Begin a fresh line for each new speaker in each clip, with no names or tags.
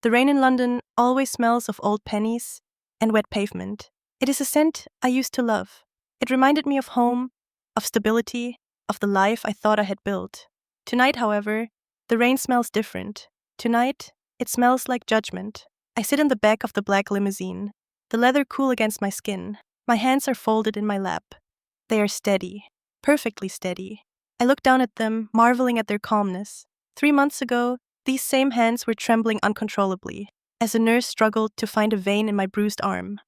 The rain in London always smells of old pennies and wet pavement. It is a scent I used to love. It reminded me of home, of stability, of the life I thought I had built. Tonight, however, the rain smells different. Tonight, it smells like judgment. I sit in the back of the black limousine, the leather cool against my skin. My hands are folded in my lap. They are steady, perfectly steady. I look down at them, marveling at their calmness. 3 months ago, these same hands were trembling uncontrollably, as a nurse struggled to find a vein in my bruised arm.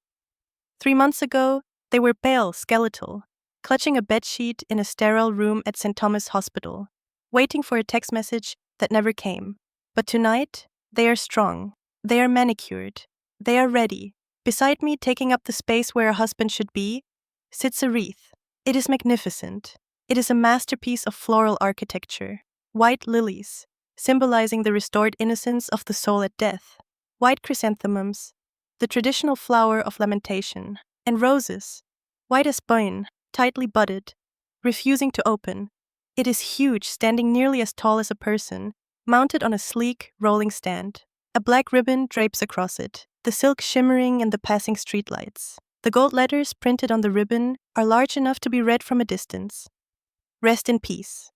3 months ago, they were pale, skeletal, clutching a bedsheet in a sterile room at St. Thomas Hospital, waiting for a text message that never came. But tonight, they are strong. They are manicured. They are ready. Beside me, taking up the space where a husband should be, sits a wreath. It is magnificent. It is a masterpiece of floral architecture. White lilies, symbolizing the restored innocence of the soul at death. White chrysanthemums, the traditional flower of lamentation. And roses, white as bone, tightly budded, refusing to open. It is huge, standing nearly as tall as a person, mounted on a sleek, rolling stand. A black ribbon drapes across it, the silk shimmering in the passing streetlights. The gold letters printed on the ribbon are large enough to be read from a distance. Rest in peace.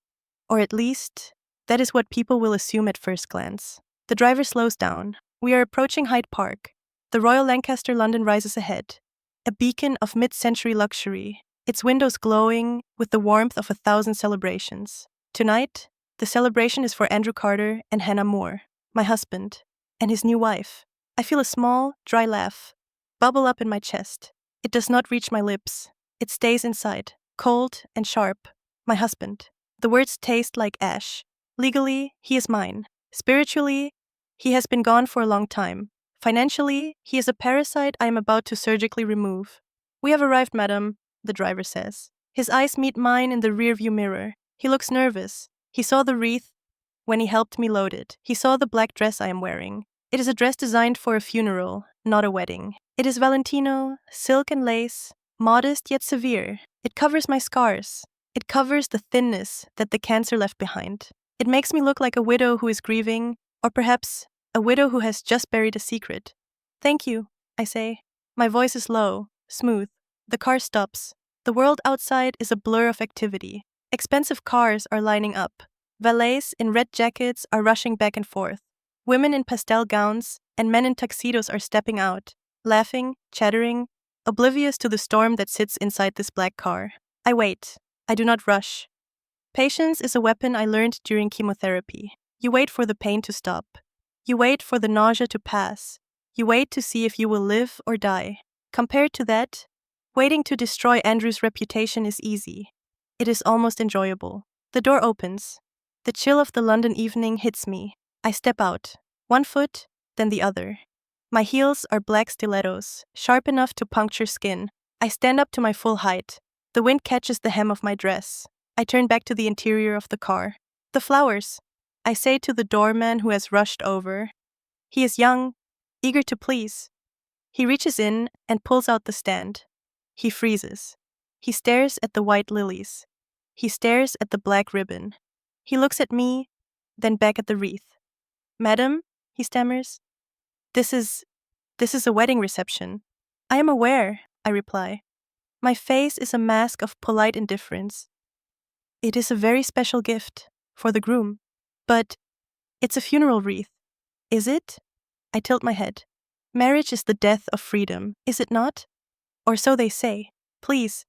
Or at least, that is what people will assume at first glance. The driver slows down. We are approaching Hyde Park. The Royal Lancaster London rises ahead, a beacon of mid-century luxury, its windows glowing with the warmth of 1,000 celebrations. Tonight, the celebration is for Andrew Carter and Hannah Moore, my husband, and his new wife. I feel a small, dry laugh bubble up in my chest. It does not reach my lips. It stays inside, cold and sharp. My husband. The words taste like ash. Legally, he is mine. Spiritually, he has been gone for a long time. Financially, he is a parasite I am about to surgically remove. We have arrived, madam, the driver says. His eyes meet mine in the rearview mirror. He looks nervous. He saw the wreath when he helped me load it. He saw the black dress I am wearing. It is a dress designed for a funeral, not a wedding. It is Valentino, silk and lace, modest yet severe. It covers my scars. It covers the thinness that the cancer left behind. It makes me look like a widow who is grieving, or perhaps a widow who has just buried a secret. Thank you, I say. My voice is low, smooth. The car stops. The world outside is a blur of activity. Expensive cars are lining up. Valets in red jackets are rushing back and forth. Women in pastel gowns and men in tuxedos are stepping out, laughing, chattering, oblivious to the storm that sits inside this black car. I wait. I do not rush. Patience is a weapon I learned during chemotherapy. You wait for the pain to stop. You wait for the nausea to pass. You wait to see if you will live or die. Compared to that, waiting to destroy Andrew's reputation is easy. It is almost enjoyable. The door opens. The chill of the London evening hits me. I step out, one foot, then the other. My heels are black stilettos, sharp enough to puncture skin. I stand up to my full height. The wind catches the hem of my dress. I turn back to the interior of the car. The flowers, I say to the doorman who has rushed over. He is young, eager to please. He reaches in and pulls out the stand. He freezes. He stares at the white lilies. He stares at the black ribbon. He looks at me, then back at the wreath. Madam, he stammers, this is a wedding reception. I am aware, I reply. My face is a mask of polite indifference. It is a very special gift for the groom. But it's a funeral wreath. Is it? I tilt my head. Marriage is the death of freedom, is it not? Or so they say. Please,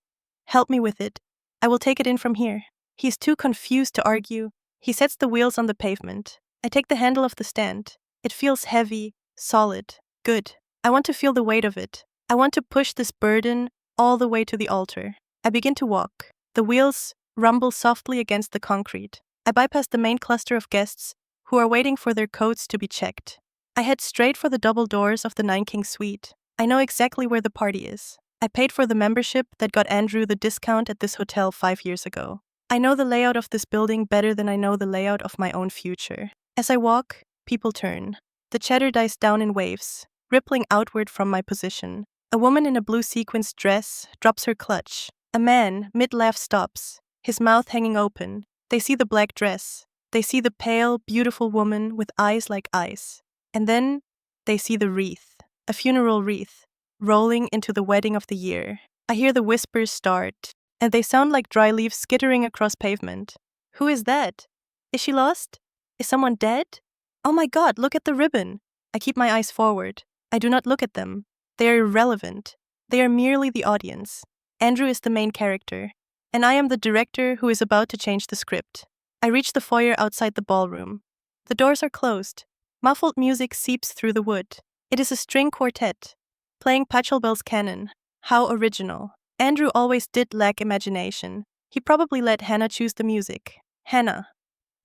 help me with it. I will take it in from here. He is too confused to argue. He sets the wheels on the pavement. I take the handle of the stand. It feels heavy, solid, good. I want to feel the weight of it. I want to push this burden all the way to the altar. I begin to walk. The wheels rumble softly against the concrete. I bypass the main cluster of guests who are waiting for their coats to be checked. I head straight for the double doors of the Nine Kings suite. I know exactly where the party is. I paid for the membership that got Andrew the discount at this hotel 5 years ago. I know the layout of this building better than I know the layout of my own future. As I walk, people turn. The chatter dies down in waves, rippling outward from my position. A woman in a blue sequins dress drops her clutch. A man, mid-laugh, stops, his mouth hanging open. They see the black dress. They see the pale, beautiful woman with eyes like ice. And then, They see the wreath, a funeral wreath, rolling into the wedding of the year. I hear the whispers start, and they sound like dry leaves skittering across pavement. Who is that? Is she lost? Is someone dead? Oh my God, look at the ribbon. I keep my eyes forward. I do not look at them. They are irrelevant. They are merely the audience. Andrew is the main character, and I am the director who is about to change the script. I reach the foyer outside the ballroom. The doors are closed. Muffled music seeps through the wood. It is a string quartet, playing Pachelbel's canon. How original. Andrew always did lack imagination. He probably let Hannah choose the music. Hannah.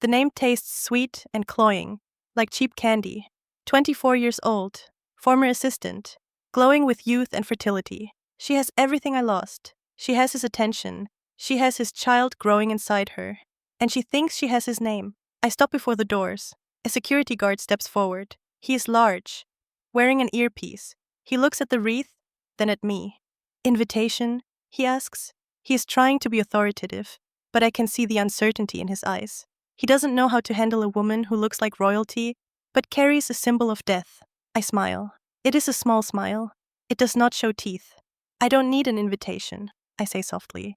The name tastes sweet and cloying, like cheap candy. 24 years old, former assistant, glowing with youth and fertility. She has everything I lost. She has his attention. She has his child growing inside her. And she thinks she has his name. I stop before the doors. A security guard steps forward. He is large, wearing an earpiece. He looks at the wreath, then at me. Invitation? He asks. He is trying to be authoritative, but I can see the uncertainty in his eyes. He doesn't know how to handle a woman who looks like royalty, but carries a symbol of death. I smile. It is a small smile. It does not show teeth. I don't need an invitation, I say softly.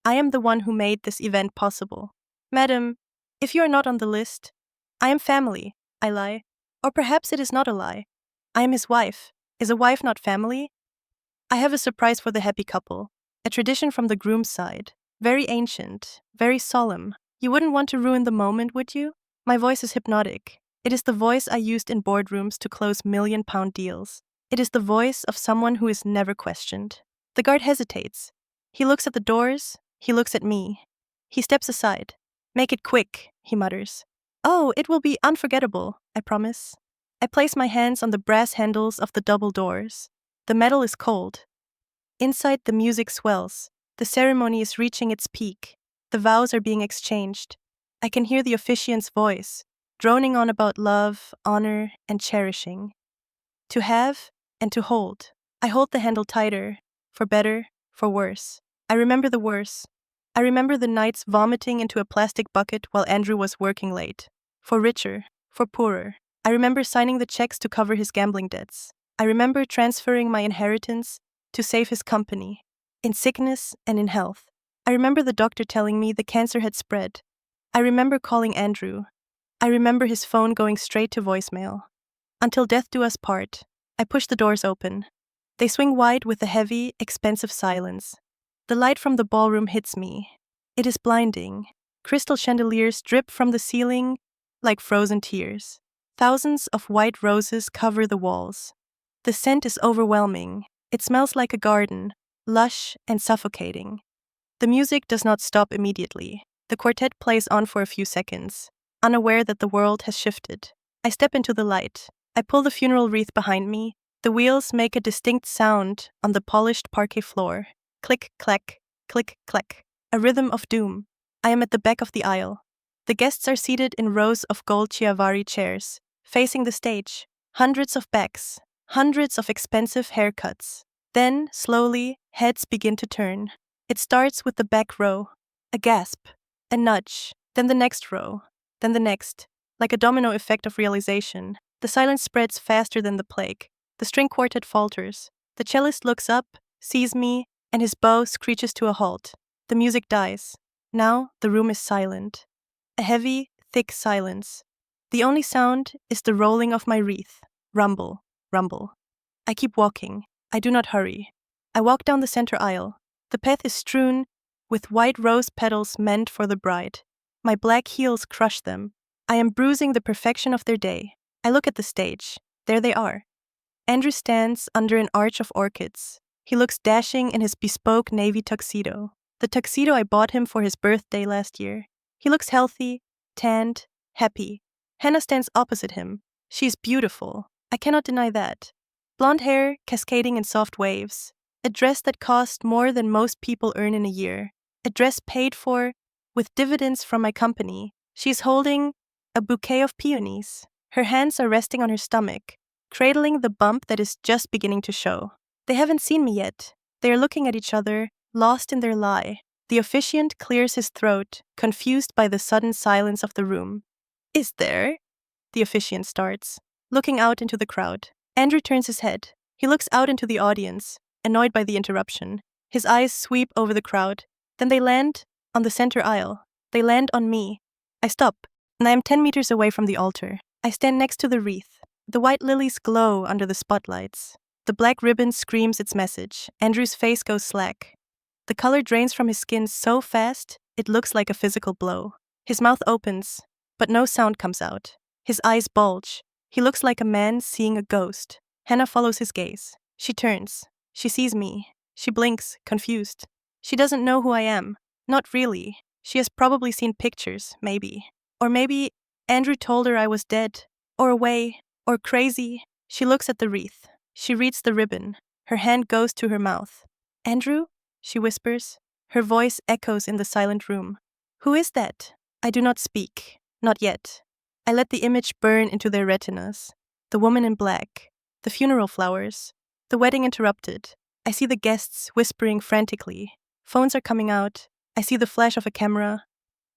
I am the one who made this event possible. Madam, if you are not on the list, I am family, I lie. Or perhaps it is not a lie. I am his wife. Is a wife not family? I have a surprise for the happy couple, a tradition from the groom's side. Very ancient, very solemn. You wouldn't want to ruin the moment, would you? My voice is hypnotic. It is the voice I used in boardrooms to close million-pound deals. It is the voice of someone who is never questioned. The guard hesitates. He looks at the doors. He looks at me. He steps aside. Make it quick, he mutters. Oh, it will be unforgettable, I promise. I place my hands on the brass handles of the double doors. The metal is cold. Inside, the music swells. The ceremony is reaching its peak. The vows are being exchanged. I can hear the officiant's voice, droning on about love, honor, and cherishing. To have and to hold. I hold the handle tighter, for better, for worse. I remember the worse. I remember the nights vomiting into a plastic bucket while Andrew was working late. For richer, for poorer. I remember signing the checks to cover his gambling debts. I remember transferring my inheritance to save his company, in sickness and in health. I remember the doctor telling me the cancer had spread. I remember calling Andrew. I remember his phone going straight to voicemail. Until death do us part. I push the doors open. They swing wide with a heavy, expensive silence. The light from the ballroom hits me. It is blinding. Crystal chandeliers drip from the ceiling like frozen tears. Thousands of white roses cover the walls. The scent is overwhelming. It smells like a garden, lush and suffocating. The music does not stop immediately. The quartet plays on for a few seconds, unaware that the world has shifted. I step into the light. I pull the funeral wreath behind me. The wheels make a distinct sound on the polished parquet floor. Click, clack, click, clack. A rhythm of doom. I am at the back of the aisle. The guests are seated in rows of gold chiavari chairs, facing the stage. Hundreds of backs, hundreds of expensive haircuts. Then, slowly, heads begin to turn. It starts with the back row. A gasp, a nudge, then the next row, then the next. Like a domino effect of realization, the silence spreads faster than the plague. The string quartet falters. The cellist looks up, sees me, and his bow screeches to a halt. The music dies. Now the room is silent. A heavy, thick silence. The only sound is the rolling of my wreath. Rumble, rumble. I keep walking. I do not hurry. I walk down the center aisle. The path is strewn with white rose petals meant for the bride. My black heels crush them. I am bruising the perfection of their day. I look at the stage. There they are. Andrew stands under an arch of orchids. He looks dashing in his bespoke navy tuxedo. The tuxedo I bought him for his birthday last year. He looks healthy, tanned, happy. Hannah stands opposite him. She is beautiful. I cannot deny that. Blonde hair cascading in soft waves. A dress that cost more than most people earn in a year. A dress paid for with dividends from my company. She is holding a bouquet of peonies. Her hands are resting on her stomach, cradling the bump that is just beginning to show. They haven't seen me yet. They are looking at each other, lost in their lie. The officiant clears his throat, confused by the sudden silence of the room. Is there? The officiant starts, looking out into the crowd. Andrew turns his head. He looks out into the audience, annoyed by the interruption. His eyes sweep over the crowd. Then they land on the center aisle. They land on me. I stop, and I am 10 meters away from the altar. I stand next to the wreath. The white lilies glow under the spotlights. The black ribbon screams its message. Andrew's face goes slack. The color drains from his skin so fast, it looks like a physical blow. His mouth opens, but no sound comes out. His eyes bulge. He looks like a man seeing a ghost. Hannah follows his gaze. She turns. She sees me. She blinks, confused. She doesn't know who I am. Not really. She has probably seen pictures, maybe. Or maybe Andrew told her I was dead, or away, or crazy. She looks at the wreath. She reads the ribbon. Her hand goes to her mouth. Andrew? She whispers. Her voice echoes in the silent room. Who is that? I do not speak. Not yet. I let the image burn into their retinas. The woman in black. The funeral flowers. The wedding interrupted. I see the guests whispering frantically. Phones are coming out. I see the flash of a camera.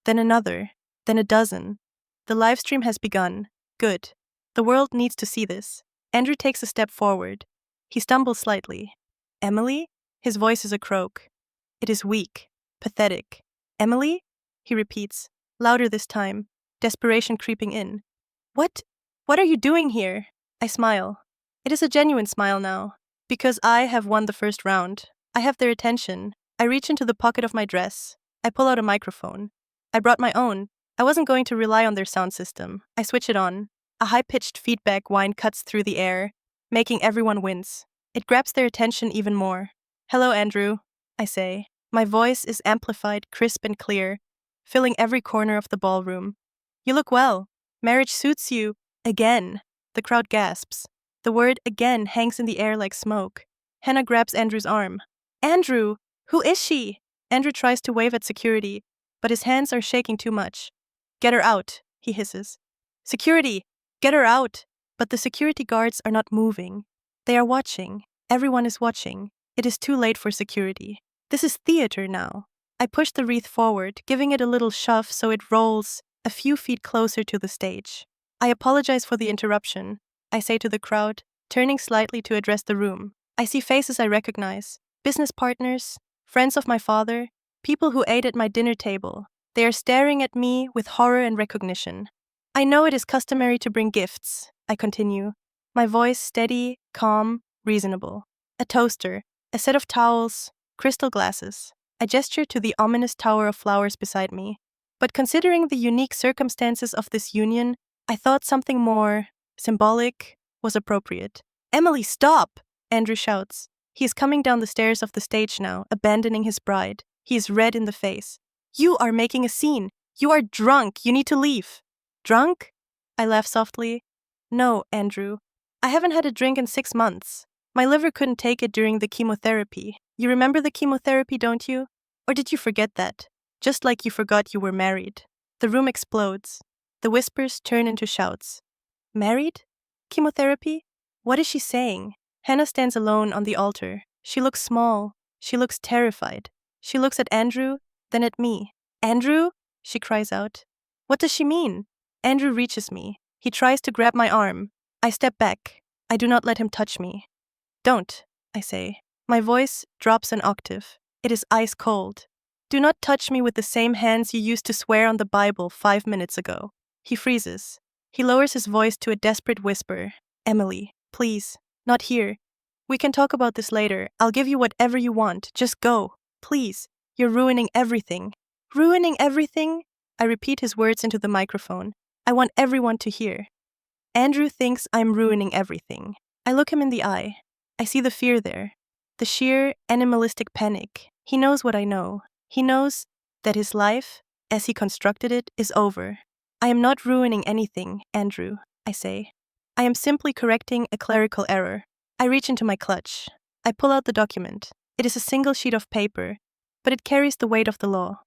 Then another. Then a dozen. The live stream has begun. Good. The world needs to see this. Andrew takes a step forward. He stumbles slightly. Emily? His voice is a croak. It is weak. Pathetic. Emily? He repeats, louder this time, desperation creeping in. What are you doing here? I smile. It is a genuine smile now. Because I have won the first round. I have their attention. I reach into the pocket of my dress. I pull out a microphone. I brought my own. I wasn't going to rely on their sound system. I switch it on. A high-pitched feedback whine cuts through the air, making everyone wince. It grabs their attention even more. Hello, Andrew, I say. My voice is amplified, crisp and clear, filling every corner of the ballroom. You look well. Marriage suits you. Again. The crowd gasps. The word again hangs in the air like smoke. Hannah grabs Andrew's arm. Andrew! Who is she? Andrew tries to wave at security, but his hands are shaking too much. Get her out, he hisses. Security! Get her out! But the security guards are not moving. They are watching. Everyone is watching. It is too late for security. This is theater now. I push the wreath forward, giving it a little shove so it rolls a few feet closer to the stage. I apologize for the interruption, I say to the crowd, turning slightly to address the room. I see faces I recognize. Business partners, friends of my father, people who ate at my dinner table. They are staring at me with horror and recognition. I know it is customary to bring gifts, I continue. My voice steady, calm, reasonable. A toaster, a set of towels, crystal glasses. I gesture to the ominous tower of flowers beside me. But considering the unique circumstances of this union, I thought something more symbolic was appropriate. Emily, stop! Andrew shouts. He is coming down the stairs of the stage now, abandoning his bride. He is red in the face. You are making a scene. You are drunk. You need to leave. Drunk? I laugh softly. No, Andrew. I haven't had a drink in 6 months. My liver couldn't take it during the chemotherapy. You remember the chemotherapy, don't you? Or did you forget that? Just like you forgot you were married. The room explodes. The whispers turn into shouts. Married? Chemotherapy? What is she saying? Hannah stands alone on the altar. She looks small. She looks terrified. She looks at Andrew, then at me. Andrew? She cries out. What does she mean? Andrew reaches me. He tries to grab my arm. I step back. I do not let him touch me. Don't, I say. My voice drops an octave. It is ice cold. Do not touch me with the same hands you used to swear on the Bible 5 minutes ago. He freezes. He lowers his voice to a desperate whisper. Emily, please, not here. We can talk about this later. I'll give you whatever you want. Just go. Please. You're ruining everything. Ruining everything? I repeat his words into the microphone. I want everyone to hear. Andrew thinks I'm ruining everything. I look him in the eye. I see the fear there. The sheer, animalistic panic. He knows what I know. He knows that his life, as he constructed it, is over. I am not ruining anything, Andrew, I say. I am simply correcting a clerical error. I reach into my clutch. I pull out the document. It is a single sheet of paper, but it carries the weight of the law.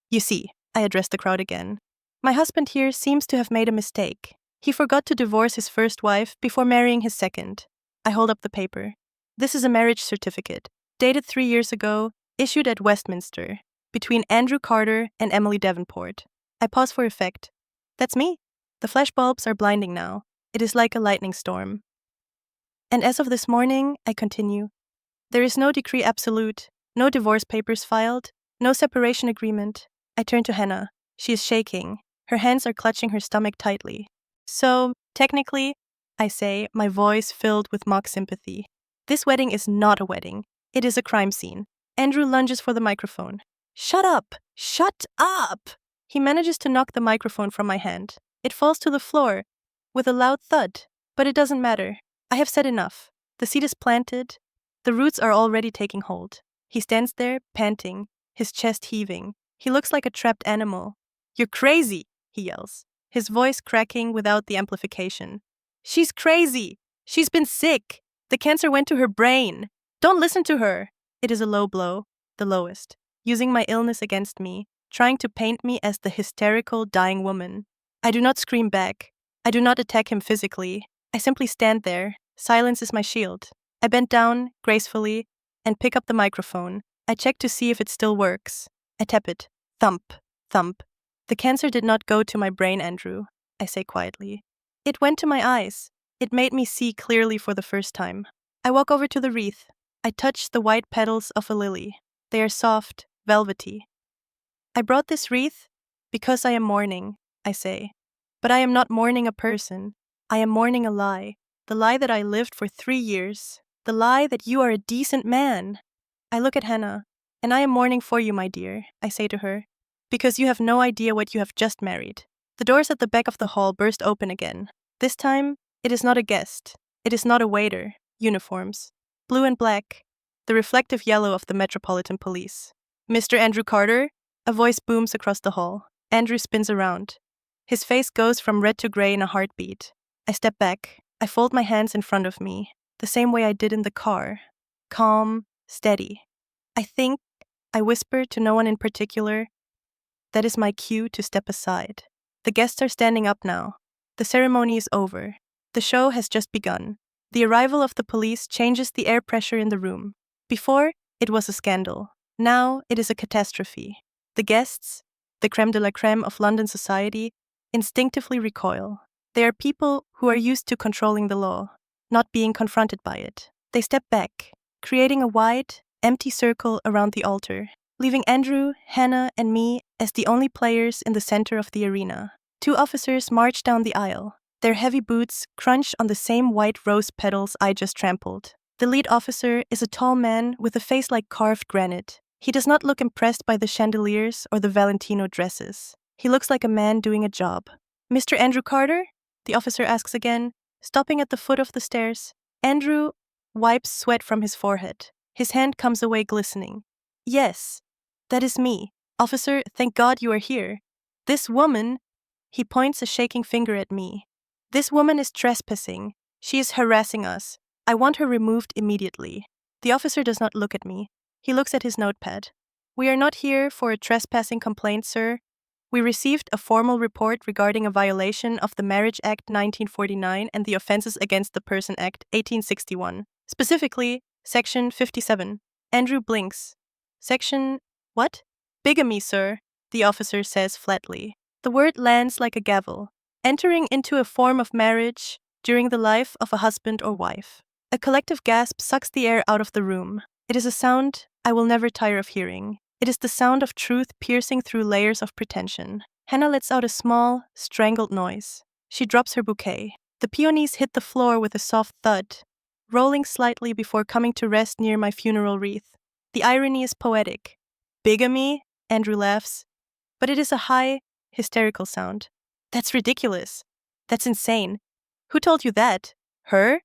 You see, I address the crowd again. My husband here seems to have made a mistake. He forgot to divorce his first wife before marrying his second. I hold up the paper. This is a marriage certificate, dated 3 years ago, issued at Westminster, between Andrew Carter and Emily Davenport. I pause for effect. That's me. The flashbulbs are blinding now. It is like a lightning storm. And as of this morning, I continue. There is no decree absolute, no divorce papers filed, no separation agreement. I turn to Hannah. She is shaking. Her hands are clutching her stomach tightly. So, technically, I say, my voice filled with mock sympathy, this wedding is not a wedding. It is a crime scene. Andrew lunges for the microphone. Shut up! Shut up! He manages to knock the microphone from my hand. It falls to the floor with a loud thud. But it doesn't matter. I have said enough. The seed is planted. The roots are already taking hold. He stands there, panting, his chest heaving. He looks like a trapped animal. You're crazy, he yells, his voice cracking without the amplification. She's crazy! She's been sick! The cancer went to her brain! Don't listen to her! It is a low blow, the lowest, using my illness against me, trying to paint me as the hysterical, dying woman. I do not scream back. I do not attack him physically. I simply stand there. Silence is my shield. I bend down, gracefully, and pick up the microphone. I check to see if it still works. I tap it. Thump, thump. The cancer did not go to my brain, Andrew, I say quietly. It went to my eyes. It made me see clearly for the first time. I walk over to the wreath. I touch the white petals of a lily. They are soft, velvety. I brought this wreath because I am mourning, I say. But I am not mourning a person. I am mourning a lie. The lie that I lived for 3 years. The lie that you are a decent man. I look at Hannah. And I am mourning for you, my dear, I say to her. Because you have no idea what you have just married. The doors at the back of the hall burst open again. This time, it is not a guest. It is not a waiter. Uniforms. Blue and black. The reflective yellow of the Metropolitan Police. Mr. Andrew Carter? A voice booms across the hall. Andrew spins around. His face goes from red to gray in a heartbeat. I step back. I fold my hands in front of me, the same way I did in the car. Calm, steady. I whisper to no one in particular. That is my cue to step aside. The guests are standing up now. The ceremony is over. The show has just begun. The arrival of the police changes the air pressure in the room. Before, it was a scandal. Now, it is a catastrophe. The guests, the crème de la crème of London society, instinctively recoil. They are people who are used to controlling the law, not being confronted by it. They step back, creating a wide, empty circle around the altar, leaving Andrew, Hannah, and me as the only players in the center of the arena. 2 officers march down the aisle. Their heavy boots crunch on the same white rose petals I just trampled. The lead officer is a tall man with a face like carved granite. He does not look impressed by the chandeliers or the Valentino dresses. He looks like a man doing a job. Mr. Andrew Carter? The officer asks again, stopping at the foot of the stairs. Andrew wipes sweat from his forehead. His hand comes away glistening. Yes, that is me. Officer, thank God you are here. This woman, he points a shaking finger at me. This woman is trespassing. She is harassing us. I want her removed immediately. The officer does not look at me. He looks at his notepad. We are not here for a trespassing complaint, sir. We received a formal report regarding a violation of the Marriage Act 1949 and the Offences Against the Person Act 1861. Specifically, Section 57. Andrew blinks. Section... what? Bigamy, sir, the officer says flatly. The word lands like a gavel. Entering into a form of marriage during the life of a husband or wife. A collective gasp sucks the air out of the room. It is a sound I will never tire of hearing. It is the sound of truth piercing through layers of pretension. Hannah lets out a small, strangled noise. She drops her bouquet. The peonies hit the floor with a soft thud, rolling slightly before coming to rest near my funeral wreath. The irony is poetic. Bigamy? Andrew laughs. But it is a high, hysterical sound. That's ridiculous. That's insane. Who told you that? Her?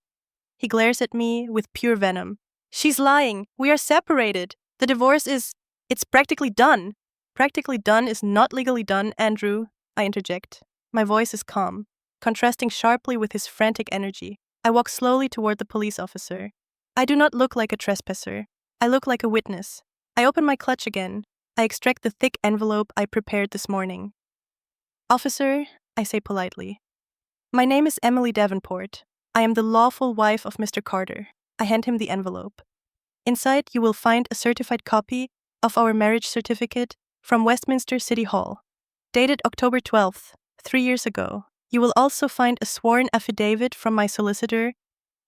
He glares at me with pure venom. She's lying. We are separated. The divorce is... it's practically done. Practically done is not legally done, Andrew, I interject. My voice is calm, contrasting sharply with his frantic energy. I walk slowly toward the police officer. I do not look like a trespasser. I look like a witness. I open my clutch again. I extract the thick envelope I prepared this morning. Officer, I say politely. My name is Emily Davenport. I am the lawful wife of Mr. Carter. I hand him the envelope. Inside, you will find a certified copy of our marriage certificate from Westminster City Hall, dated October 12th, 3 years ago. You will also find a sworn affidavit from my solicitor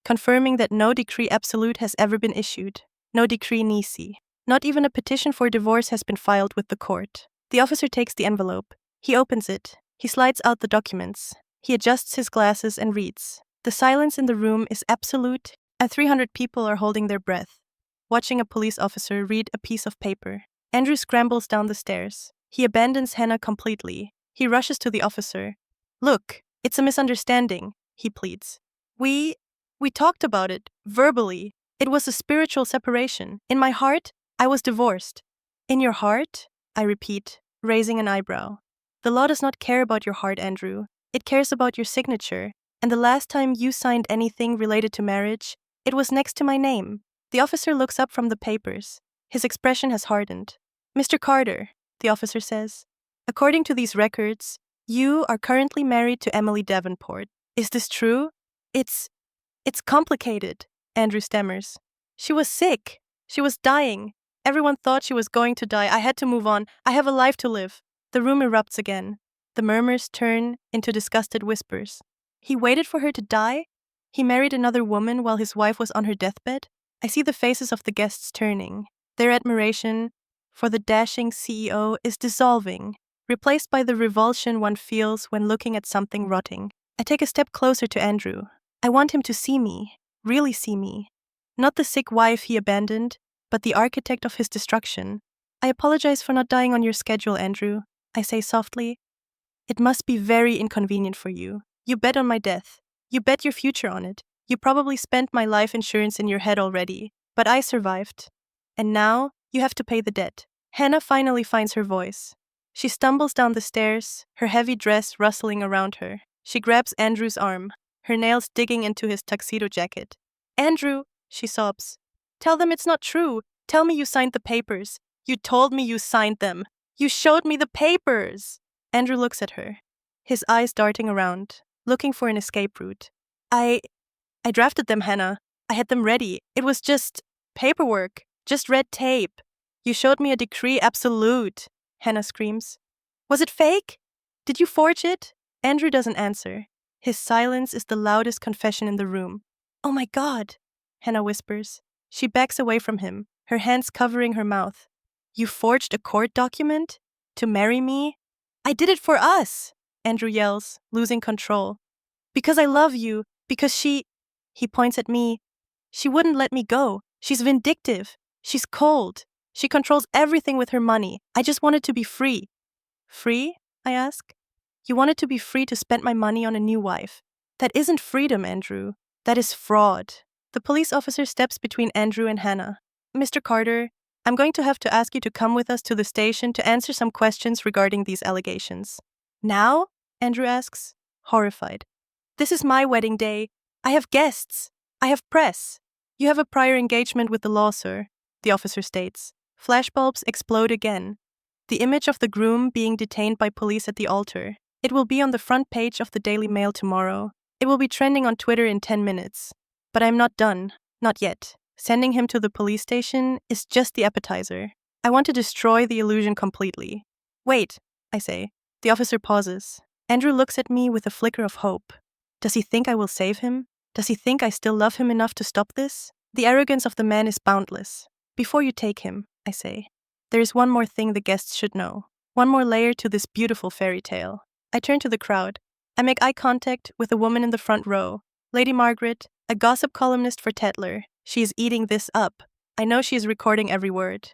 confirming that no decree absolute has ever been issued, no decree nisi. Not even a petition for divorce has been filed with the court. The officer takes the envelope. He opens it. He slides out the documents. He adjusts his glasses and reads. The silence in the room is absolute, and 300 people are holding their breath, watching a police officer read a piece of paper. Andrew scrambles down the stairs. He abandons Hannah completely. He rushes to the officer. Look, it's a misunderstanding, he pleads. We talked about it, verbally. It was a spiritual separation. In my heart, I was divorced. In your heart? I repeat, raising an eyebrow. The law does not care about your heart, Andrew. It cares about your signature. And the last time you signed anything related to marriage, it was next to my name. The officer looks up from the papers. His expression has hardened. Mr. Carter, the officer says, according to these records, you are currently married to Emily Davenport. Is this true? It's complicated, Andrew stammers. She was sick. She was dying. Everyone thought she was going to die. I had to move on. I have a life to live. The room erupts again. The murmurs turn into disgusted whispers. He waited for her to die? He married another woman while his wife was on her deathbed? I see the faces of the guests turning. Their admiration for the dashing CEO is dissolving, replaced by the revulsion one feels when looking at something rotting. I take a step closer to Andrew. I want him to see me, really see me. Not the sick wife he abandoned, but the architect of his destruction. I apologize for not dying on your schedule, Andrew, I say softly. It must be very inconvenient for you. You bet on my death. You bet your future on it. You probably spent my life insurance in your head already, but I survived. And now, you have to pay the debt. Hannah finally finds her voice. She stumbles down the stairs, her heavy dress rustling around her. She grabs Andrew's arm, her nails digging into his tuxedo jacket. Andrew, she sobs. Tell them it's not true. Tell me you signed the papers. You told me you signed them. You showed me the papers. Andrew looks at her, his eyes darting around, looking for an escape route. I drafted them, Hannah. I had them ready. It was just paperwork, just red tape. You showed me a decree absolute, Hannah screams. Was it fake? Did you forge it? Andrew doesn't answer. His silence is the loudest confession in the room. Oh my God, Hannah whispers. She backs away from him, her hands covering her mouth. You forged a court document? To marry me? I did it for us, Andrew yells, losing control. Because I love you, because he points at me. She wouldn't let me go. She's vindictive. She's cold. She controls everything with her money. I just wanted to be free. Free? I ask. You wanted to be free to spend my money on a new wife. That isn't freedom, Andrew. That is fraud. The police officer steps between Andrew and Hannah. Mr. Carter, I'm going to have to ask you to come with us to the station to answer some questions regarding these allegations. Now? Andrew asks, horrified. This is my wedding day. I have guests. I have press. You have a prior engagement with the law, sir, the officer states. Flashbulbs explode again. The image of the groom being detained by police at the altar. It will be on the front page of the Daily Mail tomorrow. It will be trending on Twitter in 10 minutes. But I'm not done. Not yet. Sending him to the police station is just the appetizer. I want to destroy the illusion completely. Wait, I say. The officer pauses. Andrew looks at me with a flicker of hope. Does he think I will save him? Does he think I still love him enough to stop this? The arrogance of the man is boundless. Before you take him, I say, there is one more thing the guests should know. One more layer to this beautiful fairy tale. I turn to the crowd. I make eye contact with a woman in the front row. Lady Margaret, a gossip columnist for Tetler. She is eating this up. I know she is recording every word.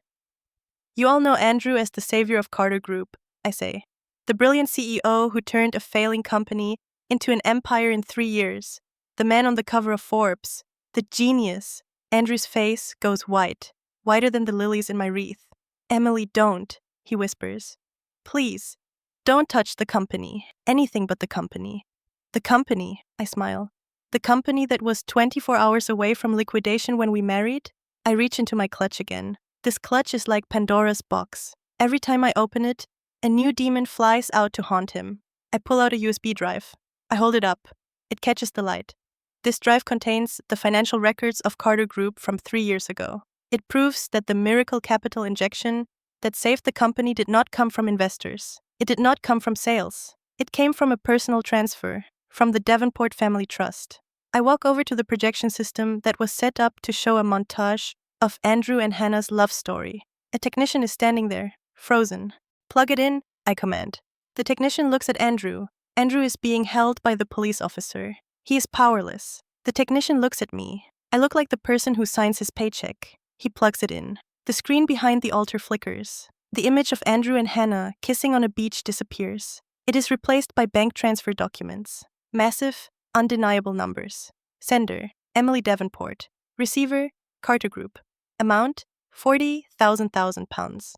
You all know Andrew as the savior of Carter Group, I say. The brilliant CEO who turned a failing company into an empire in 3 years. The man on the cover of Forbes. The genius. Andrew's face goes white, whiter than the lilies in my wreath. Emily, don't, he whispers. Please, don't touch the company. Anything but the company. The company, I smile. The company that was 24 hours away from liquidation when we married? I reach into my clutch again. This clutch is like Pandora's box. Every time I open it, a new demon flies out to haunt him. I pull out a USB drive. I hold it up. It catches the light. This drive contains the financial records of Carter Group from 3 years ago. It proves that the miracle capital injection that saved the company did not come from investors. It did not come from sales. It came from a personal transfer, from the Davenport family trust. I walk over to the projection system that was set up to show a montage of Andrew and Hannah's love story. A technician is standing there, frozen. Plug it in, I command. The technician looks at Andrew. Andrew is being held by the police officer. He is powerless. The technician looks at me. I look like the person who signs his paycheck. He plugs it in. The screen behind the altar flickers. The image of Andrew and Hannah kissing on a beach disappears. It is replaced by bank transfer documents. Massive, undeniable numbers. Sender, Emily Davenport. Receiver, Carter Group. Amount, £40,000.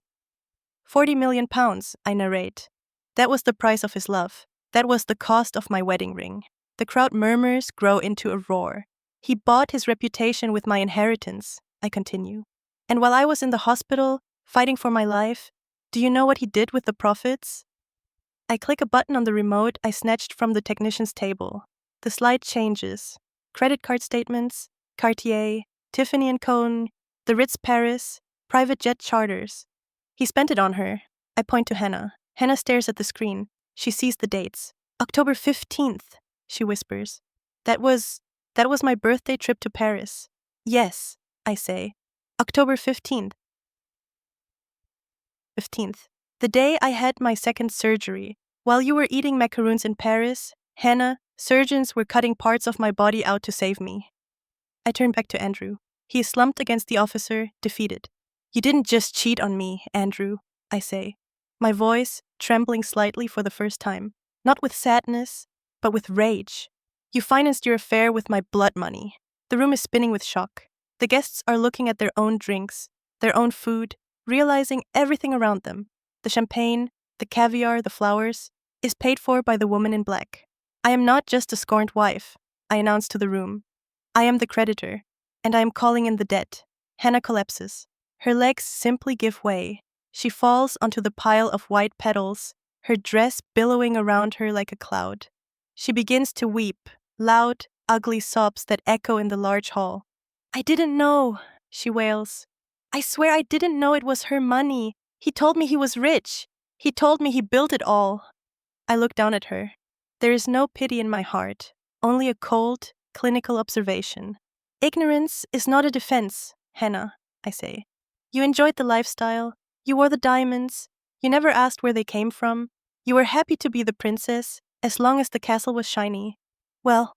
40 million pounds, I narrate. That was the price of his love. That was the cost of my wedding ring. The crowd murmurs grow into a roar. He bought his reputation with my inheritance, I continue. And while I was in the hospital, fighting for my life, do you know what he did with the profits? I click a button on the remote I snatched from the technician's table. The slide changes. Credit card statements, Cartier, Tiffany & Co., the Ritz Paris, private jet charters. He spent it on her. I point to Hannah. Hannah stares at the screen. She sees the dates. October 15th, she whispers. That was my birthday trip to Paris. Yes, I say. October 15th. The day I had my second surgery. While you were eating macaroons in Paris, Hannah, surgeons were cutting parts of my body out to save me. I turn back to Andrew. He is slumped against the officer, defeated. You didn't just cheat on me, Andrew, I say, my voice trembling slightly for the first time, not with sadness, but with rage. You financed your affair with my blood money. The room is spinning with shock. The guests are looking at their own drinks, their own food, realizing everything around them, the champagne, the caviar, the flowers, is paid for by the woman in black. I am not just a scorned wife, I announce to the room. I am the creditor, and I am calling in the debt. Hannah collapses. Her legs simply give way. She falls onto the pile of white petals, her dress billowing around her like a cloud. She begins to weep, loud, ugly sobs that echo in the large hall. I didn't know, she wails. I swear I didn't know it was her money. He told me he was rich. He told me he built it all. I look down at her. There is no pity in my heart, only a cold, clinical observation. Ignorance is not a defense, Hannah, I say. You enjoyed the lifestyle. You wore the diamonds. You never asked where they came from. You were happy to be the princess, as long as the castle was shiny. Well,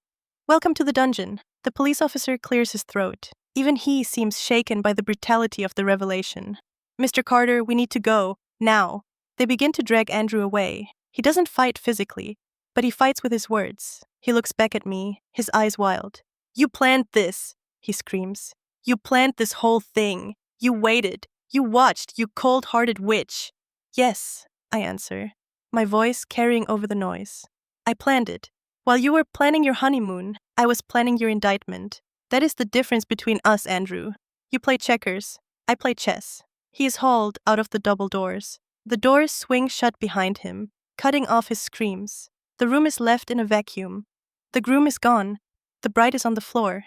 welcome to the dungeon. The police officer clears his throat. Even he seems shaken by the brutality of the revelation. Mr. Carter, we need to go, now. They begin to drag Andrew away. He doesn't fight physically, but he fights with his words. He looks back at me, his eyes wild. You planned this, he screams. You planned this whole thing. You waited. You watched, you cold-hearted witch. Yes, I answer, my voice carrying over the noise. I planned it. While you were planning your honeymoon, I was planning your indictment. That is the difference between us, Andrew. You play checkers. I play chess. He is hauled out of the double doors. The doors swing shut behind him, cutting off his screams. The room is left in a vacuum. The groom is gone. The bride is on the floor.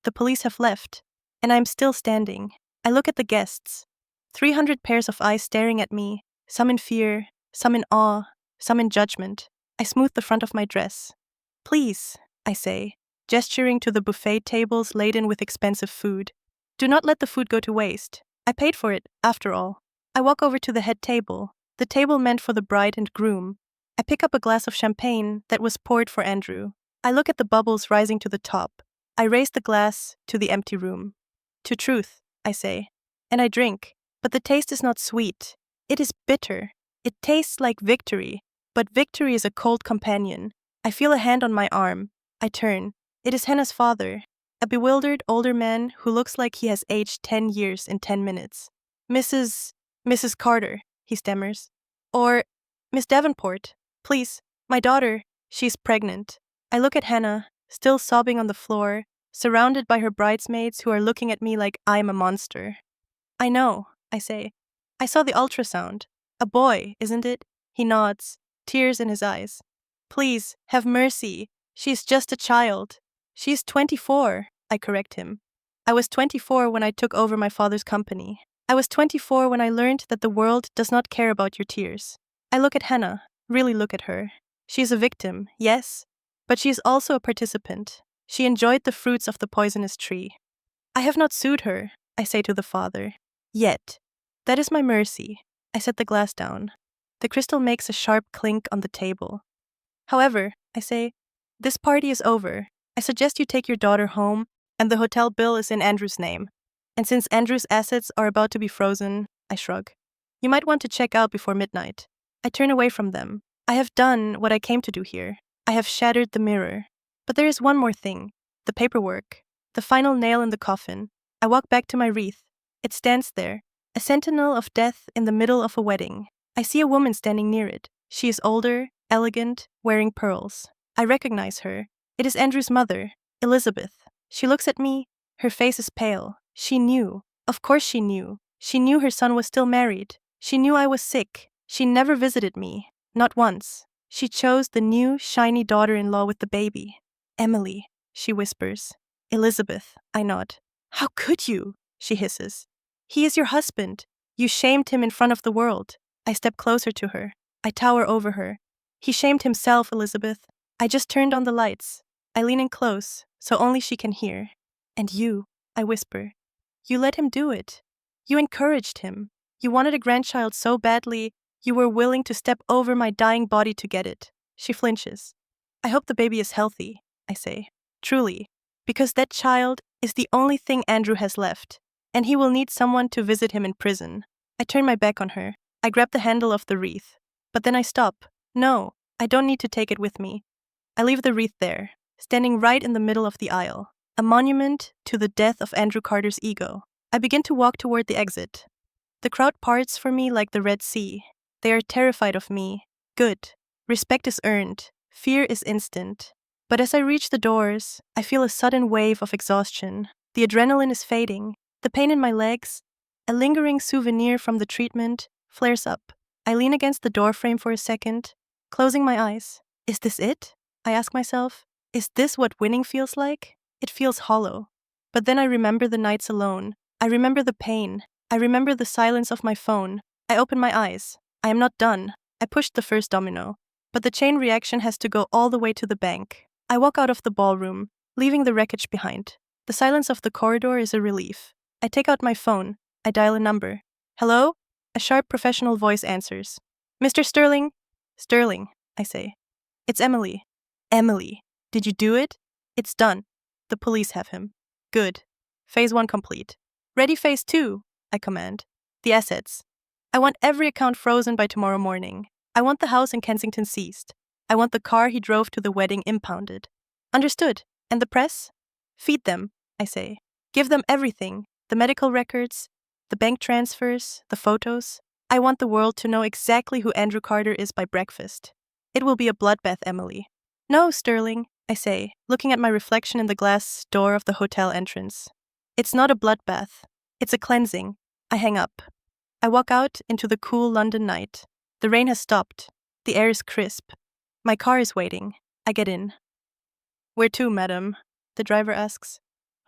The police have left, and I am still standing. I look at the guests. 300 pairs of eyes staring at me, some in fear, some in awe, some in judgment. I smooth the front of my dress. Please, I say, gesturing to the buffet tables laden with expensive food. Do not let the food go to waste. I paid for it, after all. I walk over to the head table, the table meant for the bride and groom. I pick up a glass of champagne that was poured for Andrew. I look at the bubbles rising to the top. I raise the glass to the empty room. To truth, I say, and I drink, but the taste is not sweet. It is bitter. It tastes like victory, but victory is a cold companion. I feel a hand on my arm. I turn. It is Hannah's father, a bewildered older man who looks like he has aged 10 years in 10 minutes. Mrs. Carter, he stammers. Or, Miss Davenport, please, my daughter, she's pregnant. I look at Hannah, still sobbing on the floor, surrounded by her bridesmaids who are looking at me like I'm a monster. I know, I say. I saw the ultrasound. A boy, isn't it? He nods, tears in his eyes. Please, have mercy. She's just a child. She's 24, I correct him. I was 24 when I took over my father's company. I was 24 when I learned that the world does not care about your tears. I look at Hannah, really look at her. She is a victim, yes, but she is also a participant. She enjoyed the fruits of the poisonous tree. I have not sued her, I say to the father. Yet. That is my mercy. I set the glass down. The crystal makes a sharp clink on the table. However, I say, this party is over. I suggest you take your daughter home, and the hotel bill is in Andrew's name. And since Andrew's assets are about to be frozen, I shrug. You might want to check out before midnight. I turn away from them. I have done what I came to do here. I have shattered the mirror. But there is one more thing. The paperwork. The final nail in the coffin. I walk back to my wreath. It stands there, a sentinel of death in the middle of a wedding. I see a woman standing near it. She is older, elegant, wearing pearls. I recognize her. It is Andrew's mother, Elizabeth. She looks at me. Her face is pale. She knew. Of course she knew. She knew her son was still married. She knew I was sick. She never visited me. Not once. She chose the new, shiny daughter-in-law with the baby. Emily, she whispers. Elizabeth, I nod. How could you? She hisses. He is your husband. You shamed him in front of the world. I step closer to her. I tower over her. He shamed himself, Elizabeth. I just turned on the lights. I lean in close, so only she can hear. And you, I whisper. You let him do it. You encouraged him. You wanted a grandchild so badly, you were willing to step over my dying body to get it. She flinches. I hope the baby is healthy, I say. Truly. Because that child is the only thing Andrew has left, and he will need someone to visit him in prison. I turn my back on her. I grab the handle of the wreath. But then I stop. No, I don't need to take it with me. I leave the wreath there, standing right in the middle of the aisle, a monument to the death of Andrew Carter's ego. I begin to walk toward the exit. The crowd parts for me like the Red Sea. They are terrified of me. Good. Respect is earned. Fear is instant. But as I reach the doors, I feel a sudden wave of exhaustion. The adrenaline is fading. The pain in my legs, a lingering souvenir from the treatment, flares up. I lean against the doorframe for a second, closing my eyes. Is this it? I ask myself. Is this what winning feels like? It feels hollow. But then I remember the nights alone. I remember the pain. I remember the silence of my phone. I open my eyes. I am not done. I pushed the first domino. But the chain reaction has to go all the way to the bank. I walk out of the ballroom, leaving the wreckage behind. The silence of the corridor is a relief. I take out my phone. I dial a number. Hello? A sharp professional voice answers. Mr. Sterling? Sterling, I say. It's Emily. Emily, did you do it? It's done. The police have him. Good. Phase 1 complete. Ready Phase 2, I command. The assets. I want every account frozen by tomorrow morning. I want the house in Kensington seized. I want the car he drove to the wedding impounded. Understood. And the press? Feed them, I say. Give them everything. The medical records, the bank transfers, the photos. I want the world to know exactly who Andrew Carter is by breakfast. It will be a bloodbath, Emily. No, Sterling, I say, looking at my reflection in the glass door of the hotel entrance. It's not a bloodbath. It's a cleansing. I hang up. I walk out into the cool London night. The rain has stopped. The air is crisp. My car is waiting. I get in. Where to, madam? The driver asks.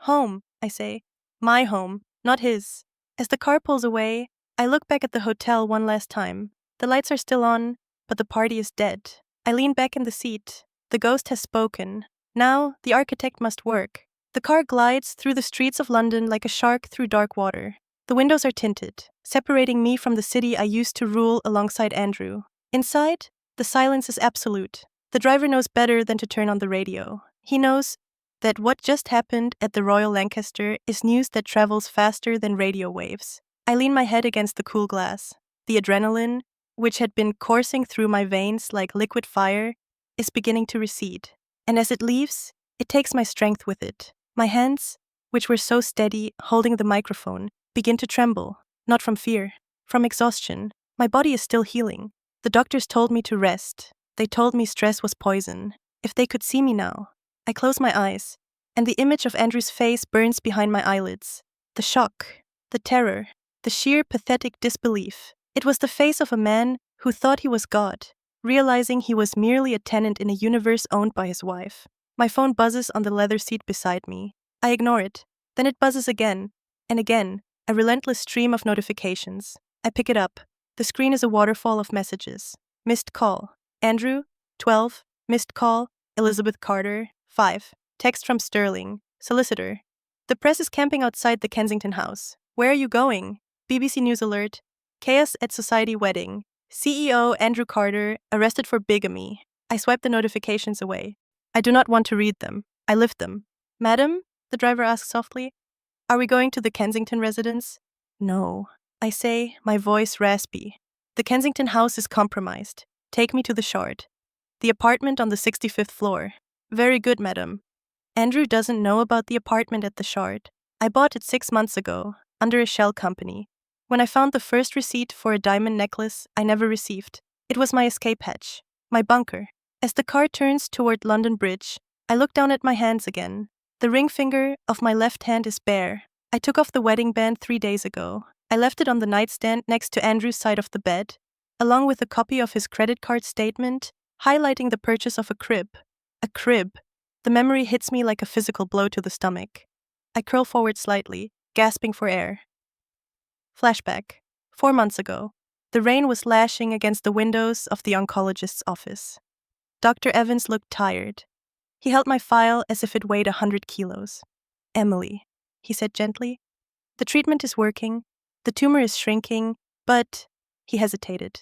Home, I say. My home, not his. As the car pulls away, I look back at the hotel one last time. The lights are still on, but the party is dead. I lean back in the seat. The ghost has spoken. Now, the architect must work. The car glides through the streets of London like a shark through dark water. The windows are tinted, separating me from the city I used to rule alongside Andrew. Inside, the silence is absolute. The driver knows better than to turn on the radio. He knows that what just happened at the Royal Lancaster is news that travels faster than radio waves. I lean my head against the cool glass. The adrenaline, which had been coursing through my veins like liquid fire, is beginning to recede. And as it leaves, it takes my strength with it. My hands, which were so steady holding the microphone, begin to tremble, not from fear, from exhaustion. My body is still healing. The doctors told me to rest. They told me stress was poison. If they could see me now. I close my eyes, and the image of Andrew's face burns behind my eyelids. The shock, the terror, the sheer pathetic disbelief. It was the face of a man who thought he was God, realizing he was merely a tenant in a universe owned by his wife. My phone buzzes on the leather seat beside me. I ignore it. Then it buzzes again, and again, a relentless stream of notifications. I pick it up. The screen is a waterfall of messages. Missed call. Andrew, 12. Missed call. Elizabeth Carter, 5. Text from Sterling, solicitor. The press is camping outside the Kensington house. Where are you going? BBC News alert. Chaos at Society wedding. CEO Andrew Carter arrested for bigamy. I swipe the notifications away. I do not want to read them. I lift them. Madam? The driver asks softly. Are we going to the Kensington residence? No. I say, my voice raspy. The Kensington house is compromised. Take me to the Shard. The apartment on the 65th floor. Very good, madam. Andrew doesn't know about the apartment at the Shard. I bought it 6 months ago, under a shell company. When I found the first receipt for a diamond necklace I never received, it was my escape hatch, my bunker. As the car turns toward London Bridge, I look down at my hands again. The ring finger of my left hand is bare. I took off the wedding band 3 days ago. I left it on the nightstand next to Andrew's side of the bed, along with a copy of his credit card statement, highlighting the purchase of a crib. A crib. The memory hits me like a physical blow to the stomach. I curl forward slightly, gasping for air. Flashback. 4 months ago. The rain was lashing against the windows of the oncologist's office. Dr. Evans looked tired. He held my file as if it weighed 100 kilos. Emily, he said gently. The treatment is working. The tumor is shrinking, but... He hesitated.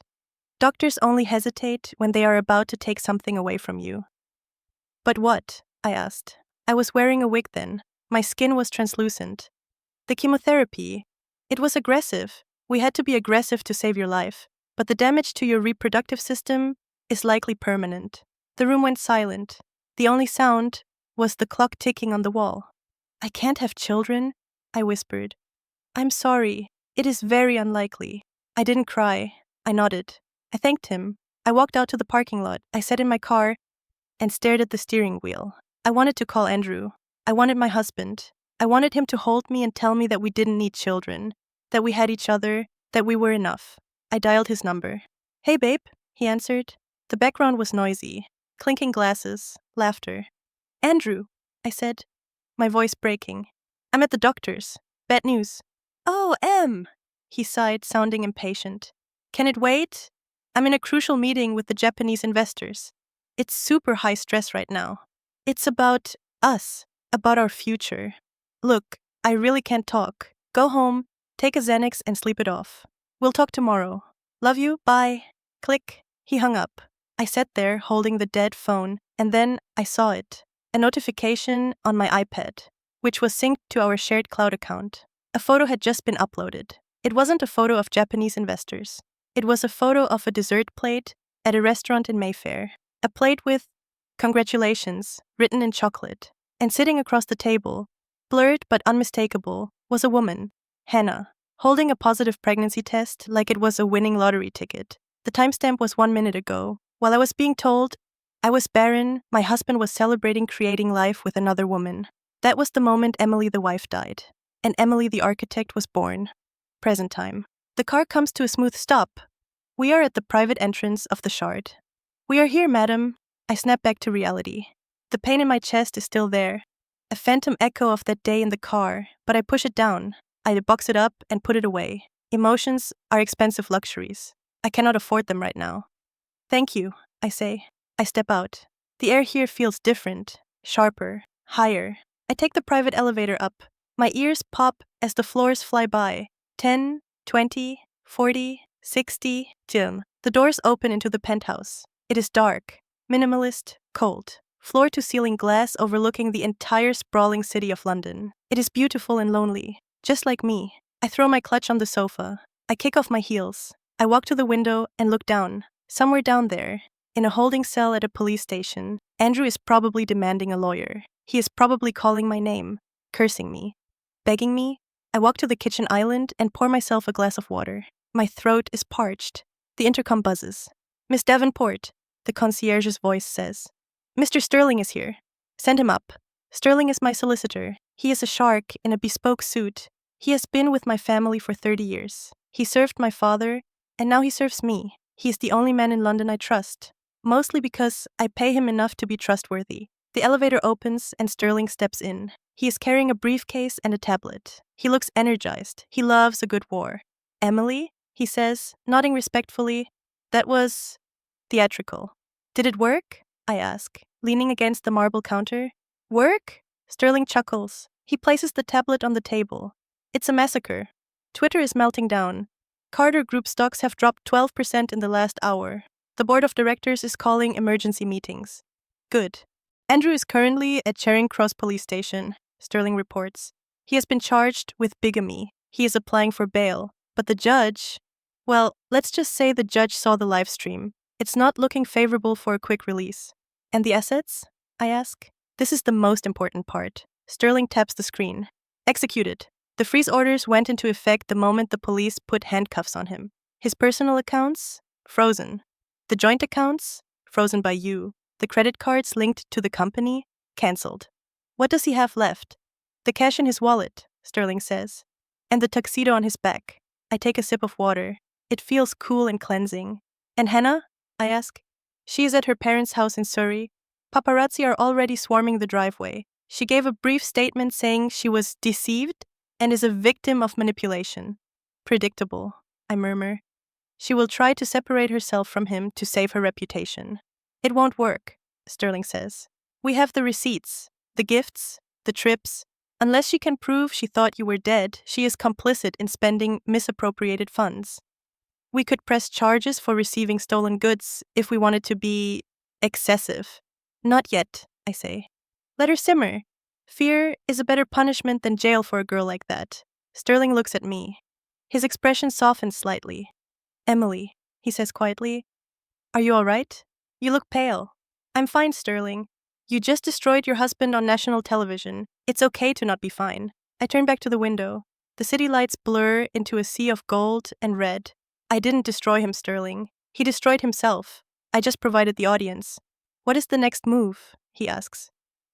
Doctors only hesitate when they are about to take something away from you. But what? I asked. I was wearing a wig then. My skin was translucent. The chemotherapy. It was aggressive. We had to be aggressive to save your life. But the damage to your reproductive system is likely permanent. The room went silent. The only sound was the clock ticking on the wall. I can't have children, I whispered. I'm sorry. It is very unlikely. I didn't cry. I nodded. I thanked him. I walked out to the parking lot. I sat in my car and stared at the steering wheel. I wanted to call Andrew. I wanted my husband. I wanted him to hold me and tell me that we didn't need children, that we had each other, that we were enough. I dialed his number. Hey, babe, he answered. The background was noisy. Clinking glasses, laughter. Andrew, I said, my voice breaking. I'm at the doctor's. Bad news. Oh, Em, he sighed, sounding impatient. Can it wait? I'm in a crucial meeting with the Japanese investors. It's super high stress right now. It's about us, about our future. Look, I really can't talk. Go home, take a Xanax and sleep it off. We'll talk tomorrow. Love you, bye. Click. He hung up. I sat there holding the dead phone, and then I saw it. A notification on my iPad, which was synced to our shared cloud account. A photo had just been uploaded. It wasn't a photo of Japanese investors. It was a photo of a dessert plate at a restaurant in Mayfair. A plate with, "Congratulations," written in chocolate. And sitting across the table, blurred but unmistakable, was a woman, Hannah, holding a positive pregnancy test like it was a winning lottery ticket. The timestamp was 1 minute ago. While I was being told I was barren, my husband was celebrating creating life with another woman. That was the moment Emily the wife died, and Emily the architect was born. Present time. The car comes to a smooth stop. We are at the private entrance of the Shard. We are here, madam. I snap back to reality. The pain in my chest is still there. A phantom echo of that day in the car, but I push it down. I box it up and put it away. Emotions are expensive luxuries. I cannot afford them right now. Thank you, I say. I step out. The air here feels different, sharper, higher. I take the private elevator up. My ears pop as the floors fly by. 10, 20, 40, 60, till. The doors open into the penthouse. It is dark, minimalist, cold. Floor-to-ceiling glass overlooking the entire sprawling city of London. It is beautiful and lonely, just like me. I throw my clutch on the sofa. I kick off my heels. I walk to the window and look down. Somewhere down there, in a holding cell at a police station, Andrew is probably demanding a lawyer. He is probably calling my name, cursing me, begging me. I walk to the kitchen island and pour myself a glass of water. My throat is parched. The intercom buzzes. Miss Davenport, the concierge's voice says. Mr. Sterling is here. Send him up. Sterling is my solicitor. He is a shark in a bespoke suit. He has been with my family for 30 years. He served my father, and now he serves me. He is the only man in London I trust, mostly because I pay him enough to be trustworthy. The elevator opens and Sterling steps in. He is carrying a briefcase and a tablet. He looks energized. He loves a good war. Emily, he says, nodding respectfully. That was theatrical. Did it work? I ask, leaning against the marble counter. Work? Sterling chuckles. He places the tablet on the table. It's a massacre. Twitter is melting down. Carter Group stocks have dropped 12% in the last hour. The board of directors is calling emergency meetings. Good. Andrew is currently at Charing Cross Police Station, Sterling reports. He has been charged with bigamy. He is applying for bail. But the judge... Well, let's just say the judge saw the live stream. It's not looking favorable for a quick release. And the assets? I ask. This is the most important part. Sterling taps the screen. Executed. The freeze orders went into effect the moment the police put handcuffs on him. His personal accounts? Frozen. The joint accounts? Frozen by you. The credit cards linked to the company? Cancelled. What does he have left? The cash in his wallet, Sterling says. And the tuxedo on his back. I take a sip of water. It feels cool and cleansing. And Hannah? I ask. She is at her parents' house in Surrey. Paparazzi are already swarming the driveway. She gave a brief statement saying she was deceived and is a victim of manipulation. Predictable, I murmur. She will try to separate herself from him to save her reputation. It won't work, Sterling says. We have the receipts, the gifts, the trips. Unless she can prove she thought you were dead, she is complicit in spending misappropriated funds. We could press charges for receiving stolen goods if we wanted to be excessive. Not yet, I say. Let her simmer. Fear is a better punishment than jail for a girl like that. Sterling looks at me. His expression softens slightly. Emily, he says quietly. Are you all right? You look pale. I'm fine, Sterling. You just destroyed your husband on national television. It's okay to not be fine. I turn back to the window. The city lights blur into a sea of gold and red. I didn't destroy him, Sterling. He destroyed himself. I just provided the audience. What is the next move? He asks.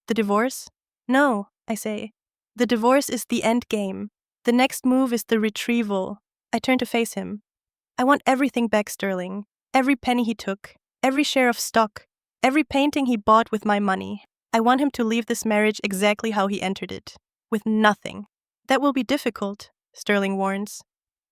The divorce? No, I say. The divorce is the end game. The next move is the retrieval. I turn to face him. I want everything back, Sterling. Every penny he took. Every share of stock. Every painting he bought with my money. I want him to leave this marriage exactly how he entered it. With nothing. That will be difficult, Sterling warns.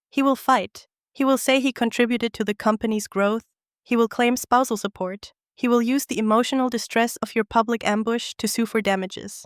He will fight. He will say he contributed to the company's growth. He will claim spousal support. He will use the emotional distress of your public ambush to sue for damages.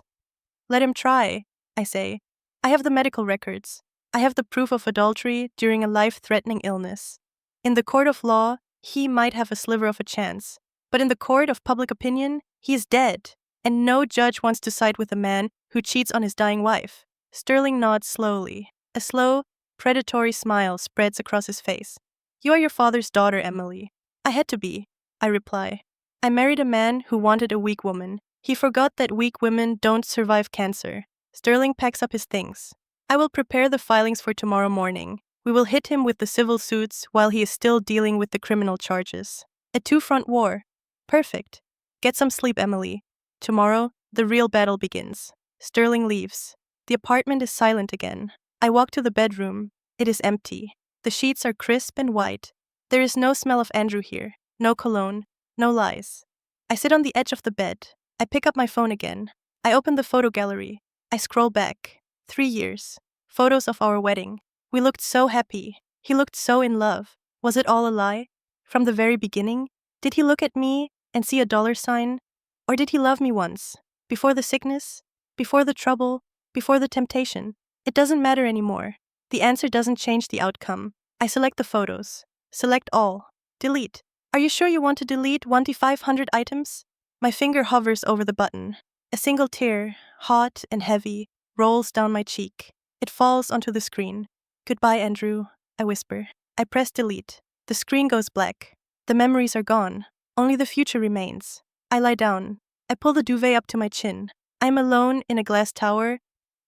Let him try, I say. I have the medical records. I have the proof of adultery during a life-threatening illness. In the court of law, he might have a sliver of a chance. But in the court of public opinion, he is dead. And no judge wants to side with a man who cheats on his dying wife. Sterling nods slowly. A slow, predatory smile spreads across his face. You are your father's daughter, Emily. I had to be, I reply. I married a man who wanted a weak woman. He forgot that weak women don't survive cancer. Sterling packs up his things. I will prepare the filings for tomorrow morning. We will hit him with the civil suits while he is still dealing with the criminal charges. A two-front war. Perfect. Get some sleep, Emily. Tomorrow, the real battle begins. Sterling leaves. The apartment is silent again. I walk to the bedroom. It is empty. The sheets are crisp and white. There is no smell of Andrew here. No cologne. No lies. I sit on the edge of the bed. I pick up my phone again. I open the photo gallery. I scroll back. 3 years. Photos of our wedding. We looked so happy. He looked so in love. Was it all a lie? From the very beginning? Did he look at me and see a $sign? Or did he love me once? Before the sickness? Before the trouble? Before the temptation? It doesn't matter anymore. The answer doesn't change the outcome. I select the photos. Select all. Delete. Are you sure you want to delete 1 to 500 items? My finger hovers over the button. A single tear, hot and heavy, rolls down my cheek. It falls onto the screen. Goodbye, Andrew, I whisper. I press delete. The screen goes black. The memories are gone. Only the future remains. I lie down. I pull the duvet up to my chin. I am alone in a glass tower,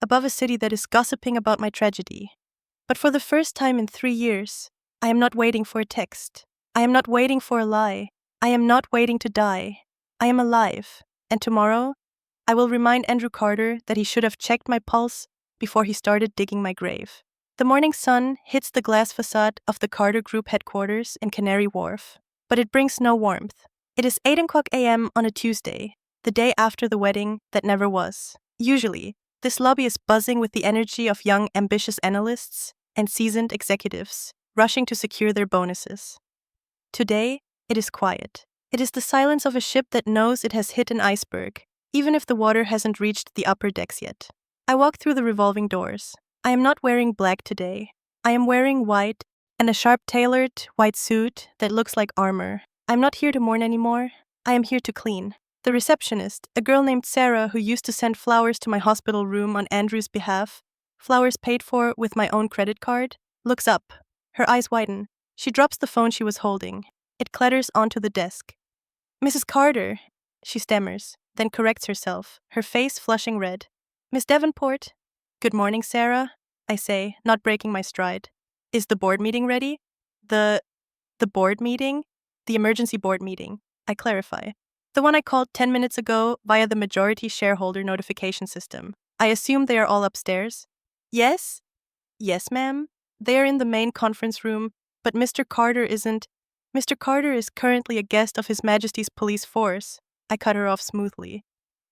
above a city that is gossiping about my tragedy. But for the first time in 3 years, I am not waiting for a text. I am not waiting for a lie. I am not waiting to die. I am alive. And tomorrow, I will remind Andrew Carter that he should have checked my pulse before he started digging my grave. The morning sun hits the glass facade of the Carter Group headquarters in Canary Wharf, but it brings no warmth. It is 8 o'clock a.m. on a Tuesday, the day after the wedding that never was. Usually, this lobby is buzzing with the energy of young, ambitious analysts and seasoned executives rushing to secure their bonuses. Today, it is quiet. It is the silence of a ship that knows it has hit an iceberg. even if the water hasn't reached the upper decks yet. I walk through the revolving doors. I am not wearing black today. I am wearing white and a sharp-tailored white suit that looks like armor. I'm not here to mourn anymore. I am here to clean. The receptionist, a girl named Sarah who used to send flowers to my hospital room on Andrew's behalf, flowers paid for with my own credit card, looks up. Her eyes widen. She drops the phone she was holding. It clatters onto the desk. "Mrs. Carter," she stammers, then corrects herself, her face flushing red. "Miss Davenport." "Good morning, Sarah," I say, not breaking my stride. "Is the board meeting ready?" The board meeting? The emergency board meeting, I clarify. The one I called 10 minutes ago via the majority shareholder notification system. I assume they are all upstairs. Yes? Yes, ma'am. They are in the main conference room, but Mr. Carter isn't. Mr. Carter is currently a guest of His Majesty's police force. I cut her off smoothly.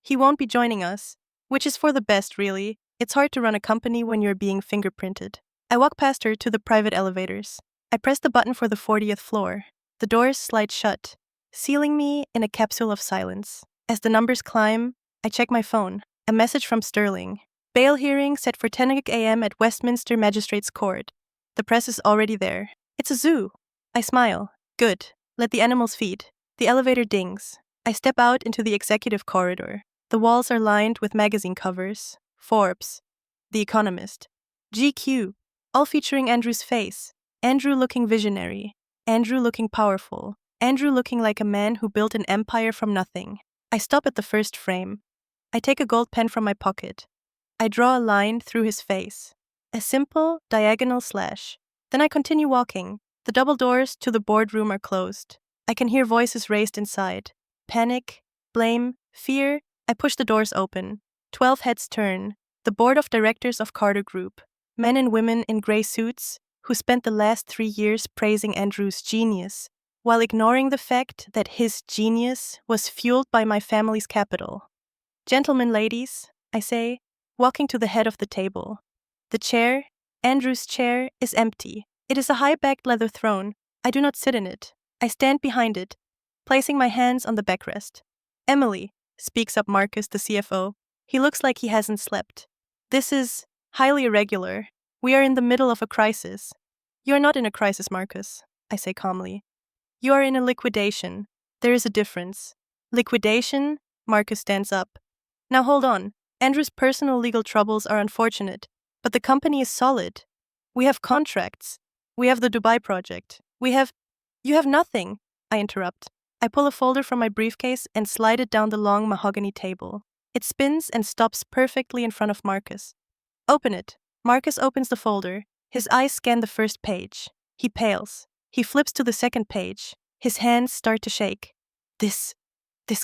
He won't be joining us, which is for the best, really. It's hard to run a company when you're being fingerprinted. I walk past her to the private elevators. I press the button for the 40th floor. The doors slide shut, sealing me in a capsule of silence. As the numbers climb, I check my phone. A message from Sterling. Bail hearing set for 10 a.m. at Westminster Magistrates Court. The press is already there. It's a zoo. I smile. Good. Let the animals feed. The elevator dings. I step out into the executive corridor. The walls are lined with magazine covers. Forbes. The Economist. GQ. All featuring Andrew's face. Andrew looking visionary. Andrew looking powerful. Andrew looking like a man who built an empire from nothing. I stop at the first frame. I take a gold pen from my pocket. I draw a line through his face. A simple, diagonal slash. Then I continue walking. The double doors to the boardroom are closed. I can hear voices raised inside. Panic, blame, fear. I push the doors open. 12 heads turn. The board of directors of Carter Group. Men and women in gray suits who spent the last 3 years praising Andrew's genius, while ignoring the fact that his genius was fueled by my family's capital. "Gentlemen, ladies," I say, walking to the head of the table. The chair, Andrew's chair, is empty. It is a high-backed leather throne. I do not sit in it. I stand behind it, placing my hands on the backrest. "Emily," speaks up Marcus, the CFO. He looks like he hasn't slept. "This is highly irregular. We are in the middle of a crisis." "You are not in a crisis, Marcus," I say calmly. "You are in a liquidation. There is a difference." "Liquidation?" Marcus stands up. "Now hold on. Andrew's personal legal troubles are unfortunate, but the company is solid. We have contracts. We have the Dubai project. You have nothing," I interrupt. I pull a folder from my briefcase and slide it down the long mahogany table. It spins and stops perfectly in front of Marcus. "Open it." Marcus opens the folder. His eyes scan the first page. He pales. He flips to the second page. His hands start to shake. This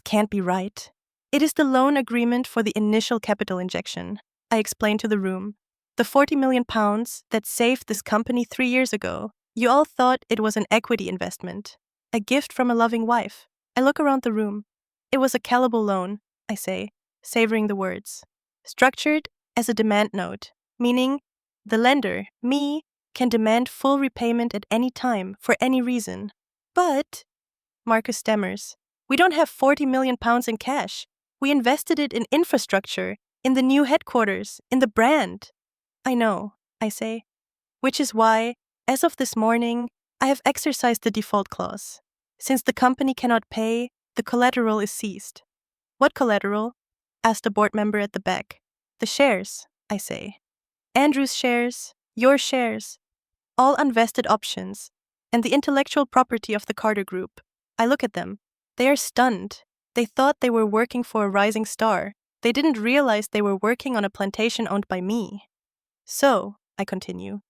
can't be right. "It is the loan agreement for the initial capital injection," I explain to the room. "The 40 million pounds that saved this company 3 years ago. You all thought it was an equity investment. A gift from a loving wife." I look around the room. "It was a callable loan," I say, savoring the words. "Structured as a demand note, meaning the lender, me, can demand full repayment at any time for any reason." "But," Marcus stammers, "we don't have 40 million pounds in cash. We invested it in infrastructure, in the new headquarters, in the brand." "I know," I say, "which is why, as of this morning, I have exercised the default clause. Since the company cannot pay, the collateral is seized." "What collateral?" asked a board member at the back. "The shares," I say. "Andrew's shares, your shares, all unvested options, and the intellectual property of the Carter Group." I look at them. They are stunned. They thought they were working for a rising star. They didn't realize they were working on a plantation owned by me. "So," I continue,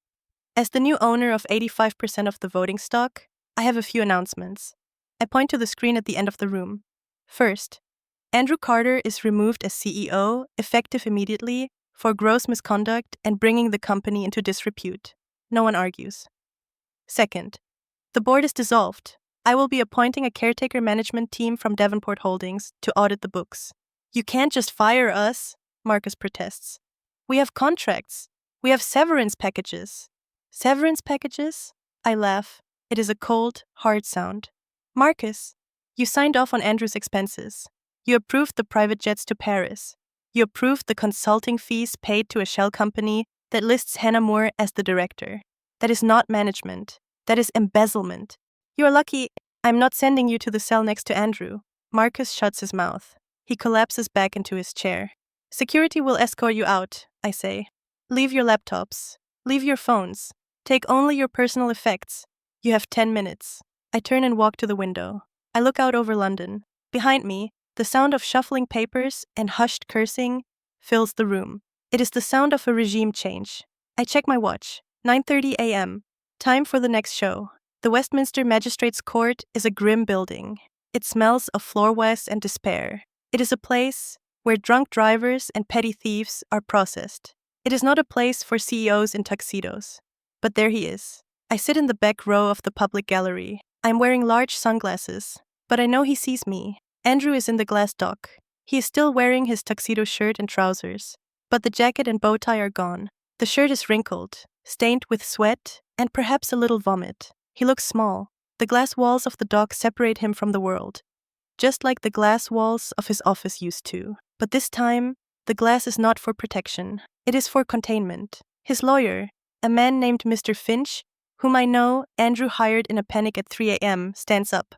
"as the new owner of 85% of the voting stock, I have a few announcements." I point to the screen at the end of the room. First, Andrew Carter is removed as CEO, effective immediately, for gross misconduct and bringing the company into disrepute. No one argues. Second, the board is dissolved. I will be appointing a caretaker management team from Davenport Holdings to audit the books. "You can't just fire us," Marcus protests. "We have contracts. We have severance packages." "Severance packages?" I laugh. It is a cold, hard sound. "Marcus, you signed off on Andrew's expenses. You approved the private jets to Paris. You approved the consulting fees paid to a shell company that lists Hannah Moore as the director. That is not management. That is embezzlement. You are lucky I'm not sending you to the cell next to Andrew. Marcus shuts his mouth. He collapses back into his chair. Security will escort you out, I say. Leave your laptops. Leave your phones. Take only your personal effects. You have 10 minutes. I turn and walk to the window. I look out over London. Behind me, the sound of shuffling papers and hushed cursing fills the room. It is the sound of a regime change. I check my watch. 9:30 a.m. Time for the next show. The Westminster Magistrates' Court is a grim building. It smells of floorwash and despair. It is a place where drunk drivers and petty thieves are processed. It is not a place for CEOs in tuxedos. But there he is. I sit in the back row of the public gallery. I am wearing large sunglasses, but I know he sees me. Andrew is in the glass dock. He is still wearing his tuxedo shirt and trousers, but the jacket and bow tie are gone. The shirt is wrinkled, stained with sweat, and perhaps a little vomit. He looks small. The glass walls of the dock separate him from the world, just like the glass walls of his office used to. But this time, the glass is not for protection. It is for containment. His lawyer, a man named Mr. Finch, whom I know Andrew hired in a panic at 3 a.m., stands up.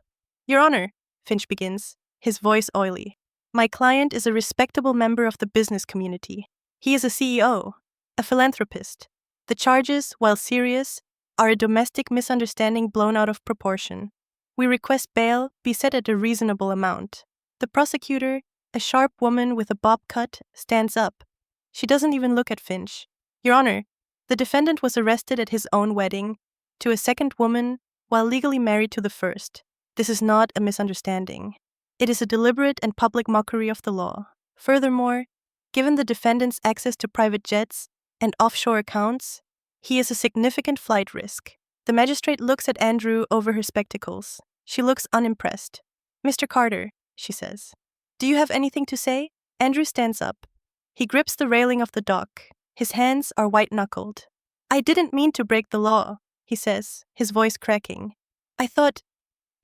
Your Honor, Finch begins, his voice oily. My client is a respectable member of the business community. He is a CEO, a philanthropist. The charges, while serious, are a domestic misunderstanding blown out of proportion. We request bail be set at a reasonable amount. The prosecutor, a sharp woman with a bob cut, stands up. She doesn't even look at Finch. Your Honor, the defendant was arrested at his own wedding to a second woman while legally married to the first. This is not a misunderstanding. It is a deliberate and public mockery of the law. Furthermore, given the defendant's access to private jets and offshore accounts, he is a significant flight risk. The magistrate looks at Andrew over her spectacles. She looks unimpressed. Mr. Carter, she says. Do you have anything to say? Andrew stands up. He grips the railing of the dock. His hands are white-knuckled. I didn't mean to break the law, he says, his voice cracking. I thought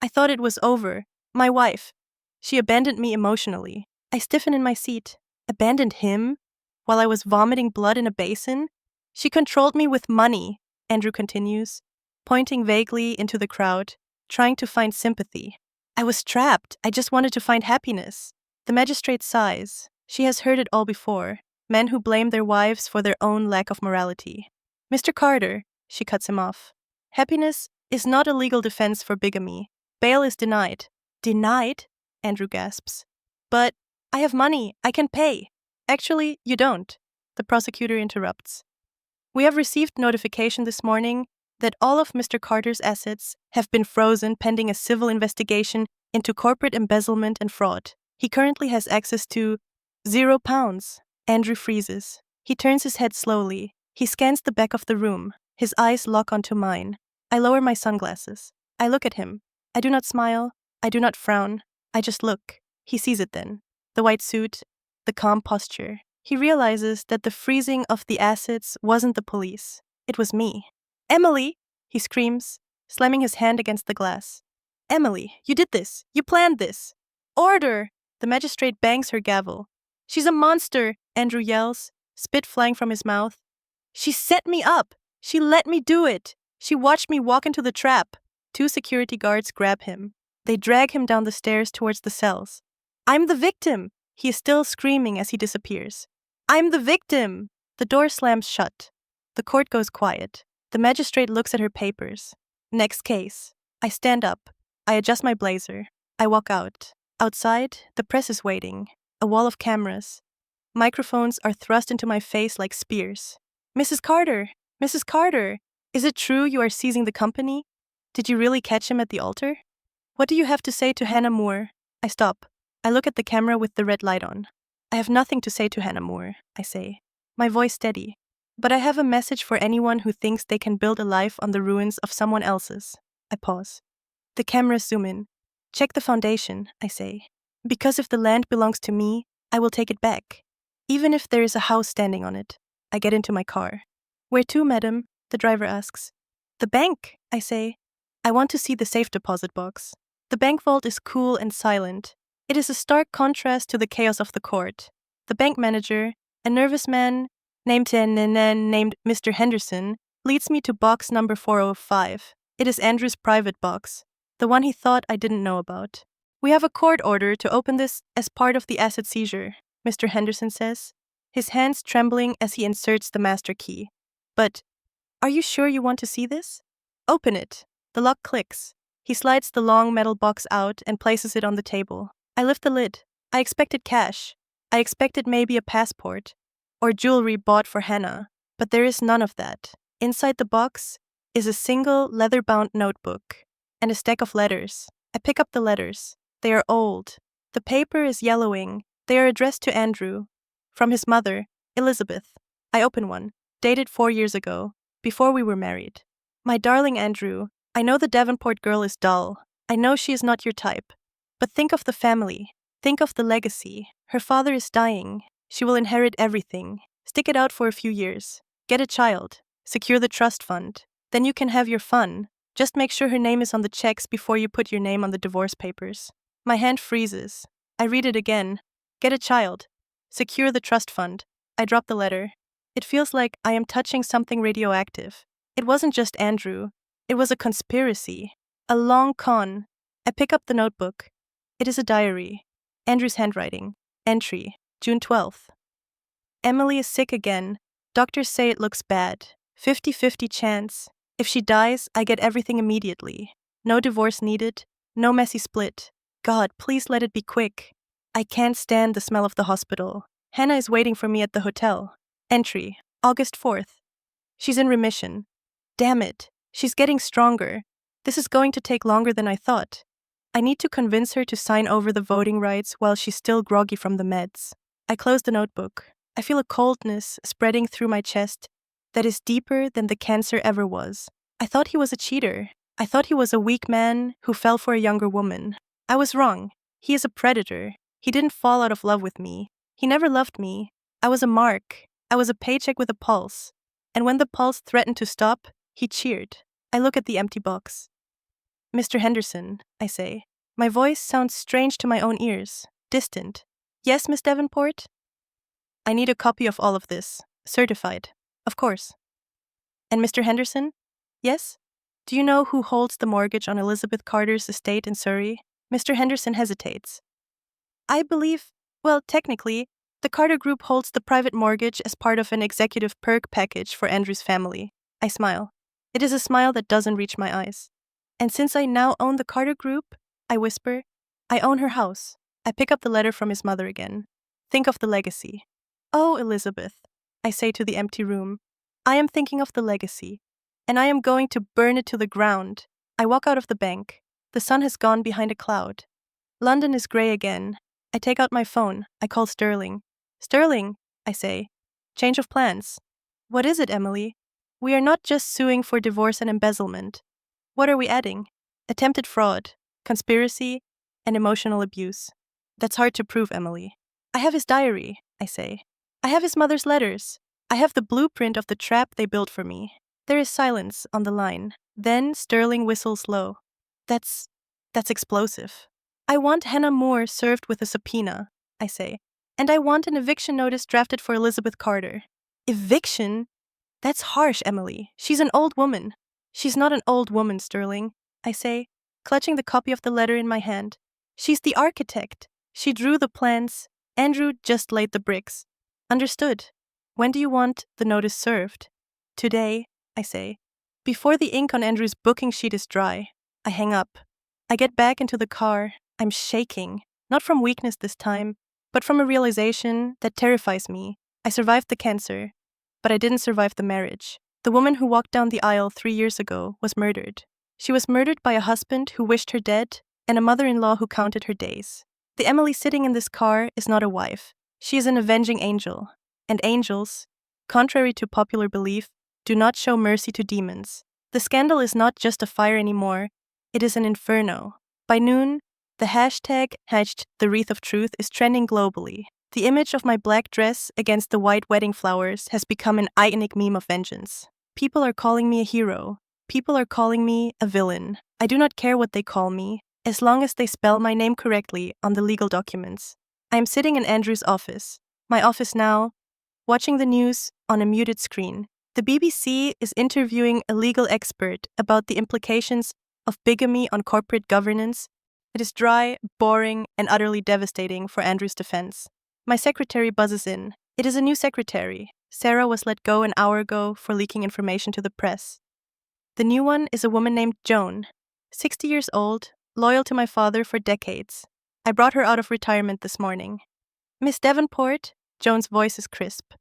it was over. My wife. She abandoned me emotionally. I stiffen in my seat. Abandoned him? While I was vomiting blood in a basin? She controlled me with money, Andrew continues, pointing vaguely into the crowd, trying to find sympathy. I was trapped. I just wanted to find happiness. The magistrate sighs. She has heard it all before. Men who blame their wives for their own lack of morality. Mr. Carter, she cuts him off. Happiness is not a legal defense for bigamy. Bail is denied. Denied? Andrew gasps. But I have money. I can pay. Actually, you don't. The prosecutor interrupts. We have received notification this morning that all of Mr. Carter's assets have been frozen pending a civil investigation into corporate embezzlement and fraud. He currently has access to £0. Andrew freezes. He turns his head slowly. He scans the back of the room. His eyes lock onto mine. I lower my sunglasses. I look at him. I do not smile. I do not frown. I just look. He sees it then. The white suit, the calm posture. He realizes that the freezing of the assets wasn't the police. It was me. Emily, he screams, slamming his hand against the glass. Emily, you did this. You planned this. Order! The magistrate bangs her gavel. She's a monster, Andrew yells, spit flying from his mouth. She set me up. She let me do it. She watched me walk into the trap. 2 security guards grab him. They drag him down the stairs towards the cells. I'm the victim. He is still screaming as he disappears. I'm the victim! The door slams shut. The court goes quiet. The magistrate looks at her papers. Next case. I stand up. I adjust my blazer. I walk out. Outside, the press is waiting. A wall of cameras. Microphones are thrust into my face like spears. Mrs. Carter! Mrs. Carter! Is it true you are seizing the company? Did you really catch him at the altar? What do you have to say to Hannah Moore? I stop. I look at the camera with the red light on. I have nothing to say to Hannah Moore, I say, my voice steady. But I have a message for anyone who thinks they can build a life on the ruins of someone else's. I pause. The cameras zoom in. Check the foundation, I say. Because if the land belongs to me, I will take it back. Even if there is a house standing on it. I get into my car. Where to, madam? The driver asks. The bank, I say. I want to see the safe deposit box. The bank vault is cool and silent. It is a stark contrast to the chaos of the court. The bank manager, a nervous man named Mr. Henderson, leads me to box number 405. It is Andrew's private box, the one he thought I didn't know about. We have a court order to open this as part of the asset seizure, Mr. Henderson says, his hands trembling as he inserts the master key. But, are you sure you want to see this? Open it. The lock clicks. He slides the long metal box out and places it on the table. I lift the lid. I expected cash. I expected maybe a passport or jewelry bought for Hannah, but there is none of that. Inside the box is a single leather-bound notebook and a stack of letters. I pick up the letters. They are old. The paper is yellowing. They are addressed to Andrew, from his mother, Elizabeth. I open one, dated 4 years ago, before we were married. My darling Andrew, I know the Davenport girl is dull. I know she is not your type. But think of the family. Think of the legacy. Her father is dying. She will inherit everything. Stick it out for a few years. Get a child. Secure the trust fund. Then you can have your fun. Just make sure her name is on the checks before you put your name on the divorce papers. My hand freezes. I read it again. Get a child. Secure the trust fund. I drop the letter. It feels like I am touching something radioactive. It wasn't just Andrew. It was a conspiracy. A long con. I pick up the notebook. It is a diary. Andrew's handwriting. Entry. June 12th. Emily is sick again. Doctors say it looks bad. 50-50 chance. If she dies, I get everything immediately. No divorce needed. No messy split. God, please let it be quick. I can't stand the smell of the hospital. Hannah is waiting for me at the hotel. Entry. August 4th. She's in remission. Damn it. She's getting stronger. This is going to take longer than I thought. I need to convince her to sign over the voting rights while she's still groggy from the meds. I close the notebook. I feel a coldness spreading through my chest that is deeper than the cancer ever was. I thought he was a cheater. I thought he was a weak man who fell for a younger woman. I was wrong. He is a predator. He didn't fall out of love with me. He never loved me. I was a mark. I was a paycheck with a pulse. And when the pulse threatened to stop, he cheered. I look at the empty box. Mr. Henderson, I say. My voice sounds strange to my own ears, distant. Yes, Miss Davenport? I need a copy of all of this, certified. Of course. And Mr. Henderson? Yes? Do you know who holds the mortgage on Elizabeth Carter's estate in Surrey? Mr. Henderson hesitates. I believe, well, technically, the Carter Group holds the private mortgage as part of an executive perk package for Andrew's family. I smile. It is a smile that doesn't reach my eyes. And since I now own the Carter Group, I whisper, I own her house. I pick up the letter from his mother again. Think of the legacy. Oh, Elizabeth, I say to the empty room. I am thinking of the legacy, and I am going to burn it to the ground. I walk out of the bank. The sun has gone behind a cloud. London is grey again. I take out my phone. I call Sterling. Sterling, I say. Change of plans. What is it, Emily? We are not just suing for divorce and embezzlement. What are we adding? Attempted fraud, conspiracy, and emotional abuse. That's hard to prove, Emily. I have his diary, I say. I have his mother's letters. I have the blueprint of the trap they built for me. There is silence on the line. Then Sterling whistles low. That's explosive. I want Hannah Moore served with a subpoena, I say. And I want an eviction notice drafted for Elizabeth Carter. Eviction? That's harsh, Emily. She's an old woman. She's not an old woman, Sterling, I say, clutching the copy of the letter in my hand. She's the architect. She drew the plans. Andrew just laid the bricks. Understood. When do you want the notice served? Today, I say. Before the ink on Andrew's booking sheet is dry. I hang up. I get back into the car. I'm shaking. Not from weakness this time, but from a realization that terrifies me. I survived the cancer, but I didn't survive the marriage. The woman who walked down the aisle 3 years ago was murdered. She was murdered by a husband who wished her dead and a mother-in-law who counted her days. The Emily sitting in this car is not a wife. She is an avenging angel. And angels, contrary to popular belief, do not show mercy to demons. The scandal is not just a fire anymore. It is an inferno. By noon, the hashtag #the Wreath of Truth is trending globally. The image of my black dress against the white wedding flowers has become an iconic meme of vengeance. People are calling me a hero. People are calling me a villain. I do not care what they call me. as long as they spell my name correctly on the legal documents. I am sitting in Andrew's office, my office now, watching the news on a muted screen. The BBC is interviewing a legal expert about the implications of bigamy on corporate governance. It is dry, boring, and utterly devastating for Andrew's defense. My secretary buzzes in. It is a new secretary. Sarah was let go an hour ago for leaking information to the press. The new one is a woman named Joan, 60 years old, loyal to my father for decades. I brought her out of retirement this morning. Miss Davenport, Joan's voice is crisp.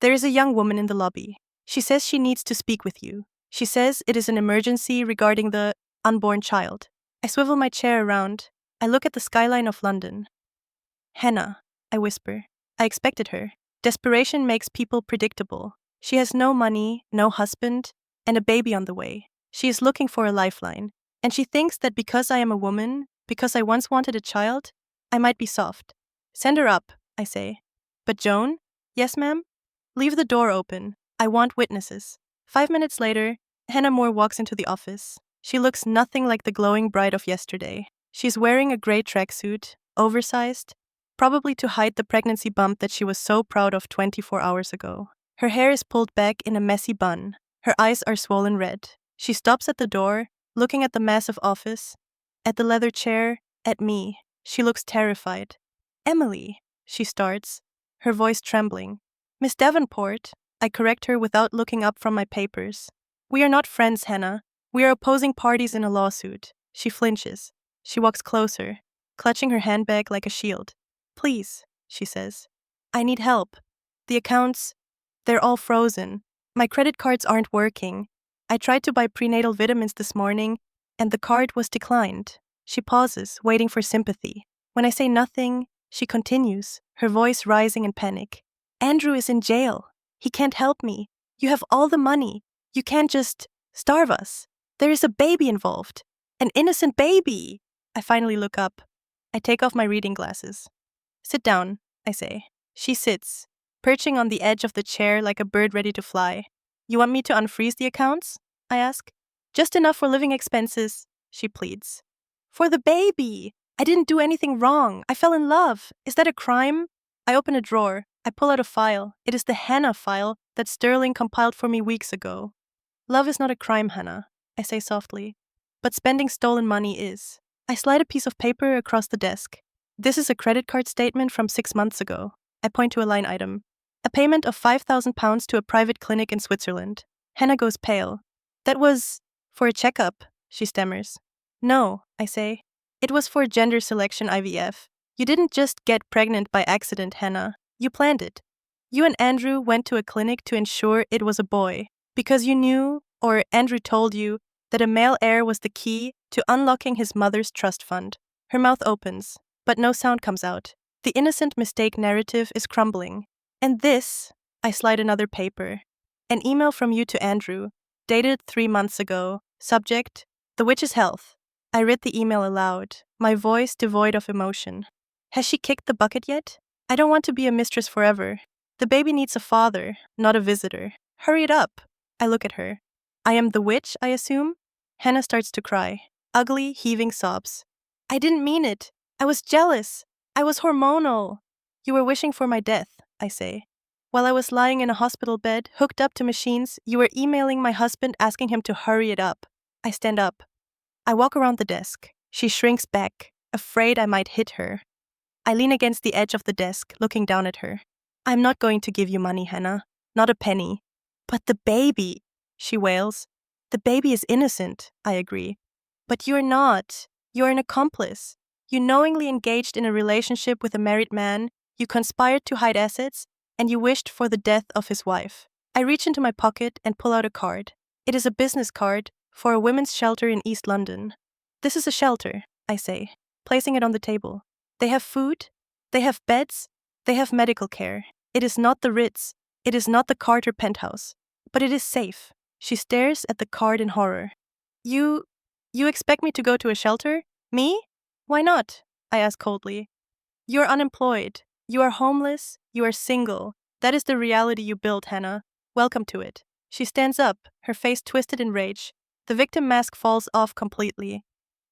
There is a young woman in the lobby. She says she needs to speak with you. She says it is an emergency regarding the unborn child. I swivel my chair around. I look at the skyline of London. Hannah, I whisper. I expected her. Desperation makes people predictable. She has no money, no husband, and a baby on the way. She is looking for a lifeline. And she thinks that because I am a woman, because I once wanted a child, I might be soft. Send her up, I say. But Joan? Yes, ma'am? Leave the door open. I want witnesses. 5 minutes later, Hannah Moore walks into the office. She looks nothing like the glowing bride of yesterday. She's wearing a gray tracksuit, oversized, probably to hide the pregnancy bump that she was so proud of 24 hours ago. Her hair is pulled back in a messy bun. Her eyes are swollen red. She stops at the door, looking at the massive office, at the leather chair, at me. She looks terrified. Emily, she starts, her voice trembling. Miss Davenport, I correct her without looking up from my papers. We are not friends, Hannah. We are opposing parties in a lawsuit. She flinches. She walks closer, clutching her handbag like a shield. Please, she says. I need help. The accounts, they're all frozen. My credit cards aren't working. I tried to buy prenatal vitamins this morning, and the card was declined. She pauses, waiting for sympathy. When I say nothing, she continues, her voice rising in panic. Andrew is in jail. He can't help me. You have all the money. You can't just starve us. There is a baby involved. An innocent baby. I finally look up. I take off my reading glasses. Sit down, I say. She sits, perching on the edge of the chair like a bird ready to fly. You want me to unfreeze the accounts? I ask. Just enough for living expenses, she pleads. For the baby. I didn't do anything wrong. I fell in love. Is that a crime? I open a drawer. I pull out a file. It is the Hannah file that Sterling compiled for me weeks ago. Love is not a crime, Hannah, I say softly. But spending stolen money is. I slide a piece of paper across the desk. This is a credit card statement from 6 months ago. I point to a line item. A payment of £5,000 to a private clinic in Switzerland. Hannah goes pale. That was for a checkup, she stammers. No, I say. It was for gender selection IVF. You didn't just get pregnant by accident, Hannah. You planned it. You and Andrew went to a clinic to ensure it was a boy, because you knew, or Andrew told you, that a male heir was the key to unlocking his mother's trust fund. Her mouth opens, but no sound comes out. The innocent mistake narrative is crumbling. And this, I slide another paper. An email from you to Andrew, dated 3 months ago, subject, the witch's health. I read the email aloud, my voice devoid of emotion. Has she kicked the bucket yet? I don't want to be a mistress forever. The baby needs a father, not a visitor. Hurry it up. I look at her. I am the witch, I assume? Hannah starts to cry. Ugly, heaving sobs. I didn't mean it. I was jealous. I was hormonal. You were wishing for my death, I say. While I was lying in a hospital bed, hooked up to machines, you were emailing my husband asking him to hurry it up. I stand up. I walk around the desk. She shrinks back, afraid I might hit her. I lean against the edge of the desk, looking down at her. I'm not going to give you money, Hannah. Not a penny. But the baby, she wails. The baby is innocent, I agree. But you're not. You're an accomplice. You knowingly engaged in a relationship with a married man, you conspired to hide assets, and you wished for the death of his wife. I reach into my pocket and pull out a card. It is a business card for a women's shelter in East London. This is a shelter, I say, placing it on the table. They have food, they have beds, they have medical care. It is not the Ritz, it is not the Carter penthouse, but it is safe. She stares at the card in horror. You expect me to go to a shelter? Me? Why not? I ask coldly. You are unemployed. You are homeless. You are single. That is the reality you built, Hannah. Welcome to it. She stands up, her face twisted in rage. The victim mask falls off completely.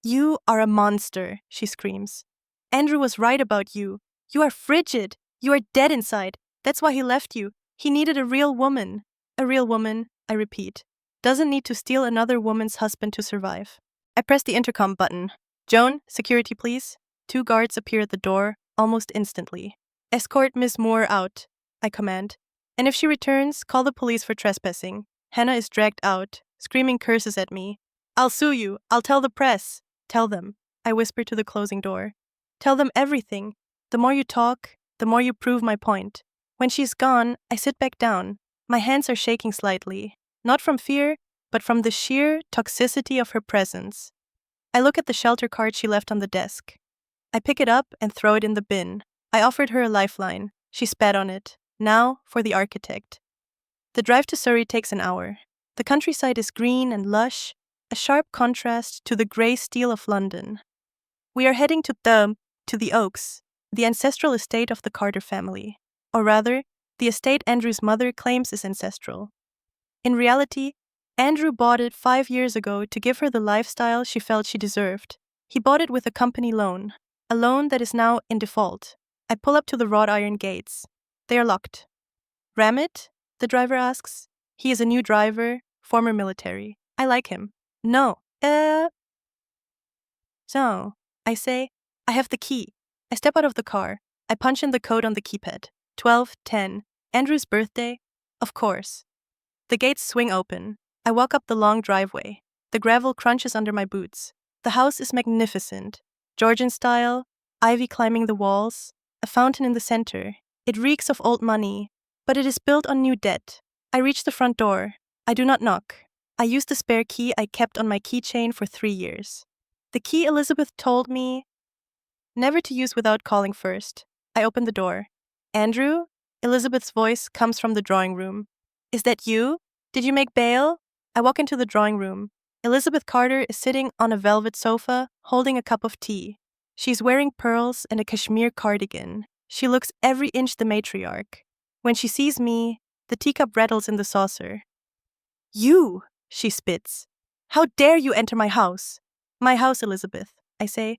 You are a monster, she screams. Andrew was right about you. You are frigid. You are dead inside. That's why he left you. He needed a real woman. A real woman, I repeat, doesn't need to steal another woman's husband to survive. I press the intercom button. Joan, security please. 2 guards appear at the door almost instantly. Escort Miss Moore out, I command. And if she returns, call the police for trespassing. Hannah is dragged out, screaming curses at me. I'll sue you. I'll tell the press. Tell them, I whisper to the closing door. Tell them everything. The more you talk, the more you prove my point. When she's gone, I sit back down. My hands are shaking slightly, not from fear, but from the sheer toxicity of her presence. I look at the shelter card she left on the desk. I pick it up and throw it in the bin. I offered her a lifeline. She spat on it. Now for the architect. The drive to Surrey takes an hour. The countryside is green and lush, a sharp contrast to the grey steel of London. We are heading to the Oaks, the ancestral estate of the Carter family. Or rather, the estate Andrew's mother claims is ancestral. In reality, Andrew bought it 5 years ago to give her the lifestyle she felt she deserved. He bought it with a company loan, a loan that is now in default. I pull up to the wrought iron gates. They are locked. Ram it? The driver asks. He is a new driver, former military. I like him. No. So, I say, I have the key. I step out of the car. I punch in the code on the keypad. 12:10. Andrew's birthday? Of course. The gates swing open. I walk up the long driveway. The gravel crunches under my boots. The house is magnificent. Georgian style, ivy climbing the walls, a fountain in the center. It reeks of old money, but it is built on new debt. I reach the front door. I do not knock. I use the spare key I kept on my keychain for 3 years. The key Elizabeth told me never to use without calling first. I open the door. Andrew? Elizabeth's voice comes from the drawing room. Is that you? Did you make bail? I walk into the drawing room. Elizabeth Carter is sitting on a velvet sofa, holding a cup of tea. She's wearing pearls and a cashmere cardigan. She looks every inch the matriarch. When she sees me, the teacup rattles in the saucer. You, she spits. How dare you enter my house? My house, Elizabeth, I say,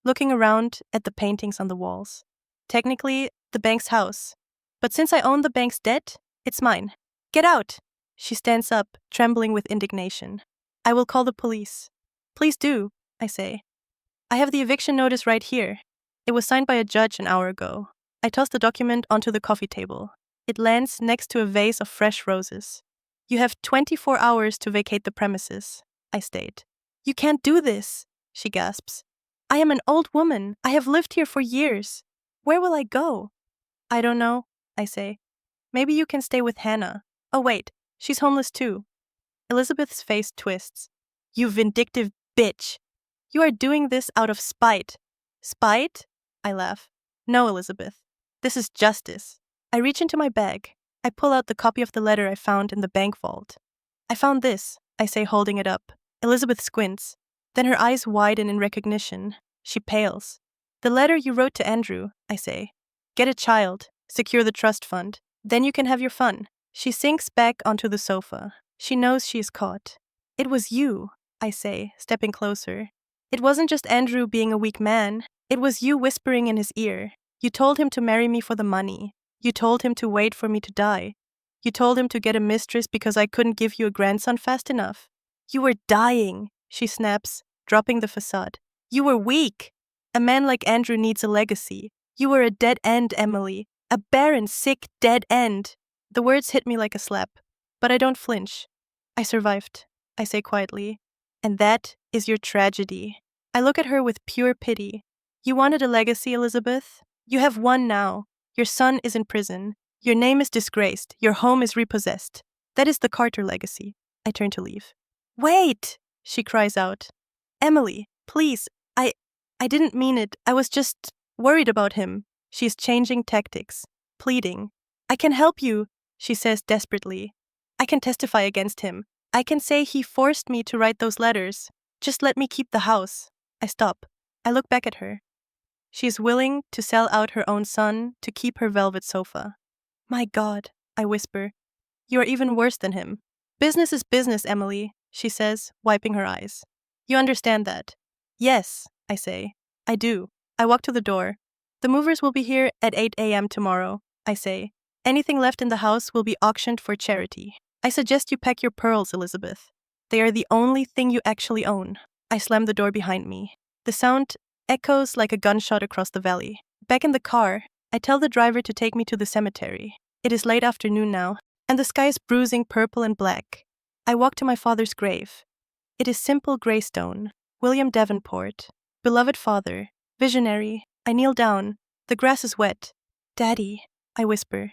looking around at the paintings on the walls. Technically, the bank's house. But since I own the bank's debt, it's mine. Get out! She stands up, trembling with indignation. I will call the police. Please do, I say. I have the eviction notice right here. It was signed by a judge an hour ago. I toss the document onto the coffee table. It lands next to a vase of fresh roses. You have 24 hours to vacate the premises, I state. You can't do this, she gasps. I am an old woman. I have lived here for years. Where will I go? I don't know, I say. Maybe you can stay with Hannah. Oh wait, she's homeless too. Elizabeth's face twists. You vindictive bitch. You are doing this out of spite. Spite? I laugh. No, Elizabeth. This is justice. I reach into my bag. I pull out the copy of the letter I found in the bank vault. I found this, I say, holding it up. Elizabeth squints. Then her eyes widen in recognition. She pales. The letter you wrote to Andrew, I say. Get a child. Secure the trust fund. Then you can have your fun. She sinks back onto the sofa. She knows she is caught. It was you, I say, stepping closer. It wasn't just Andrew being a weak man. It was you whispering in his ear. You told him to marry me for the money. You told him to wait for me to die. You told him to get a mistress because I couldn't give you a grandson fast enough. You were dying, she snaps, dropping the facade. You were weak. A man like Andrew needs a legacy. You were a dead end, Emily. A barren, sick, dead end. The words hit me like a slap, but I don't flinch. I survived, I say quietly. And that is your tragedy. I look at her with pure pity. You wanted a legacy, Elizabeth? You have one now. Your son is in prison. Your name is disgraced. Your home is repossessed. That is the Carter legacy. I turn to leave. Wait, she cries out. Emily, please, I didn't mean it. I was just worried about him. She's changing tactics, pleading. I can help you, she says desperately. I can testify against him. I can say he forced me to write those letters. Just let me keep the house. I stop. I look back at her. She is willing to sell out her own son to keep her velvet sofa. My God, I whisper. You are even worse than him. Business is business, Emily, she says, wiping her eyes. You understand that. Yes, I say. I do. I walk to the door. The movers will be here at 8 a.m. tomorrow, I say. Anything left in the house will be auctioned for charity. I suggest you pack your pearls, Elizabeth. They are the only thing you actually own. I slam the door behind me. The sound echoes like a gunshot across the valley. Back in the car, I tell the driver to take me to the cemetery. It is late afternoon now, and the sky is bruising purple and black. I walk to my father's grave. It is simple gray stone. William Davenport. Beloved father. Visionary. I kneel down. The grass is wet. Daddy, I whisper.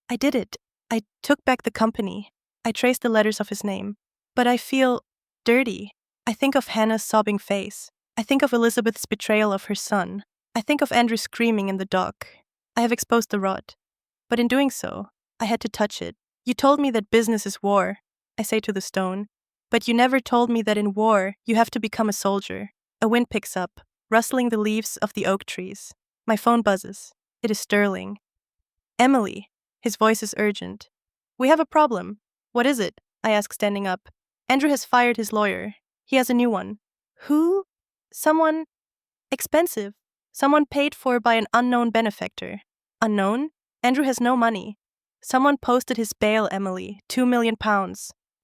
I did it. I took back the company. I trace the letters of his name. But I feel dirty. I think of Hannah's sobbing face. I think of Elizabeth's betrayal of her son. I think of Andrew screaming in the dock. I have exposed the rot. But in doing so, I had to touch it. You told me that business is war, I say to the stone. But you never told me that in war, you have to become a soldier. A wind picks up, rustling the leaves of the oak trees. My phone buzzes. It is Sterling. Emily. His voice is urgent. We have a problem. What is it? I ask, standing up. Andrew has fired his lawyer. He has a new one. Who? Someone expensive. Someone paid for by an unknown benefactor. Unknown? Andrew has no money. Someone posted his bail, Emily. £2 million.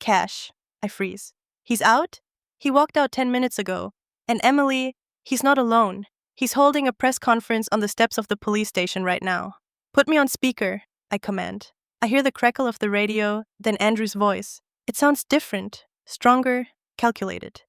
Cash. I freeze. He's out? He walked out 10 minutes ago. And Emily, he's not alone. He's holding a press conference on the steps of the police station right now. Put me on speaker, I command. I hear the crackle of the radio, then Andrew's voice. It sounds different, stronger, calculated.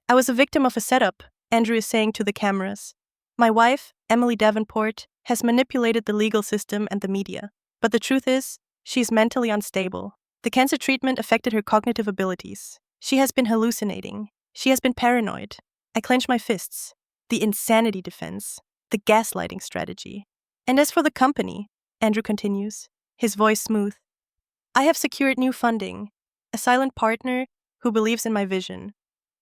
I was a victim of a setup, Andrew is saying to the cameras. My wife, Emily Davenport, has manipulated the legal system and the media. But the truth is, she's mentally unstable. The cancer treatment affected her cognitive abilities. She has been hallucinating. She has been paranoid. I clench my fists. The insanity defense. The gaslighting strategy. And as for the company, Andrew continues, his voice smooth, I have secured new funding, a silent partner who believes in my vision.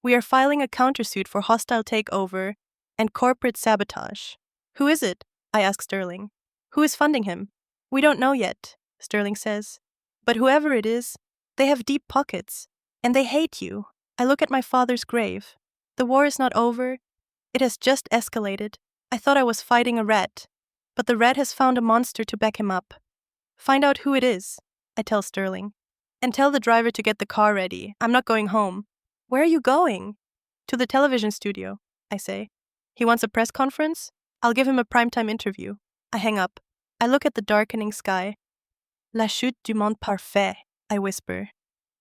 We are filing a countersuit for hostile takeover and corporate sabotage. Who is it? I ask Sterling. Who is funding him? We don't know yet, Sterling says. But whoever it is, they have deep pockets, and they hate you. I look at my father's grave. The war is not over. It has just escalated. I thought I was fighting a rat, but the rat has found a monster to back him up. Find out who it is, I tell Sterling. And tell the driver to get the car ready. I'm not going home. Where are you going? To the television studio, I say. He wants a press conference? I'll give him a primetime interview. I hang up. I look at the darkening sky. La chute du monde parfait, I whisper.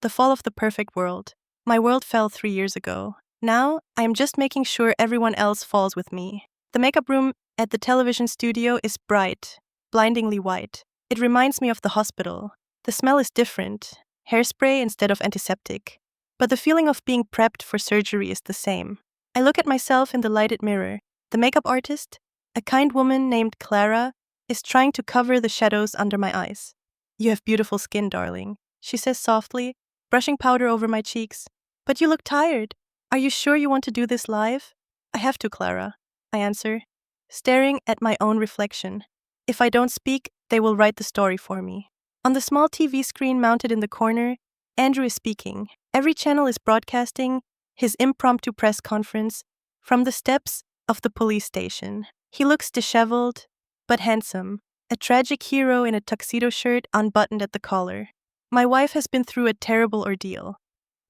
The fall of the perfect world. My world fell 3 years ago. Now, I am just making sure everyone else falls with me. The makeup room at the television studio is bright, blindingly white. It reminds me of the hospital. The smell is different, hairspray instead of antiseptic. But the feeling of being prepped for surgery is the same. I look at myself in the lighted mirror. The makeup artist, a kind woman named Clara, is trying to cover the shadows under my eyes. You have beautiful skin, darling, she says softly, brushing powder over my cheeks. But you look tired. Are you sure you want to do this live? I have to, Clara, I answer, staring at my own reflection. If I don't speak, they will write the story for me. On the small TV screen mounted in the corner, Andrew is speaking. Every channel is broadcasting his impromptu press conference from the steps of the police station. He looks disheveled, but handsome, a tragic hero in a tuxedo shirt unbuttoned at the collar. My wife has been through a terrible ordeal,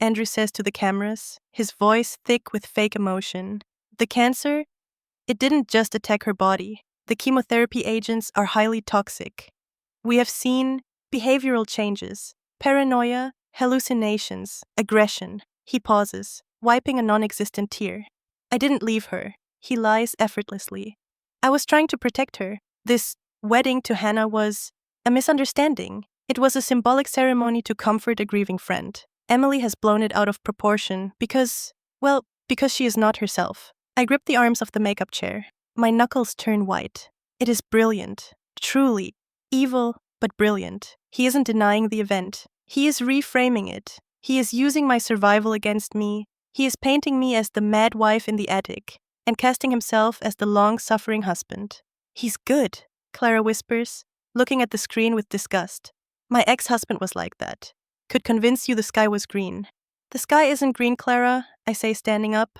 Andrew says to the cameras, his voice thick with fake emotion. The cancer? It didn't just attack her body. The chemotherapy agents are highly toxic. We have seen behavioral changes, paranoia, hallucinations, aggression. He pauses, wiping a non-existent tear. I didn't leave her. He lies effortlessly. I was trying to protect her. This wedding to Hannah was a misunderstanding. It was a symbolic ceremony to comfort a grieving friend. Emily has blown it out of proportion because she is not herself. I grip the arms of the makeup chair. My knuckles turn white. It is brilliant. Truly. Evil, but brilliant. He isn't denying the event. He is reframing it. He is using my survival against me. He is painting me as the mad wife in the attic and casting himself as the long-suffering husband. He's good, Clara whispers, looking at the screen with disgust. My ex-husband was like that. Could convince you the sky was green. The sky isn't green, Clara, I say, standing up.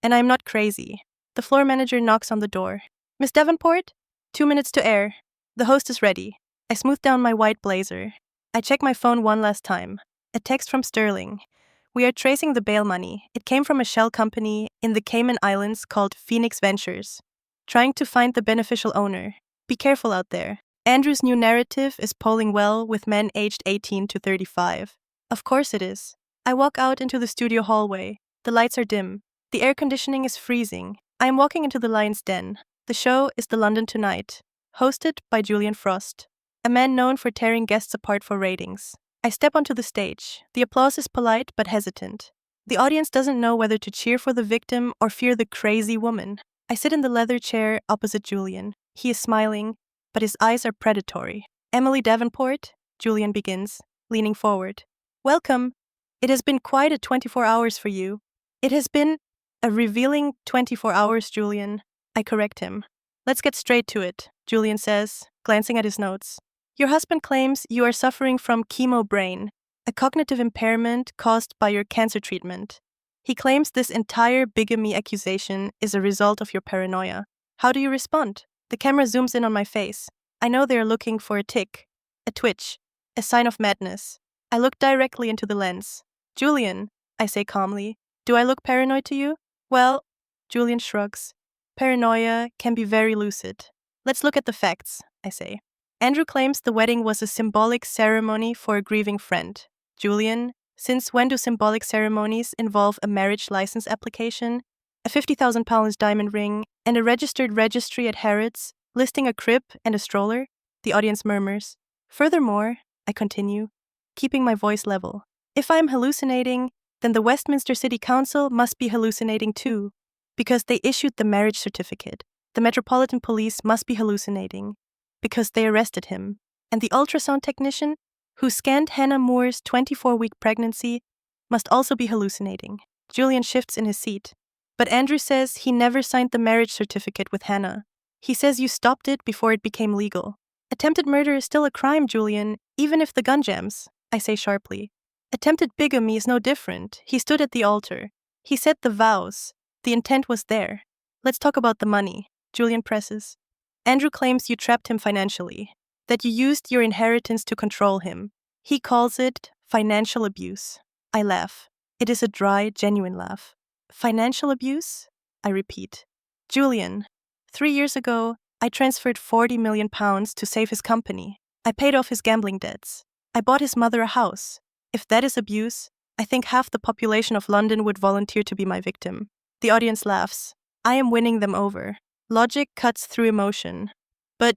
And I'm not crazy. The floor manager knocks on the door. Miss Davenport? 2 minutes to air. The host is ready. I smooth down my white blazer. I check my phone one last time. A text from Sterling. We are tracing the bail money. It came from a shell company in the Cayman Islands called Phoenix Ventures. Trying to find the beneficial owner. Be careful out there. Andrew's new narrative is polling well with men aged 18 to 35. Of course it is. I walk out into the studio hallway. The lights are dim. The air conditioning is freezing. I am walking into the Lion's Den. The show is The London Tonight, hosted by Julian Frost, a man known for tearing guests apart for ratings. I step onto the stage. The applause is polite but hesitant. The audience doesn't know whether to cheer for the victim or fear the crazy woman. I sit in the leather chair opposite Julian. He is smiling, but his eyes are predatory. Emily Davenport, Julian begins, leaning forward. Welcome. It has been quite a 24 hours for you. It has been a revealing 24 hours, Julian. I correct him. Let's get straight to it, Julian says, glancing at his notes. Your husband claims you are suffering from chemo brain, a cognitive impairment caused by your cancer treatment. He claims this entire bigamy accusation is a result of your paranoia. How do you respond? The camera zooms in on my face. I know they are looking for a tic, a twitch, a sign of madness. I look directly into the lens. Julian, I say calmly, do I look paranoid to you? Well, Julian shrugs. Paranoia can be very lucid. Let's look at the facts, I say. Andrew claims the wedding was a symbolic ceremony for a grieving friend. Julian, since when do symbolic ceremonies involve a marriage license application, a £50,000 diamond ring, and a registered registry at Harrods, listing a crib and a stroller? The audience murmurs. Furthermore, I continue, keeping my voice level, if I am hallucinating, then the Westminster City Council must be hallucinating too, because they issued the marriage certificate. The Metropolitan Police must be hallucinating, because they arrested him. And the ultrasound technician, who scanned Hannah Moore's 24-week pregnancy, must also be hallucinating. Julian shifts in his seat. But Andrew says he never signed the marriage certificate with Hannah. He says you stopped it before it became legal. Attempted murder is still a crime, Julian, even if the gun jams, I say sharply. Attempted bigamy is no different. He stood at the altar. He said the vows. The intent was there. Let's talk about the money, Julian presses. Andrew claims you trapped him financially, that you used your inheritance to control him. He calls it financial abuse. I laugh. It is a dry, genuine laugh. Financial abuse? I repeat. Julian, 3 years ago, I transferred £40 million to save his company. I paid off his gambling debts. I bought his mother a house. If that is abuse, I think half the population of London would volunteer to be my victim. The audience laughs. I am winning them over. Logic cuts through emotion. But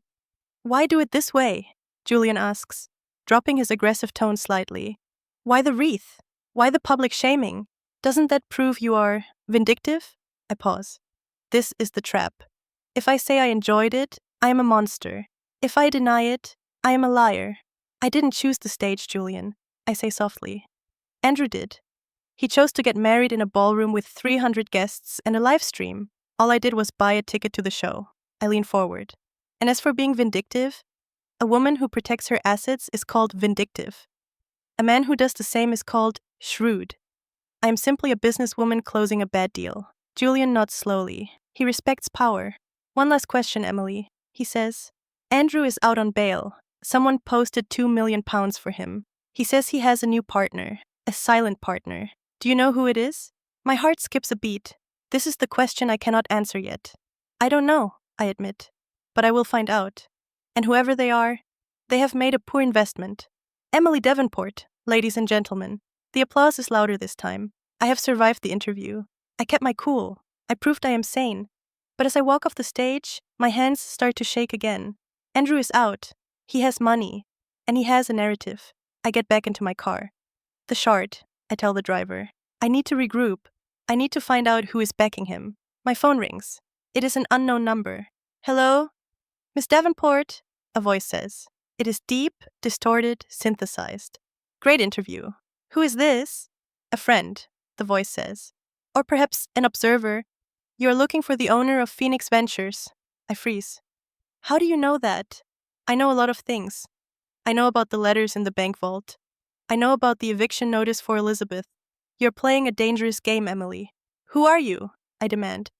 why do it this way? Julian asks, dropping his aggressive tone slightly. Why the wreath? Why the public shaming? Doesn't that prove you are vindictive? I pause. This is the trap. If I say I enjoyed it, I am a monster. If I deny it, I am a liar. I didn't choose the stage, Julian, I say softly. Andrew did. He chose to get married in a ballroom with 300 guests and a live stream. All I did was buy a ticket to the show. I lean forward. And as for being vindictive, a woman who protects her assets is called vindictive. A man who does the same is called shrewd. I am simply a businesswoman closing a bad deal. Julian nods slowly. He respects power. One last question, Emily, he says. Andrew is out on bail. Someone posted £2 million for him. He says he has a new partner, a silent partner. Do you know who it is? My heart skips a beat. This is the question I cannot answer yet. I don't know, I admit. But I will find out. And whoever they are, they have made a poor investment. Emily Davenport, ladies and gentlemen. The applause is louder this time. I have survived the interview. I kept my cool. I proved I am sane. But as I walk off the stage, my hands start to shake again. Andrew is out. He has money. And he has a narrative. I get back into my car. The Shard, I tell the driver. I need to regroup. I need to find out who is backing him. My phone rings. It is an unknown number. Hello? Miss Davenport, a voice says. It is deep, distorted, synthesized. Great interview. Who is this? A friend, the voice says. Or perhaps an observer. You are looking for the owner of Phoenix Ventures. I freeze. How do you know that? I know a lot of things. I know about the letters in the bank vault. I know about the eviction notice for Elizabeth. You're playing a dangerous game, Emily. Who are you? I demand.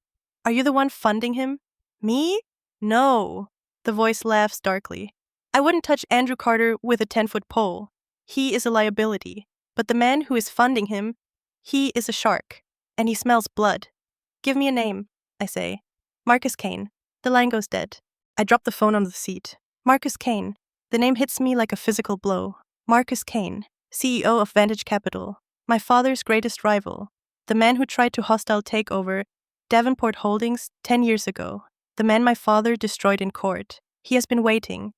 Are you the one funding him? Me? No. The voice laughs darkly. I wouldn't touch Andrew Carter with a 10-foot pole. He is a liability. But the man who is funding him, he is a shark. And he smells blood. Give me a name, I say. Marcus Kane. The line goes dead. I drop the phone on the seat. Marcus Kane. The name hits me like a physical blow. Marcus Kane, CEO of Vantage Capital. My father's greatest rival. The man who tried to hostile take over Davenport Holdings 10 years ago. The man my father destroyed in court. He has been waiting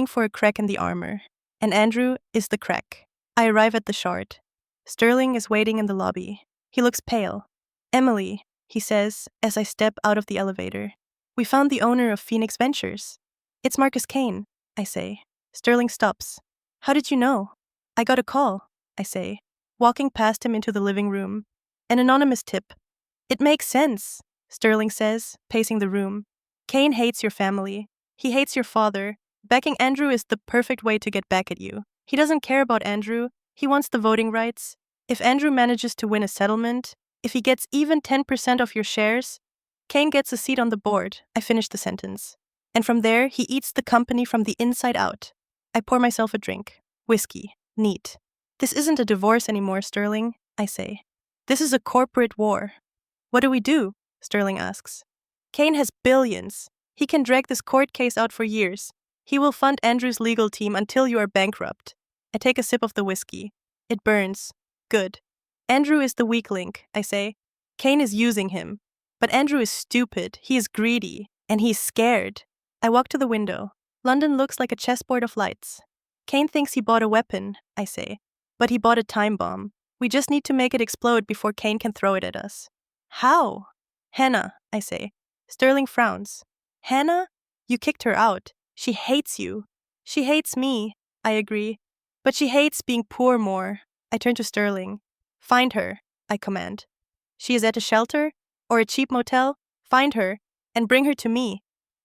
for a crack in the armor. And Andrew is the crack. I arrive at the Shard. Sterling is waiting in the lobby. He looks pale. Emily, he says as I step out of the elevator. We found the owner of Phoenix Ventures. It's Marcus Kane, I say. Sterling stops. How did you know? I got a call, I say, walking past him into the living room. An anonymous tip. It makes sense, Sterling says, pacing the room. Kane hates your family. He hates your father. Backing Andrew is the perfect way to get back at you. He doesn't care about Andrew. He wants the voting rights. If Andrew manages to win a settlement, if he gets even 10% of your shares, Kane gets a seat on the board. I finish the sentence. And from there, he eats the company from the inside out. I pour myself a drink. Whiskey. Neat. This isn't a divorce anymore, Sterling, I say. This is a corporate war. What do we do? Sterling asks. Kane has billions. He can drag this court case out for years. He will fund Andrew's legal team until you are bankrupt. I take a sip of the whiskey. It burns. Good. Andrew is the weak link, I say. Kane is using him. But Andrew is stupid, he is greedy, and he's scared. I walk to the window. London looks like a chessboard of lights. Kane thinks he bought a weapon, I say. But he bought a time bomb. We just need to make it explode before Kane can throw it at us. How? Hannah, I say. Sterling frowns. Hannah? You kicked her out. She hates you. She hates me, I agree. But she hates being poor more. I turn to Sterling. Find her, I command. She is at a shelter? Or a cheap motel? Find her, and bring her to me.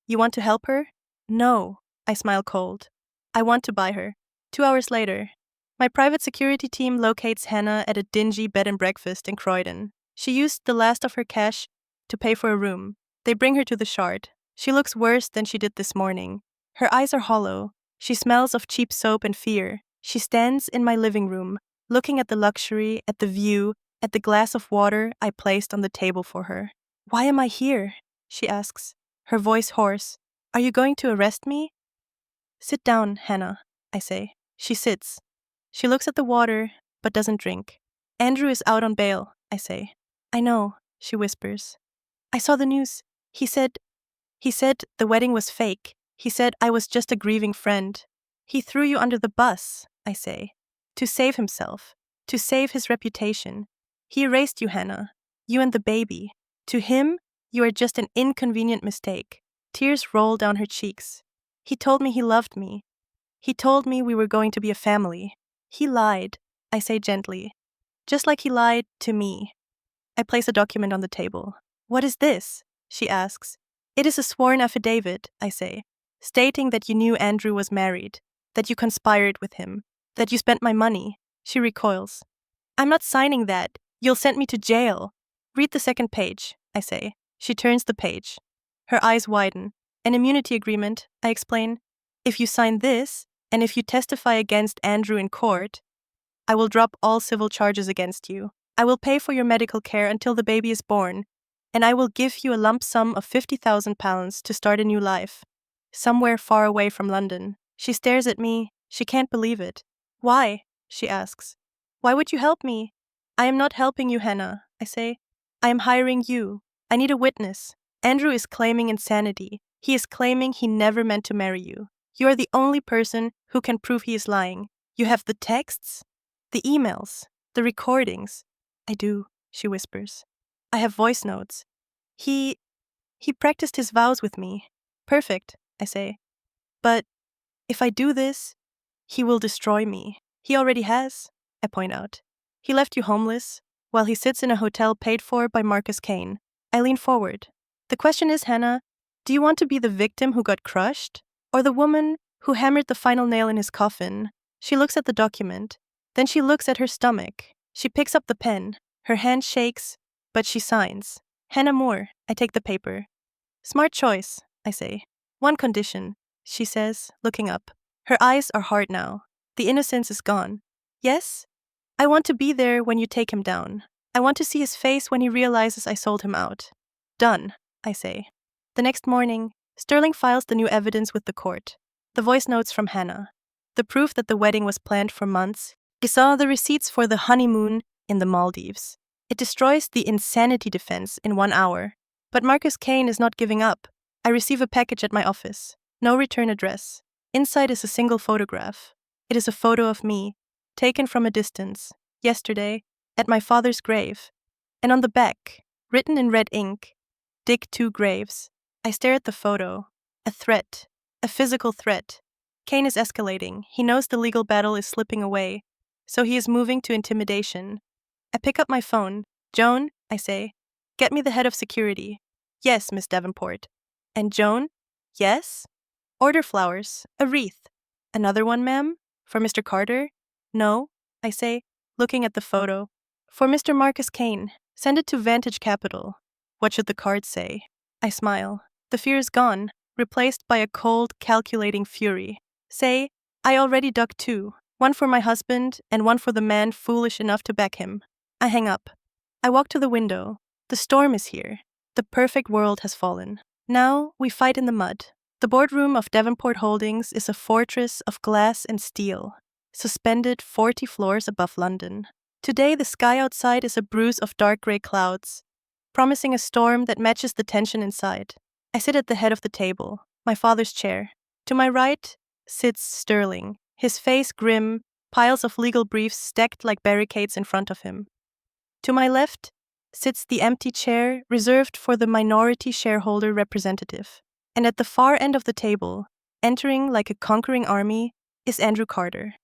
You want to help her? No, I smile cold. I want to buy her. 2 hours later, my private security team locates Hannah at a dingy bed and breakfast in Croydon. She used the last of her cash to pay for a room. They bring her to the Shard. She looks worse than she did this morning. Her eyes are hollow. She smells of cheap soap and fear. She stands in my living room, looking at the luxury, at the view, at the glass of water I placed on the table for her. Why am I here? She asks, her voice hoarse. Are you going to arrest me? Sit down, Hannah, I say. She sits. She looks at the water, but doesn't drink. Andrew is out on bail, I say. I know, she whispers. I saw the news. He said the wedding was fake. He said I was just a grieving friend. He threw you under the bus, I say. To save himself. To save his reputation. He erased you, Hannah. You and the baby. To him, you are just an inconvenient mistake. Tears roll down her cheeks. He told me he loved me. He told me we were going to be a family. He lied, I say gently. Just like he lied to me. I place a document on the table. What is this? She asks. It is a sworn affidavit, I say, stating that you knew Andrew was married, that you conspired with him, that you spent my money. She recoils. I'm not signing that. You'll send me to jail. Read the second page, I say. She turns the page. Her eyes widen. An immunity agreement, I explain. If you sign this, and if you testify against Andrew in court, I will drop all civil charges against you. I will pay for your medical care until the baby is born, and I will give you a lump sum of £50,000 to start a new life, somewhere far away from London. She stares at me. She can't believe it. Why? She asks. Why would you help me? I am not helping you, Hannah, I say. I am hiring you. I need a witness. Andrew is claiming insanity. He is claiming he never meant to marry you. You are the only person who can prove he is lying. You have the texts, the emails, the recordings. I do, she whispers. I have voice notes. He practiced his vows with me. Perfect, I say. But if I do this, he will destroy me. He already has, I point out. He left you homeless, while he sits in a hotel paid for by Marcus Kane. I lean forward. The question is, Hannah, do you want to be the victim who got crushed, or the woman who hammered the final nail in his coffin? She looks at the document. Then she looks at her stomach. She picks up the pen. Her hand shakes, but she signs. Hannah Moore, I take the paper. Smart choice, I say. One condition, she says, looking up. Her eyes are hard now. The innocence is gone. Yes? I want to be there when you take him down. I want to see his face when he realizes I sold him out. Done, I say. The next morning, Sterling files the new evidence with the court. The voice notes from Hannah. The proof that the wedding was planned for months. He saw the receipts for the honeymoon in the Maldives. It destroys the insanity defense in 1 hour. But Marcus Kane is not giving up. I receive a package at my office. No return address. Inside is a single photograph. It is a photo of me, taken from a distance, yesterday, at my father's grave. And on the back, written in red ink, dig 2 graves. I stare at the photo. A threat. A physical threat. Kane is escalating. He knows the legal battle is slipping away, so he is moving to intimidation. I pick up my phone. Joan, I say, get me the head of security. Yes, Miss Davenport. And Joan? Yes? Order flowers. A wreath. Another one, ma'am? For Mr. Carter? No, I say, looking at the photo. For Mr. Marcus Kane. Send it to Vantage Capital. What should the card say? I smile. The fear is gone, replaced by a cold, calculating fury. Say, I already dug 2. One for my husband and one for the man foolish enough to back him. I hang up. I walk to the window. The storm is here. The perfect world has fallen. Now we fight in the mud. The boardroom of Davenport Holdings is a fortress of glass and steel, suspended 40 floors above London. Today the sky outside is a bruise of dark gray clouds, promising a storm that matches the tension inside. I sit at the head of the table, my father's chair. To my right sits Sterling, his face grim, piles of legal briefs stacked like barricades in front of him. To my left sits the empty chair reserved for the minority shareholder representative. And at the far end of the table, entering like a conquering army, is Andrew Carter.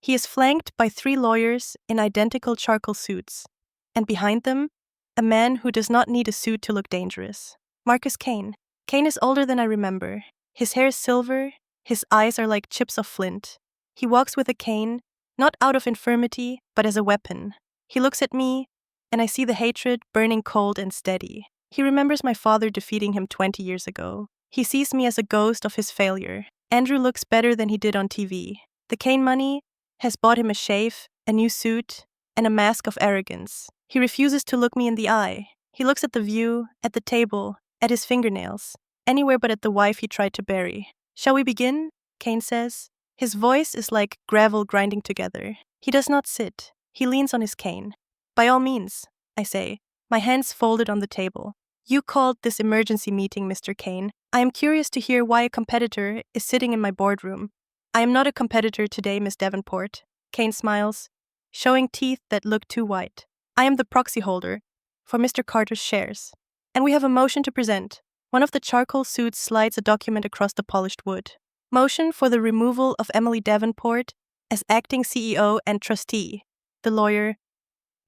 He is flanked by 3 lawyers in identical charcoal suits, and behind them, a man who does not need a suit to look dangerous. Marcus Kane. Kane is older than I remember. His hair is silver, his eyes are like chips of flint. He walks with a cane, not out of infirmity, but as a weapon. He looks at me, and I see the hatred burning cold and steady. He remembers my father defeating him 20 years ago. He sees me as a ghost of his failure. Andrew looks better than he did on TV. The Kane money has bought him a shave, a new suit, and a mask of arrogance. He refuses to look me in the eye. He looks at the view, at the table, at his fingernails, anywhere but at the wife he tried to bury. Shall we begin? Kane says. His voice is like gravel grinding together. He does not sit. He leans on his cane. By all means, I say, my hands folded on the table. You called this emergency meeting, Mr. Kane. I am curious to hear why a competitor is sitting in my boardroom. I am not a competitor today, Miss Davenport. Kane smiles, showing teeth that look too white. I am the proxy holder for Mr. Carter's shares. And we have a motion to present. One of the charcoal suits slides a document across the polished wood. Motion for the removal of Emily Davenport as acting CEO and trustee, the lawyer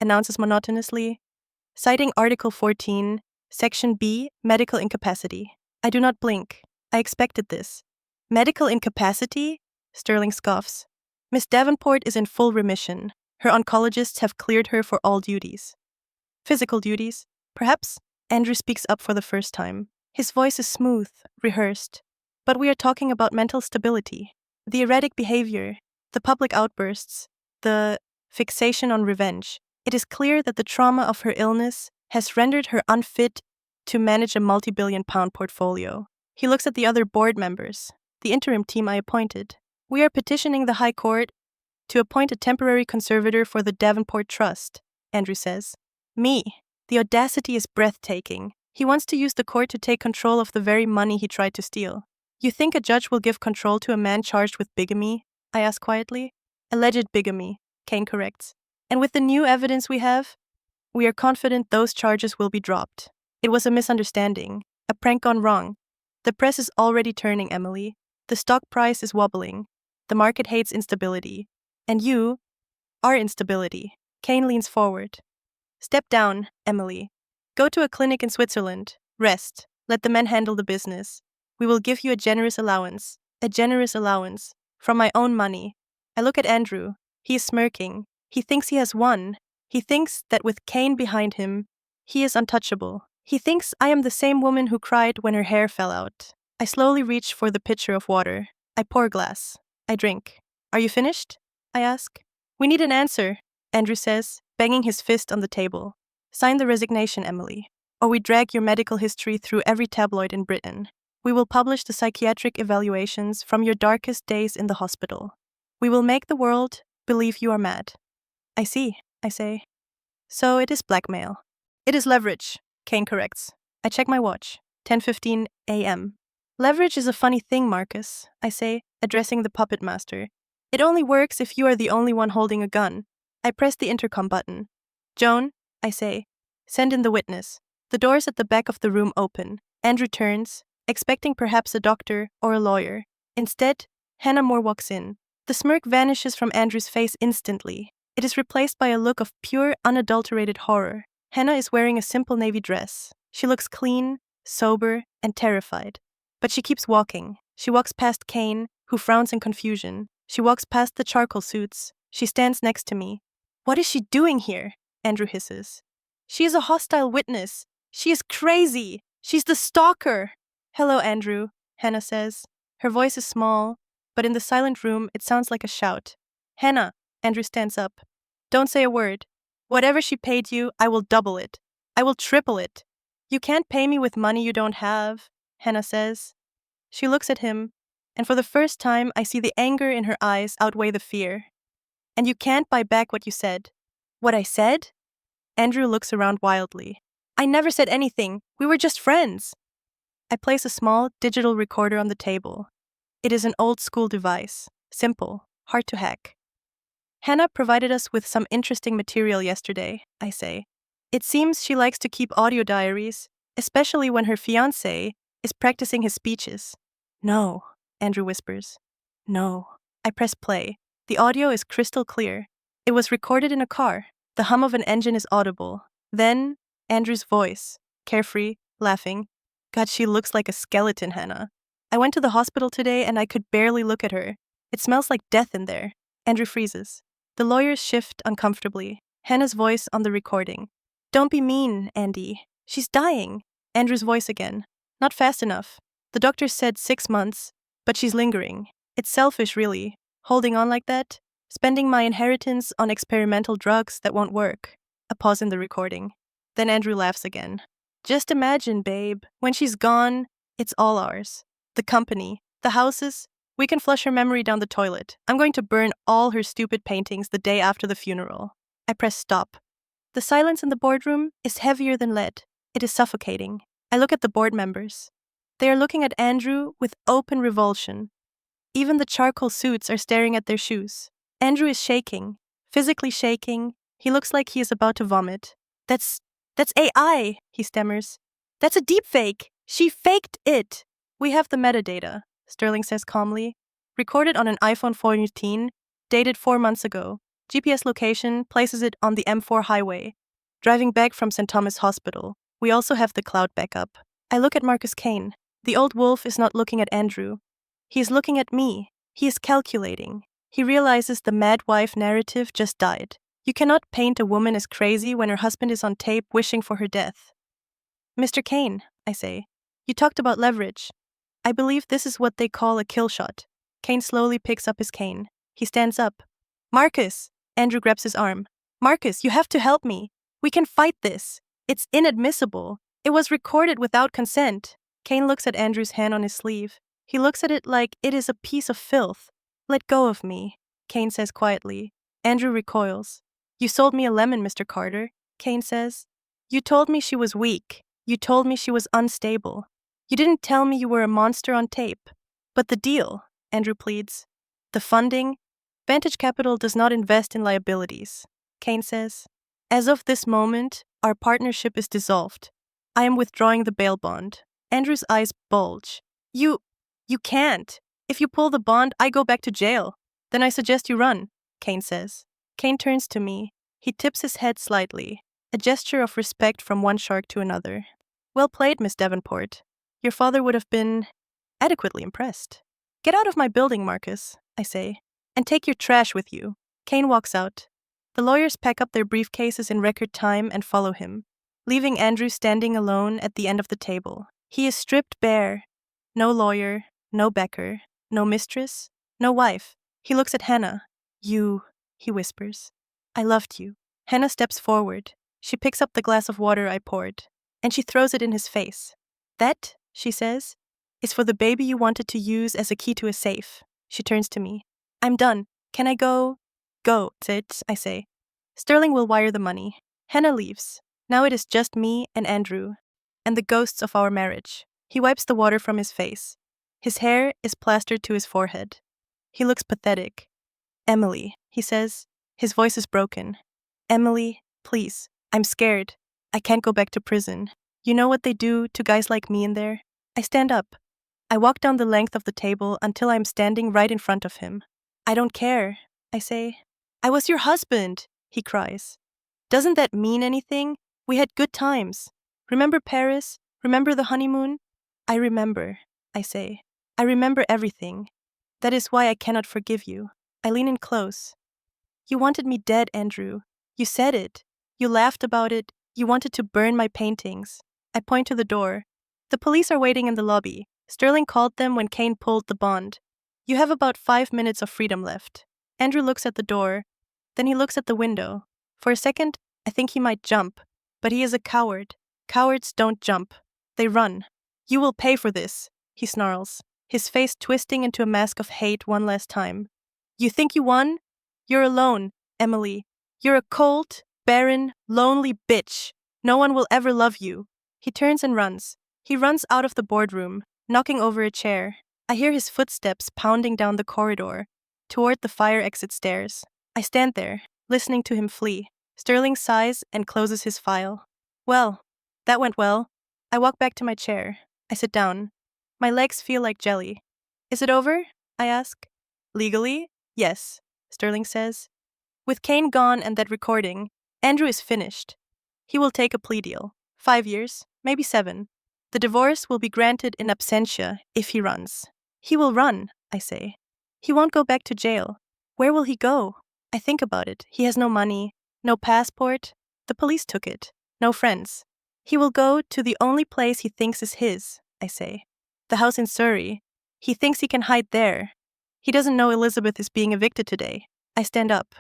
announces monotonously, citing Article 14, Section B, medical incapacity. I do not blink. I expected this. Medical incapacity? Sterling scoffs. Miss Davenport is in full remission. Her oncologists have cleared her for all duties. Physical duties, perhaps? Andrew speaks up for the first time. His voice is smooth, rehearsed. But we are talking about mental stability. The erratic behavior, the public outbursts, the fixation on revenge. It is clear that the trauma of her illness has rendered her unfit to manage a multi-billion-pound portfolio. He looks at the other board members, the interim team I appointed. We are petitioning the High Court to appoint a temporary conservator for the Davenport Trust, Andrew says. Me. The audacity is breathtaking. He wants to use the court to take control of the very money he tried to steal. You think a judge will give control to a man charged with bigamy? I ask quietly. Alleged bigamy, Kane corrects. And with the new evidence we have, we are confident those charges will be dropped. It was a misunderstanding, a prank gone wrong. The press is already turning, Emily. The stock price is wobbling. The market hates instability. And you are instability. Kane leans forward. Step down, Emily. Go to a clinic in Switzerland. Rest. Let the men handle the business. We will give you a generous allowance. A generous allowance. From my own money. I look at Andrew. He is smirking. He thinks he has won. He thinks that with Kane behind him, he is untouchable. He thinks I am the same woman who cried when her hair fell out. I slowly reach for the pitcher of water. I pour a glass. I drink. Are you finished? I ask. We need an answer, Andrew says, banging his fist on the table. Sign the resignation, Emily, or we drag your medical history through every tabloid in Britain. We will publish the psychiatric evaluations from your darkest days in the hospital. We will make the world believe you are mad. I see, I say. So it is blackmail. It is leverage, Kane corrects. I check my watch. 10:15 a.m. Leverage is a funny thing, Marcus, I say, addressing the puppet master. It only works if you are the only one holding a gun. I press the intercom button. Joan, I say, send in the witness. The doors at the back of the room open. Andrew turns, expecting perhaps a doctor or a lawyer. Instead, Hannah Moore walks in. The smirk vanishes from Andrew's face instantly. It is replaced by a look of pure, unadulterated horror. Hannah is wearing a simple navy dress. She looks clean, sober, and terrified. But she keeps walking. She walks past Kane, who frowns in confusion. She walks past the charcoal suits. She stands next to me. What is she doing here? Andrew hisses. She is a hostile witness. She is crazy. She's the stalker. Hello, Andrew, Hannah says. Her voice is small, but in the silent room it sounds like a shout. Hannah, Andrew stands up. Don't say a word. Whatever she paid you, I will double it. I will triple it. You can't pay me with money you don't have, Hannah says. She looks at him, and for the first time I see the anger in her eyes outweigh the fear. And you can't buy back what you said. What I said? Andrew looks around wildly. I never said anything. We were just friends. I place a small digital recorder on the table. It is an old-school device, simple, hard to hack. Hannah provided us with some interesting material yesterday, I say. It seems she likes to keep audio diaries, especially when her fiancé is practicing his speeches. No, Andrew whispers. No. I press play. The audio is crystal clear. It was recorded in a car. The hum of an engine is audible. Then, Andrew's voice, carefree, laughing. God, she looks like a skeleton, Hannah. I went to the hospital today and I could barely look at her. It smells like death in there. Andrew freezes. The lawyers shift uncomfortably. Hannah's voice on the recording. Don't be mean, Andy. She's dying. Andrew's voice again. Not fast enough. The doctor said 6 months, but she's lingering. It's selfish, really. Holding on like that. Spending my inheritance on experimental drugs that won't work. A pause in the recording. Then Andrew laughs again. Just imagine, babe. When she's gone, it's all ours. The company, the houses. We can flush her memory down the toilet. I'm going to burn all her stupid paintings the day after the funeral. I press stop. The silence in the boardroom is heavier than lead. It is suffocating. I look at the board members. They are looking at Andrew with open revulsion. Even the charcoal suits are staring at their shoes. Andrew is shaking, physically shaking. He looks like he is about to vomit. That's AI, he stammers. That's a deepfake. She faked it. We have the metadata, Sterling says calmly. Recorded on an iPhone 14, dated 4 months ago. GPS location places it on the M4 highway. Driving back from St. Thomas Hospital. We also have the cloud backup. I look at Marcus Kane. The old wolf is not looking at Andrew. He is looking at me. He is calculating. He realizes the mad wife narrative just died. You cannot paint a woman as crazy when her husband is on tape wishing for her death. Mr. Kane, I say, you talked about leverage. I believe this is what they call a kill shot. Kane slowly picks up his cane. He stands up. Marcus! Andrew grabs his arm. Marcus, you have to help me. We can fight this. It's inadmissible. It was recorded without consent. Kane looks at Andrew's hand on his sleeve. He looks at it like it is a piece of filth. Let go of me, Kane says quietly. Andrew recoils. You sold me a lemon, Mr. Carter, Kane says. You told me she was weak. You told me she was unstable. You didn't tell me you were a monster on tape. But the deal, Andrew pleads. The funding? Vantage Capital does not invest in liabilities, Kane says. As of this moment, our partnership is dissolved. I am withdrawing the bail bond. Andrew's eyes bulge. You can't. If you pull the bond, I go back to jail. Then I suggest you run, Kane says. Kane turns to me. He tips his head slightly, a gesture of respect from one shark to another. Well played, Miss Davenport. Your father would have been adequately impressed. Get out of my building, Marcus, I say, and take your trash with you. Kane walks out. The lawyers pack up their briefcases in record time and follow him. leaving Andrew standing alone at the end of the table. He is stripped bare. No lawyer, no Becker, no mistress, no wife. He looks at Hannah. You, he whispers. I loved you. Hannah steps forward. She picks up the glass of water I poured, and she throws it in his face. That, she says, is for the baby you wanted to use as a key to a safe. She turns to me. I'm done. Can I go? Go, Sid, I say. Sterling will wire the money. Hannah leaves. Now it is just me and Andrew, and the ghosts of our marriage. He wipes the water from his face. His hair is plastered to his forehead. He looks pathetic. Emily, he says. His voice is broken. Emily, please. I'm scared. I can't go back to prison. You know what they do to guys like me in there? I stand up. I walk down the length of the table until I'm standing right in front of him. I don't care, I say. I was your husband, he cries. Doesn't that mean anything? We had good times. Remember Paris? Remember the honeymoon? I remember, I say. I remember everything. That is why I cannot forgive you. I lean in close. You wanted me dead, Andrew. You said it. You laughed about it. You wanted to burn my paintings. I point to the door. The police are waiting in the lobby. Sterling called them when Kane pulled the bond. You have about 5 minutes of freedom left. Andrew looks at the door. Then he looks at the window. For a second, I think he might jump. But he is a coward. Cowards don't jump. They run. You will pay for this, he snarls, his face twisting into a mask of hate one last time. You think you won? You're alone, Emily. You're a cold, barren, lonely bitch. No one will ever love you. He turns and runs. He runs out of the boardroom, knocking over a chair. I hear his footsteps pounding down the corridor, toward the fire exit stairs. I stand there, listening to him flee. Sterling sighs and closes his file. Well, that went well. I walk back to my chair. I sit down. My legs feel like jelly. Is it over? I ask. Legally? Yes, Sterling says. With Kane gone and that recording, Andrew is finished. He will take a plea deal. 5 years, maybe 7. The divorce will be granted in absentia if he runs. He will run, I say. He won't go back to jail. Where will he go? I think about it. He has no money, no passport. The police took it. No friends. He will go to the only place he thinks is his, I say. The house in Surrey. He thinks he can hide there. He doesn't know Elizabeth is being evicted today. I stand up.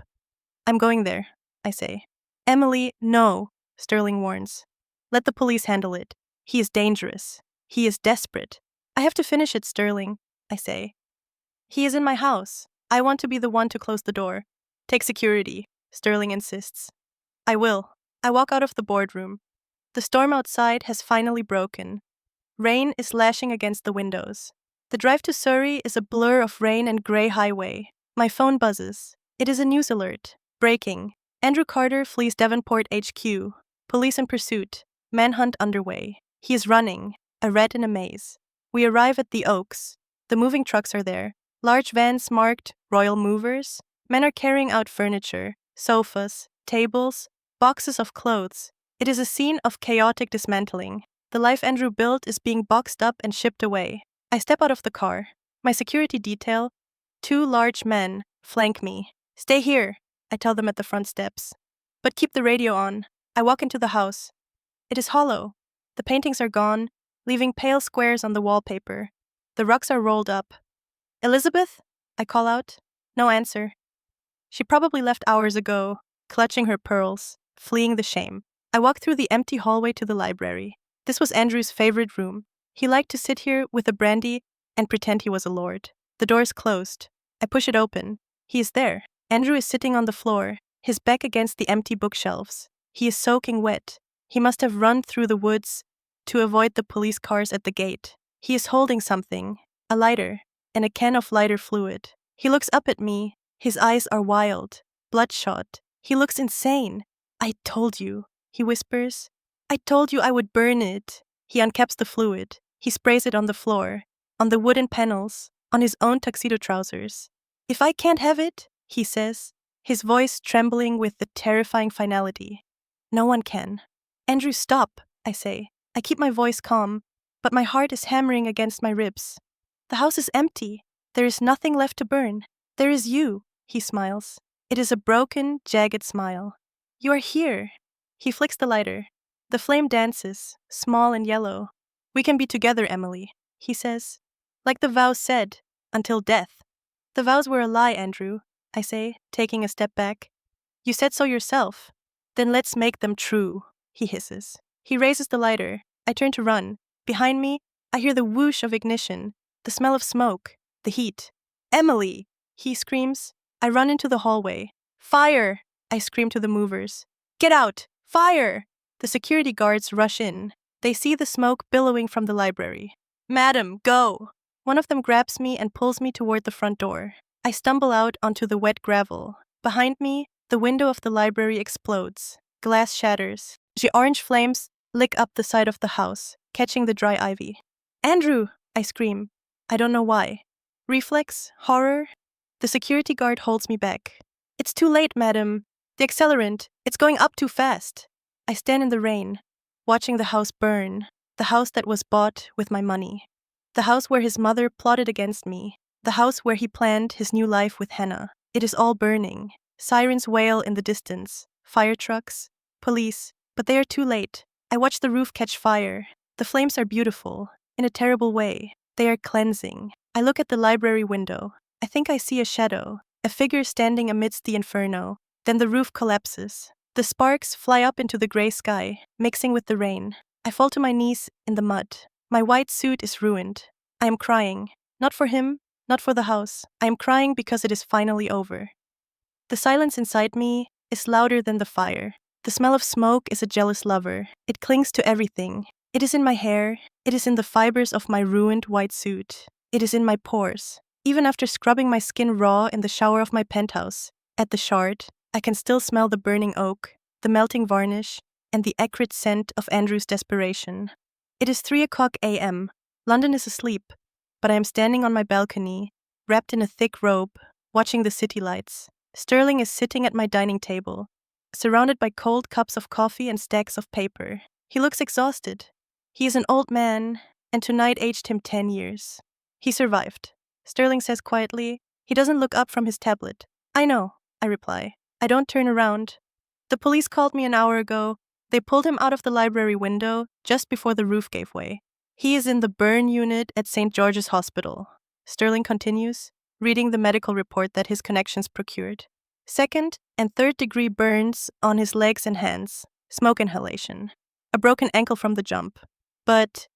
I'm going there, I say. Emily, no, Sterling warns. Let the police handle it. He is dangerous. He is desperate. I have to finish it, Sterling, I say. He is in my house. I want to be the one to close the door. Take security, Sterling insists. I will. I walk out of the boardroom. The storm outside has finally broken. Rain is lashing against the windows. The drive to Surrey is a blur of rain and gray highway. My phone buzzes. It is a news alert. Breaking. Andrew Carter flees Davenport HQ. Police in pursuit. Manhunt underway. He is running. A rat in a maze. We arrive at the Oaks. The moving trucks are there. Large vans marked Royal Movers. Men are carrying out furniture, sofas, tables, boxes of clothes. It is a scene of chaotic dismantling. The life Andrew built is being boxed up and shipped away. I step out of the car. My security detail, 2 large men, flank me. Stay here, I tell them at the front steps. But keep the radio on. I walk into the house. It is hollow. The paintings are gone, leaving pale squares on the wallpaper. The rugs are rolled up. Elizabeth? I call out. No answer. She probably left hours ago, clutching her pearls, fleeing the shame. I walk through the empty hallway to the library. This was Andrew's favorite room. He liked to sit here with a brandy and pretend he was a lord. The door is closed. I push it open. He is there. Andrew is sitting on the floor, his back against the empty bookshelves. He is soaking wet. He must have run through the woods to avoid the police cars at the gate. He is holding something, a lighter, and a can of lighter fluid. He looks up at me. His eyes are wild, bloodshot. He looks insane. I told you, he whispers. I told you I would burn it. He uncaps the fluid. He sprays it on the floor, on the wooden panels, on his own tuxedo trousers. If I can't have it, he says, his voice trembling with the terrifying finality. No one can. Andrew, stop, I say. I keep my voice calm, but my heart is hammering against my ribs. The house is empty. There is nothing left to burn. There is you, he smiles. It is a broken, jagged smile. You are here. He flicks the lighter. The flame dances, small and yellow. We can be together, Emily, he says. Like the vows said, until death. The vows were a lie, Andrew, I say, taking a step back. You said so yourself. Then let's make them true, he hisses. He raises the lighter. I turn to run. Behind me, I hear the whoosh of ignition, the smell of smoke, the heat. Emily, he screams. I run into the hallway. Fire! I scream to the movers. Get out! Fire! The security guards rush in. They see the smoke billowing from the library. Madam, go! One of them grabs me and pulls me toward the front door. I stumble out onto the wet gravel. Behind me, the window of the library explodes. Glass shatters. The orange flames lick up the side of the house, catching the dry ivy. Andrew! I scream. I don't know why. Reflex? Horror? The security guard holds me back. It's too late, madam. The accelerant, it's going up too fast. I stand in the rain, watching the house burn, the house that was bought with my money. The house where his mother plotted against me, the house where he planned his new life with Hannah. It is all burning. Sirens wail in the distance, fire trucks, police, but they are too late. I watch the roof catch fire. The flames are beautiful, in a terrible way. They are cleansing. I look at the library window. I think I see a shadow, a figure standing amidst the inferno. Then the roof collapses. The sparks fly up into the gray sky, mixing with the rain. I fall to my knees in the mud. My white suit is ruined. I am crying. Not for him, not for the house. I am crying because it is finally over. The silence inside me is louder than the fire. The smell of smoke is a jealous lover. It clings to everything. It is in my hair. It is in the fibers of my ruined white suit. It is in my pores. Even after scrubbing my skin raw in the shower of my penthouse, at the Shard, I can still smell the burning oak, the melting varnish, and the acrid scent of Andrew's desperation. It is 3:00 a.m. London is asleep, but I am standing on my balcony, wrapped in a thick robe, watching the city lights. Sterling is sitting at my dining table, surrounded by cold cups of coffee and stacks of paper. He looks exhausted. He is an old man, and tonight aged him 10 years. He survived, Sterling says quietly. He doesn't look up from his tablet. I know, I reply. I don't turn around. The police called me an hour ago. They pulled him out of the library window just before the roof gave way. He is in the burn unit at St. George's Hospital. Sterling continues, reading the medical report that his connections procured. 2nd and 3rd degree burns on his legs and hands, smoke inhalation, a broken ankle from the jump. But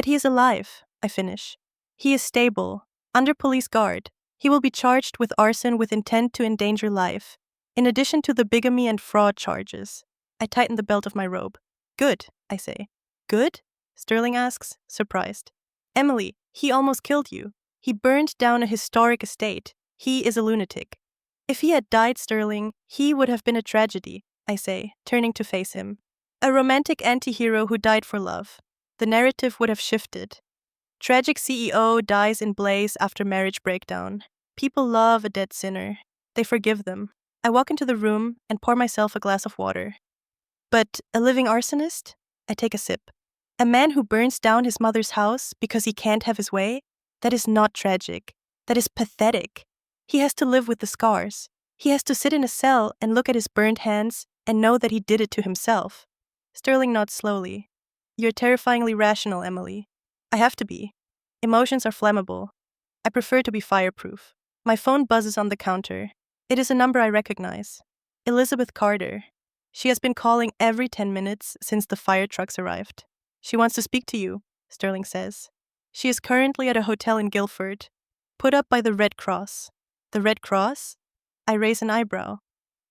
he is alive, I finish. He is stable, under police guard. He will be charged with arson with intent to endanger life, in addition to the bigamy and fraud charges. I tighten the belt of my robe. Good, I say. Good? Sterling asks, surprised. Emily, he almost killed you. He burned down a historic estate. He is a lunatic. If he had died, Sterling, he would have been a tragedy, I say, turning to face him. A romantic anti-hero who died for love. The narrative would have shifted. Tragic CEO dies in blaze after marriage breakdown. People love a dead sinner. They forgive them. I walk into the room and pour myself a glass of water. But a living arsonist? I take a sip. A man who burns down his mother's house because he can't have his way? That is not tragic. That is pathetic. He has to live with the scars. He has to sit in a cell and look at his burned hands and know that he did it to himself. Sterling nods slowly. You're terrifyingly rational, Emily. I have to be. Emotions are flammable. I prefer to be fireproof. My phone buzzes on the counter. It is a number I recognize. Elizabeth Carter. She has been calling every 10 minutes since the fire trucks arrived. She wants to speak to you, Sterling says. She is currently at a hotel in Guildford, put up by the Red Cross. The Red Cross? I raise an eyebrow.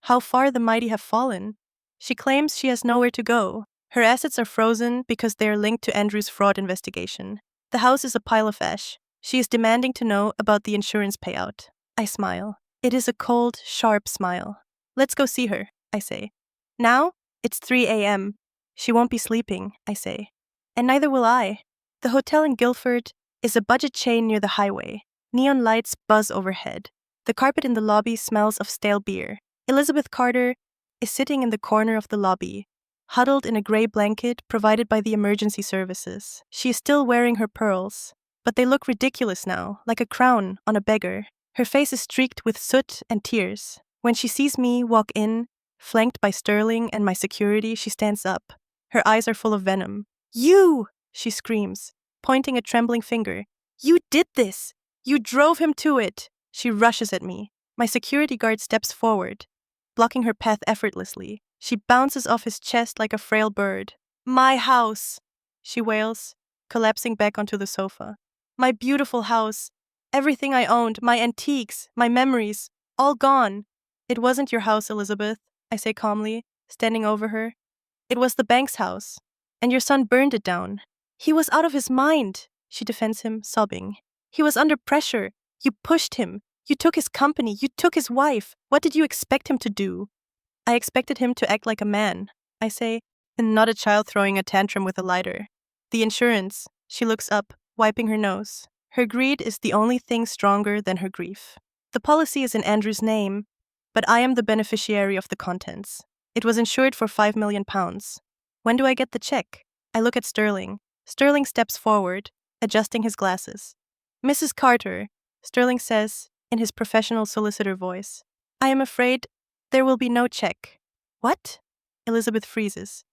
How far the mighty have fallen. She claims she has nowhere to go. Her assets are frozen because they are linked to Andrew's fraud investigation. The house is a pile of ash. She is demanding to know about the insurance payout. I smile. It is a cold, sharp smile. Let's go see her, I say. Now? It's 3 a.m. She won't be sleeping, I say. And neither will I. The hotel in Guildford is a budget chain near the highway. Neon lights buzz overhead. The carpet in the lobby smells of stale beer. Elizabeth Carter is sitting in the corner of the lobby, huddled in a gray blanket provided by the emergency services. She is still wearing her pearls, but they look ridiculous now, like a crown on a beggar. Her face is streaked with soot and tears. When she sees me walk in, flanked by Sterling and my security, she stands up. Her eyes are full of venom. You! She screams, pointing a trembling finger. You did this! You drove him to it! She rushes at me. My security guard steps forward, blocking her path effortlessly. She bounces off his chest like a frail bird. My house! She wails, collapsing back onto the sofa. My beautiful house! Everything I owned, my antiques, my memories, all gone. It wasn't your house, Elizabeth, I say calmly, standing over her. It was the bank's house, and your son burned it down. He was out of his mind, she defends him, sobbing. He was under pressure. You pushed him. You took his company. You took his wife. What did you expect him to do? I expected him to act like a man, I say, and not a child throwing a tantrum with a lighter. The insurance. She looks up, wiping her nose. Her greed is the only thing stronger than her grief. The policy is in Andrew's name, but I am the beneficiary of the contents. It was insured for £5 million. When do I get the check? I look at Sterling. Sterling steps forward, adjusting his glasses. Mrs. Carter, Sterling says, in his professional solicitor voice, I am afraid there will be no check. What? Elizabeth freezes.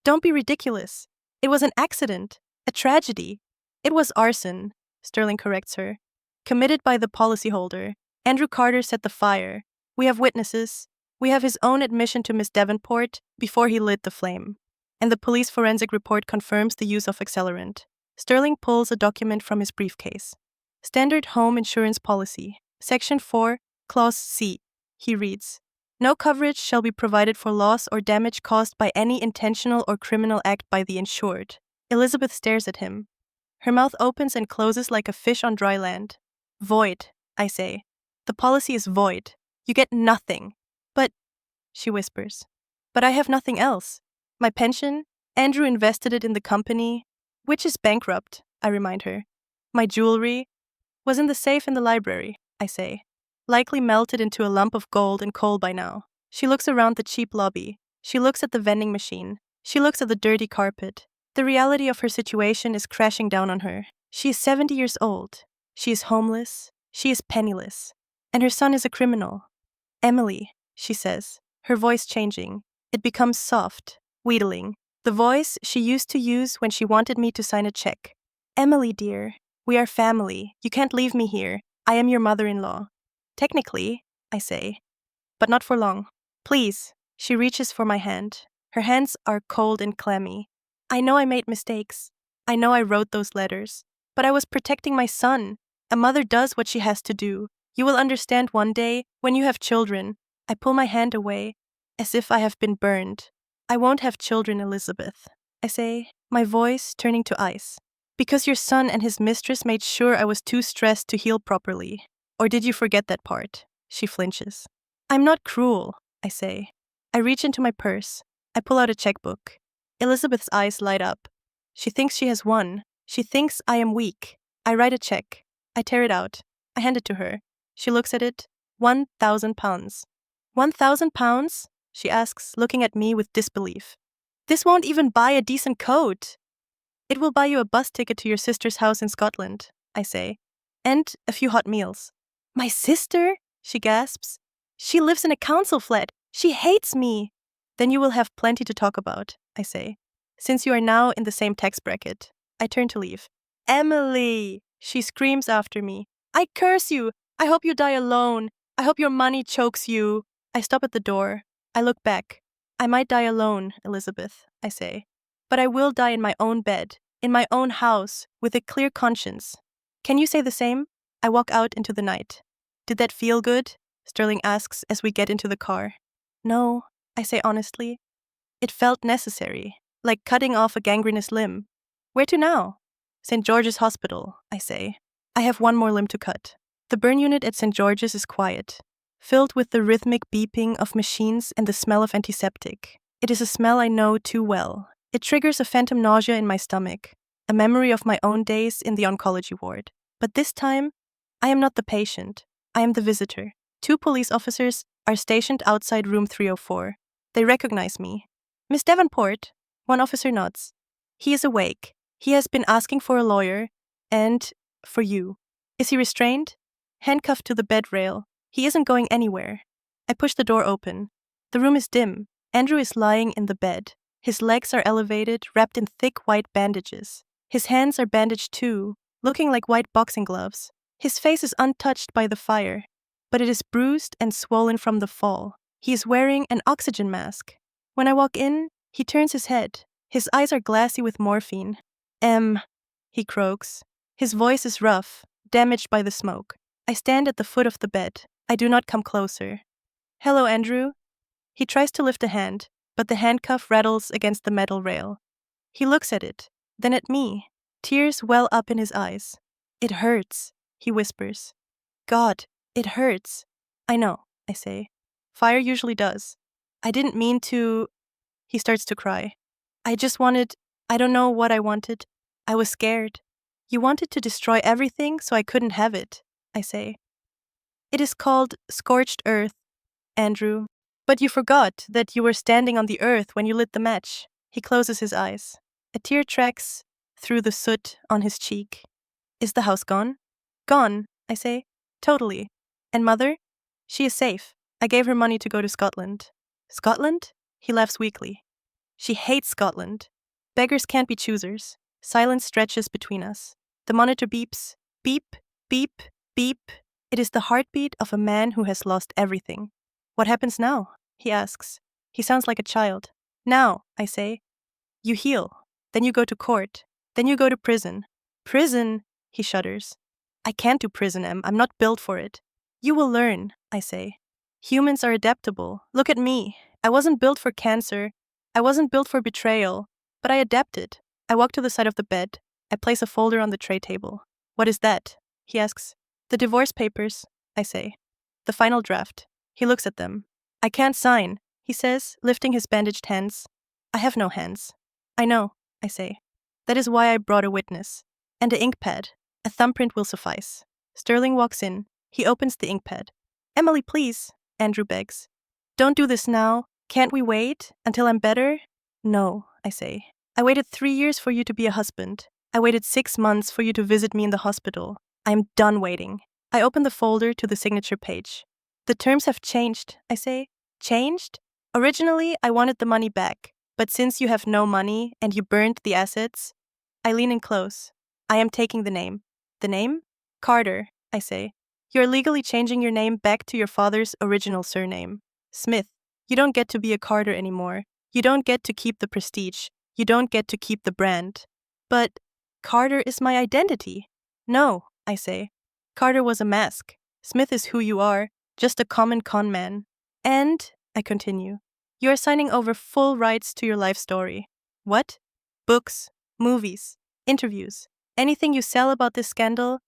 Don't be ridiculous. It was an accident, a tragedy. It was arson, Sterling corrects her. Committed by the policyholder. Andrew Carter set the fire. We have witnesses. We have his own admission to Miss Davenport before he lit the flame. And the police forensic report confirms the use of accelerant. Sterling pulls a document from his briefcase. Standard Home Insurance Policy, Section 4, Clause C. He reads, no coverage shall be provided for loss or damage caused by any intentional or criminal act by the insured. Elizabeth stares at him. Her mouth opens and closes like a fish on dry land. Void, I say. The policy is void. You get nothing. But, she whispers, but I have nothing else. My pension, Andrew invested it in the company, which is bankrupt, I remind her. My jewelry was in the safe in the library, I say. Likely melted into a lump of gold and coal by now. She looks around the cheap lobby. She looks at the vending machine. She looks at the dirty carpet. The reality of her situation is crashing down on her. She is 70 years old. She is homeless. She is penniless. And her son is a criminal. Emily, she says, her voice changing. It becomes soft, wheedling. The voice she used to use when she wanted me to sign a check. Emily, dear, we are family. You can't leave me here. I am your mother-in-law. Technically, I say, but not for long. Please, she reaches for my hand. Her hands are cold and clammy. I know I made mistakes. I know I wrote those letters. But I was protecting my son. A mother does what she has to do. You will understand one day, when you have children. I pull my hand away, as if I have been burned. I won't have children, Elizabeth, I say, my voice turning to ice. Because your son and his mistress made sure I was too stressed to heal properly. Or did you forget that part? She flinches. I'm not cruel, I say. I reach into my purse. I pull out a checkbook. Elizabeth's eyes light up. She thinks she has won. She thinks I am weak. I write a check. I tear it out. I hand it to her. She looks at it. £1,000. £1,000? She asks, looking at me with disbelief. This won't even buy a decent coat. It will buy you a bus ticket to your sister's house in Scotland, I say, and a few hot meals. My sister? She gasps. She lives in a council flat. She hates me. Then you will have plenty to talk about, I say, since you are now in the same tax bracket. I turn to leave. Emily! She screams after me. I curse you! I hope you die alone. I hope your money chokes you. I stop at the door. I look back. I might die alone, Elizabeth, I say. But I will die in my own bed, in my own house, with a clear conscience. Can you say the same? I walk out into the night. Did that feel good? Sterling asks as we get into the car. No, I say honestly. It felt necessary, like cutting off a gangrenous limb. Where to now? St. George's Hospital, I say. I have one more limb to cut. The burn unit at St. George's is quiet, filled with the rhythmic beeping of machines and the smell of antiseptic. It is a smell I know too well. It triggers a phantom nausea in my stomach, a memory of my own days in the oncology ward. But this time, I am not the patient. I am the visitor. 2 police officers are stationed outside room 304. They recognize me. Miss Davenport, one officer nods. He is awake. He has been asking for a lawyer, and for you. Is he restrained? Handcuffed to the bed rail. He isn't going anywhere. I push the door open. The room is dim. Andrew is lying in the bed, His legs are elevated, wrapped in thick white bandages. His hands are bandaged too, looking like white boxing gloves. His face is untouched by the fire, but it is bruised and swollen from the fall. He is wearing an oxygen mask. When I walk in, he turns his head. His eyes are glassy with morphine. He croaks. His voice is rough, damaged by the smoke. I stand at the foot of the bed. I do not come closer. Hello, Andrew. He tries to lift a hand, but the handcuff rattles against the metal rail. He looks at it, then at me. Tears well up in his eyes. It hurts, he whispers. God, it hurts. I know, I say. Fire usually does. I didn't mean to. He starts to cry. I just wanted. I don't know what I wanted. I was scared. You wanted to destroy everything so I couldn't have it, I say. It is called scorched earth, Andrew. But you forgot that you were standing on the earth when you lit the match. He closes his eyes. A tear tracks through the soot on his cheek. Is the house gone? Gone, I say. Totally. And Mother? She is safe. I gave her money to go to Scotland. Scotland? He laughs weakly. She hates Scotland. Beggars can't be choosers. Silence stretches between us. The monitor beeps. Beep, beep, beep. It is the heartbeat of a man who has lost everything. What happens now? He asks. He sounds like a child. Now, I say. You heal. Then you go to court. Then you go to prison. Prison? He shudders. I can't do prison, Em. I'm not built for it. You will learn, I say. Humans are adaptable. Look at me. I wasn't built for cancer. I wasn't built for betrayal. But I adapted. I walk to the side of the bed. I place a folder on the tray table. What is that? He asks. The divorce papers, I say. The final draft. He looks at them. I can't sign, he says, lifting his bandaged hands. I have no hands. I know, I say. That is why I brought a witness. And an ink pad. A thumbprint will suffice. Sterling walks in. He opens the ink pad. Emily, please, Andrew begs. Don't do this now. Can't we wait until I'm better? No, I say. I waited 3 years for you to be a husband. I waited 6 months for you to visit me in the hospital. I'm done waiting. I open the folder to the signature page. The terms have changed, I say. Changed? Originally, I wanted the money back. But since you have no money and you burned the assets, I lean in close. I am taking the name. The name? Carter, I say. You're legally changing your name back to your father's original surname. Smith. You don't get to be a Carter anymore. You don't get to keep the prestige. You don't get to keep the brand. But Carter is my identity. No, I say. Carter was a mask. Smith is who you are, just a common con man. And, I continue, you are signing over full rights to your life story. What? Books, movies, interviews, anything you sell about this scandal,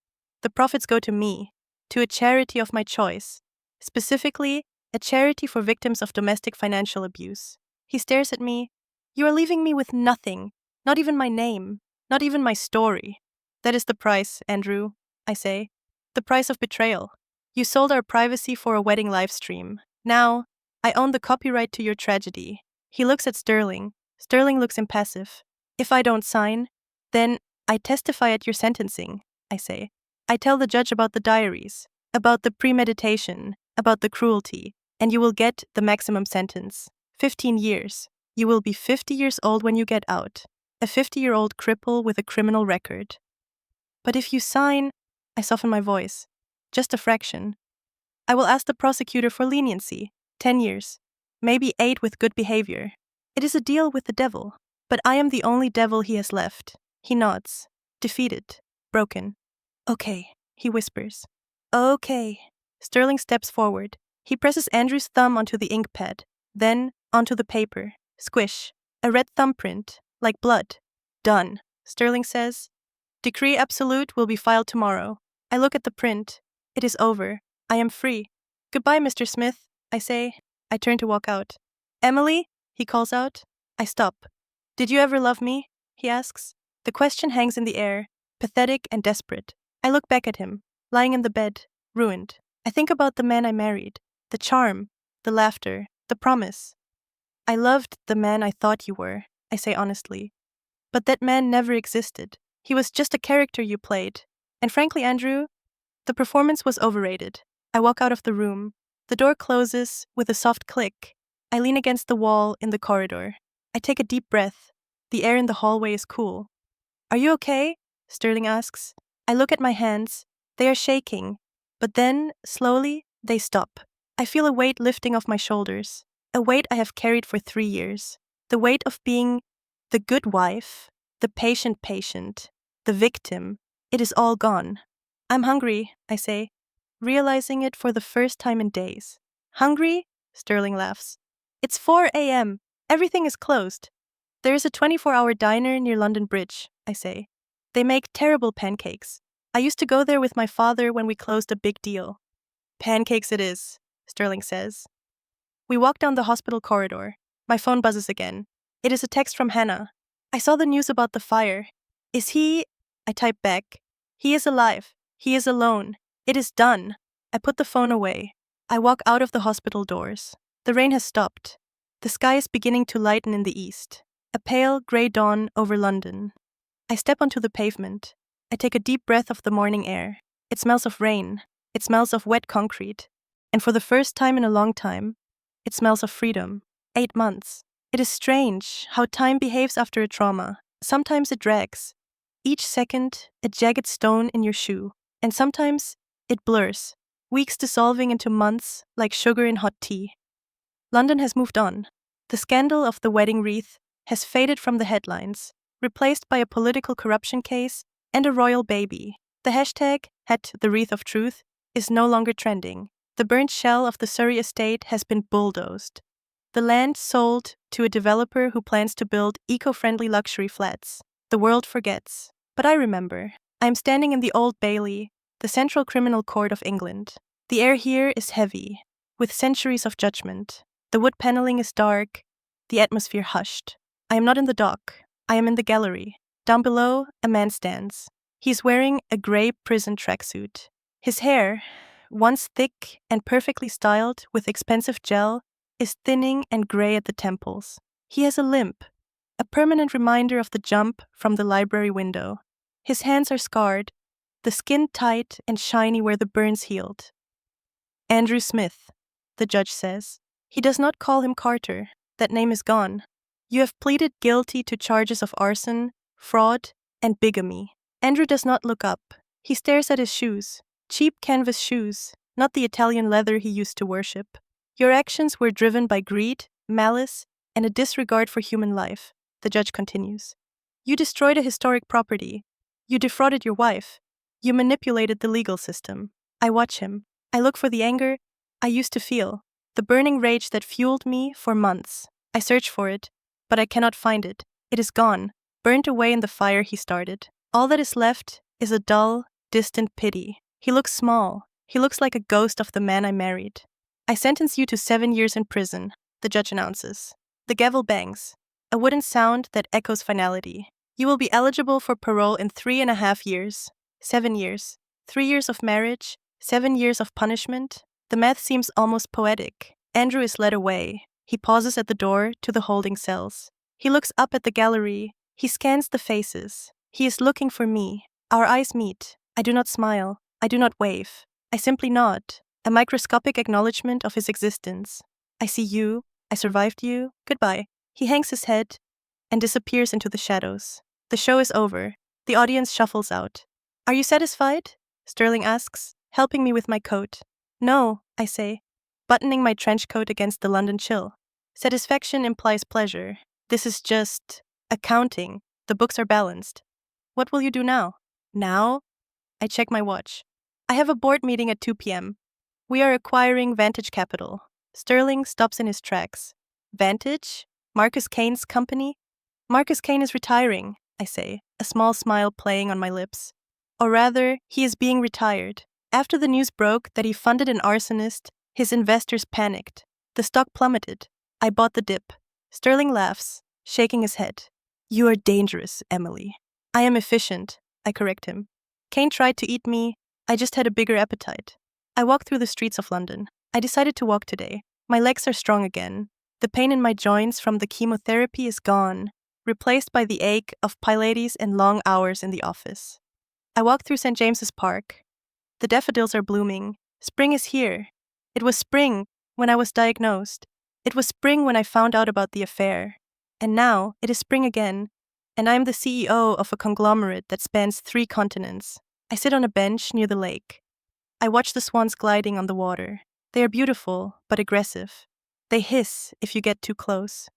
the profits go to me, to a charity of my choice, specifically a charity for victims of domestic financial abuse. He stares at me. You are leaving me with nothing, not even my name, not even my story. That is the price, Andrew, I say. The price of betrayal. You sold our privacy for a wedding live stream. Now, I own the copyright to your tragedy. He looks at Sterling. Sterling looks impassive. If I don't sign, then I testify at your sentencing, I say. I tell the judge about the diaries, about the premeditation, about the cruelty, and you will get the maximum sentence. 15 years. You will be 50 years old when you get out. A 50-year-old cripple with a criminal record. But if you sign, I soften my voice. Just a fraction. I will ask the prosecutor for leniency. 10 years. Maybe 8 with good behavior. It is a deal with the devil. But I am the only devil he has left. He nods. Defeated. Broken. Okay, he whispers. Okay. Sterling steps forward. He presses Andrew's thumb onto the ink pad. Then, onto the paper. Squish. A red thumbprint. Like blood. Done. Sterling says. Decree absolute will be filed tomorrow. I look at the print. It is over. I am free. Goodbye, Mr. Smith, I say. I turn to walk out. Emily, he calls out. I stop. Did you ever love me? He asks. The question hangs in the air, pathetic and desperate. I look back at him, lying in the bed, ruined. I think about the man I married, the charm, the laughter, the promise. I loved the man I thought you were, I say honestly. But that man never existed. He was just a character you played. And frankly, Andrew, the performance was overrated. I walk out of the room. The door closes with a soft click. I lean against the wall in the corridor. I take a deep breath. The air in the hallway is cool. Are you okay? Sterling asks. I look at my hands. They are shaking. But then, slowly, they stop. I feel a weight lifting off my shoulders. A weight I have carried for 3 years. The weight of being the good wife, the patient, the victim. It is all gone. I'm hungry, I say, realizing it for the first time in days. Hungry? Sterling laughs. It's 4 a.m. Everything is closed. There is a 24-hour diner near London Bridge, I say. They make terrible pancakes. I used to go there with my father when we closed a big deal. Pancakes it is, Sterling says. We walk down the hospital corridor. My phone buzzes again. It is a text from Hannah. I saw the news about the fire. Is he... I type back. He is alive. He is alone. It is done. I put the phone away. I walk out of the hospital doors. The rain has stopped. The sky is beginning to lighten in the east. A pale, grey dawn over London. I step onto the pavement. I take a deep breath of the morning air. It smells of rain. It smells of wet concrete. And for the first time in a long time, it smells of freedom. 8 months. It is strange how time behaves after a trauma. Sometimes it drags. Each second, a jagged stone in your shoe. And sometimes it blurs. Weeks dissolving into months like sugar in hot tea. London has moved on. The scandal of the wedding wreath has faded from the headlines, replaced by a political corruption case and a royal baby. The hashtag #Wreath of Truth is no longer trending. The burnt shell of the Surrey estate has been bulldozed. The land sold to a developer who plans to build eco-friendly luxury flats. The world forgets. But I remember. I am standing in the Old Bailey, the Central Criminal Court of England. The air here is heavy, with centuries of judgment. The wood paneling is dark, the atmosphere hushed. I am not in the dock. I am in the gallery. Down below, a man stands. He is wearing a grey prison tracksuit. His hair, once thick and perfectly styled with expensive gel, is thinning and grey at the temples. He has a limp, a permanent reminder of the jump from the library window. His hands are scarred, the skin tight and shiny where the burns healed. Andrew Smith, the judge says. He does not call him Carter. That name is gone. You have pleaded guilty to charges of arson, fraud, and bigamy. Andrew does not look up. He stares at his shoes. Cheap canvas shoes, not the Italian leather he used to worship. Your actions were driven by greed, malice, and a disregard for human life, the judge continues. You destroyed a historic property. You defrauded your wife. You manipulated the legal system. I watch him. I look for the anger I used to feel, the burning rage that fueled me for months. I search for it, but I cannot find it. It is gone, burnt away in the fire he started. All that is left is a dull, distant pity. He looks small. He looks like a ghost of the man I married. I sentence you to 7 years in prison, the judge announces. The gavel bangs, a wooden sound that echoes finality. You will be eligible for parole in 3.5 years. 7 years. 3 years of marriage, 7 years of punishment. The math seems almost poetic. Andrew is led away. He pauses at the door to the holding cells. He looks up at the gallery. He scans the faces. He is looking for me. Our eyes meet. I do not smile. I do not wave. I simply nod, a microscopic acknowledgement of his existence. I see you. I survived you. Goodbye. He hangs his head and disappears into the shadows. The show is over. The audience shuffles out. Are you satisfied? Sterling asks, helping me with my coat. No, I say, buttoning my trench coat against the London chill. Satisfaction implies pleasure. This is just accounting. The books are balanced. What will you do now? Now? I check my watch. I have a board meeting at 2 p.m. We are acquiring Vantage Capital. Sterling stops in his tracks. Vantage? Marcus Kane's company? Marcus Kane is retiring, I say, a small smile playing on my lips. Or rather, he is being retired. After the news broke that he funded an arsonist, his investors panicked. The stock plummeted. I bought the dip. Sterling laughs, shaking his head. You are dangerous, Emily. I am efficient, I correct him. Kane tried to eat me. I just had a bigger appetite. I walk through the streets of London. I decided to walk today. My legs are strong again. The pain in my joints from the chemotherapy is gone, replaced by the ache of Pilates and long hours in the office. I walk through St. James's Park. The daffodils are blooming. Spring is here. It was spring when I was diagnosed. It was spring when I found out about the affair. And now it is spring again, and I am the CEO of a conglomerate that spans 3 continents. I sit on a bench near the lake. I watch the swans gliding on the water. They are beautiful, but aggressive. They hiss if you get too close.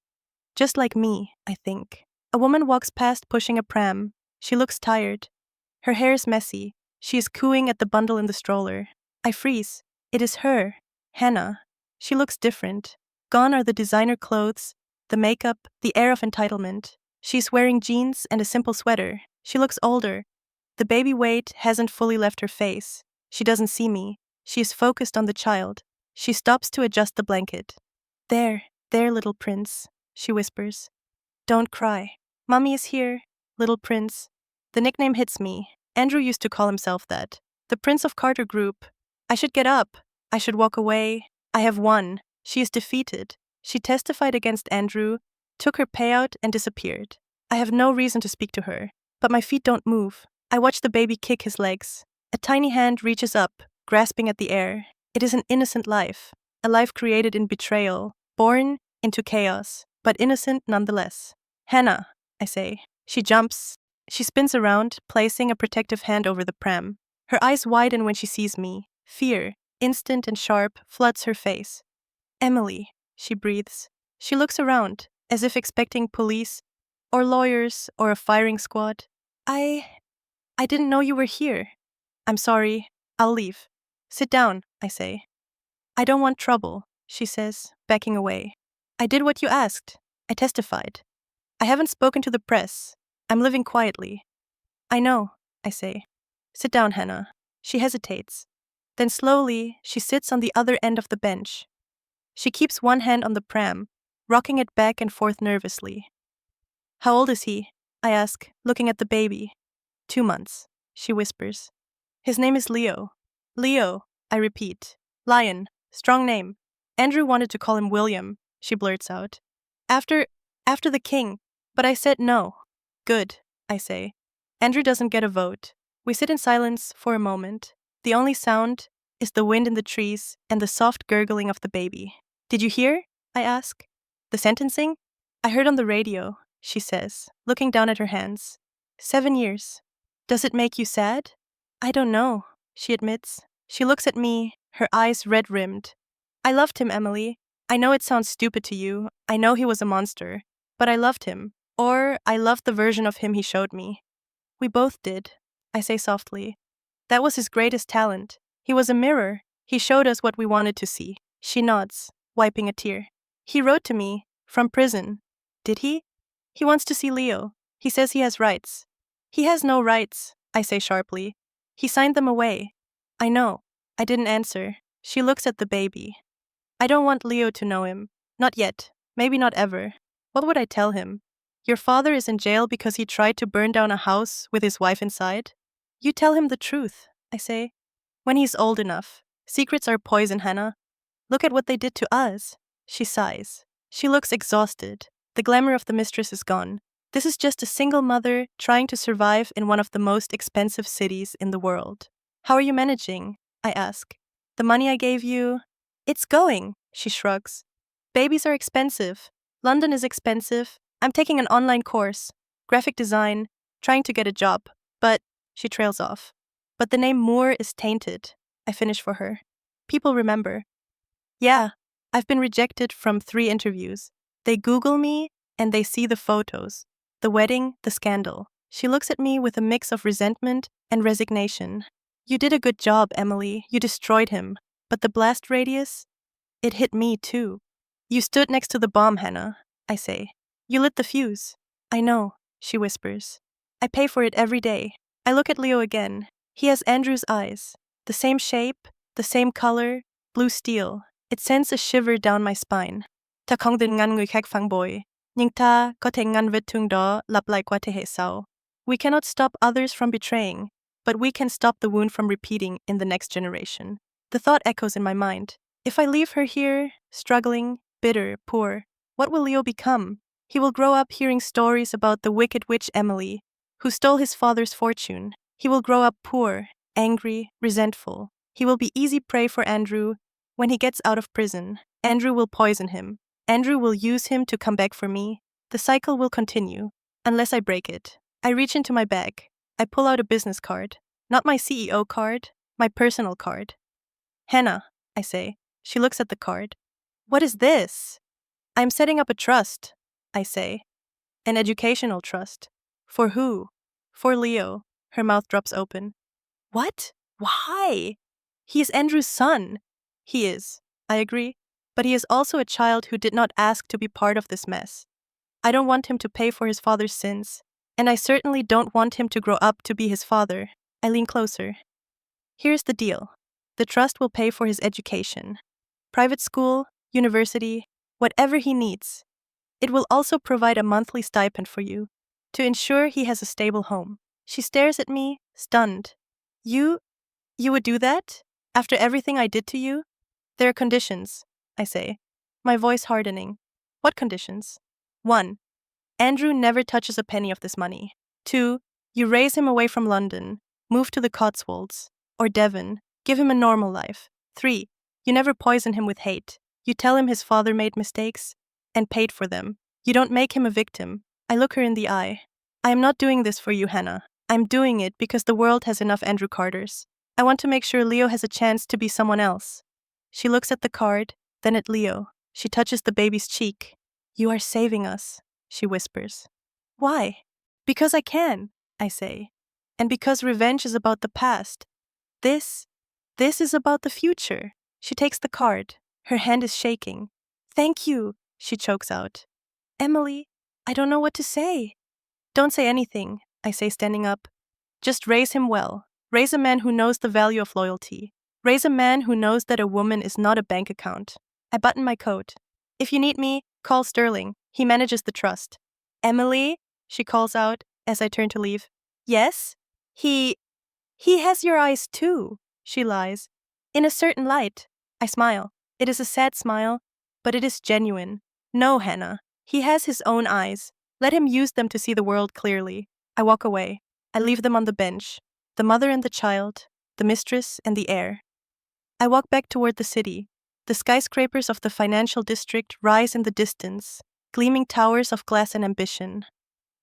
Just like me, I think. A woman walks past pushing a pram. She looks tired. Her hair is messy. She is cooing at the bundle in the stroller. I freeze. It is her, Hannah. She looks different. Gone are the designer clothes, the makeup, the air of entitlement. She's wearing jeans and a simple sweater. She looks older. The baby weight hasn't fully left her face. She doesn't see me. She is focused on the child. She stops to adjust the blanket. There, little prince, she whispers. Don't cry. Mommy is here, little prince. The nickname hits me. Andrew used to call himself that. The Prince of Carter Group. I should get up. I should walk away. I have won. She is defeated. She testified against Andrew, took her payout, and disappeared. I have no reason to speak to her, but my feet don't move. I watch the baby kick his legs. A tiny hand reaches up, grasping at the air. It is an innocent life, a life created in betrayal, born into chaos, but innocent nonetheless. Hannah, I say. She jumps. She spins around, placing a protective hand over the pram. Her eyes widen when she sees me. Fear, instant and sharp, floods her face. Emily, she breathes. She looks around, as if expecting police, or lawyers, or a firing squad. I didn't know you were here. I'm sorry. I'll leave. Sit down, I say. I don't want trouble, she says, backing away. I did what you asked. I testified. I haven't spoken to the press. I'm living quietly. I know, I say. Sit down, Hannah. She hesitates. Then slowly, she sits on the other end of the bench. She keeps one hand on the pram, rocking it back and forth nervously. How old is he? I ask, looking at the baby. 2 months, she whispers. His name is Leo. Leo, I repeat. Lion, strong name. Andrew wanted to call him William, she blurts out. After the king, but I said no. Good, I say. Andrew doesn't get a vote. We sit in silence for a moment. The only sound is the wind in the trees and the soft gurgling of the baby. Did you hear? I ask. The sentencing? I heard on the radio, she says, looking down at her hands. 7 years. Does it make you sad? I don't know, she admits. She looks at me, her eyes red-rimmed. I loved him, Emily. I know it sounds stupid to you. I know he was a monster. But I loved him. Or I loved the version of him he showed me. We both did, I say softly. That was his greatest talent. He was a mirror. He showed us what we wanted to see. She nods, wiping a tear. He wrote to me, from prison. Did he? He wants to see Leo. He says he has rights. He has no rights, I say sharply. He signed them away. I know. I didn't answer. She looks at the baby. I don't want Leo to know him. Not yet. Maybe not ever. What would I tell him? Your father is in jail because he tried to burn down a house with his wife inside? You tell him the truth, I say. When he's old enough. Secrets are poison, Hannah. Look at what they did to us. She sighs. She looks exhausted. The glamour of the mistress is gone. This is just a single mother trying to survive in one of the most expensive cities in the world. How are you managing? I ask. The money I gave you? It's going, she shrugs. Babies are expensive. London is expensive. I'm taking an online course. Graphic design. Trying to get a job. But, she trails off. But the name Moore is tainted. I finish for her. People remember. Yeah, I've been rejected from 3 interviews. They Google me, and they see the photos. The wedding, the scandal. She looks at me with a mix of resentment and resignation. You did a good job, Emily. You destroyed him. But the blast radius? It hit me, too. You stood next to the bomb, Hannah, I say. You lit the fuse. I know, she whispers. I pay for it every day. I look at Leo again. He has Andrew's eyes. The same shape, the same color, blue steel. It sends a shiver down my spine. Ta không tin ngăn người khác phản bội, nhưng ta có thể ngăn vết thương đó lặp lại qua thế hệ sau. We cannot stop others from betraying, but we can stop the wound from repeating in the next generation. The thought echoes in my mind. If I leave her here, struggling, bitter, poor, what will Leo become? He will grow up hearing stories about the wicked witch Emily, who stole his father's fortune. He will grow up poor, angry, resentful. He will be easy prey for Andrew. When he gets out of prison, Andrew will poison him. Andrew will use him to come back for me. The cycle will continue, unless I break it. I reach into my bag. I pull out a business card. Not my CEO card, my personal card. Hannah, I say. She looks at the card. What is this? I'm setting up a trust, I say. An educational trust. For who? For Leo. Her mouth drops open. What? Why? He is Andrew's son. He is, I agree, but he is also a child who did not ask to be part of this mess. I don't want him to pay for his father's sins, and I certainly don't want him to grow up to be his father. I lean closer. Here's the deal. The trust will pay for his education. Private school, university, whatever he needs. It will also provide a monthly stipend for you, to ensure he has a stable home. She stares at me, stunned. You would do that? After everything I did to you? There are conditions, I say, my voice hardening. What conditions? 1. Andrew never touches a penny of this money. 2. You raise him away from London, move to the Cotswolds, or Devon, give him a normal life. 3. You never poison him with hate. You tell him his father made mistakes, and paid for them. You don't make him a victim. I look her in the eye. I am not doing this for you, Hannah. I'm doing it because the world has enough Andrew Carters. I want to make sure Leo has a chance to be someone else. She looks at the card, then at Leo. She touches the baby's cheek. You are saving us, she whispers. Why? Because I can, I say. And because revenge is about the past. This is about the future. She takes the card. Her hand is shaking. Thank you, she chokes out. Emily, I don't know what to say. Don't say anything, I say, standing up. Just raise him well. Raise a man who knows the value of loyalty. Raise a man who knows that a woman is not a bank account. I button my coat. If you need me, call Sterling. He manages the trust. Emily, she calls out as I turn to leave. Yes? He has your eyes too, she lies. In a certain light. I smile. It is a sad smile, but it is genuine. No, Hannah. He has his own eyes. Let him use them to see the world clearly. I walk away. I leave them on the bench. The mother and the child, the mistress and the heir. I walk back toward the city. The skyscrapers of the financial district rise in the distance, gleaming towers of glass and ambition.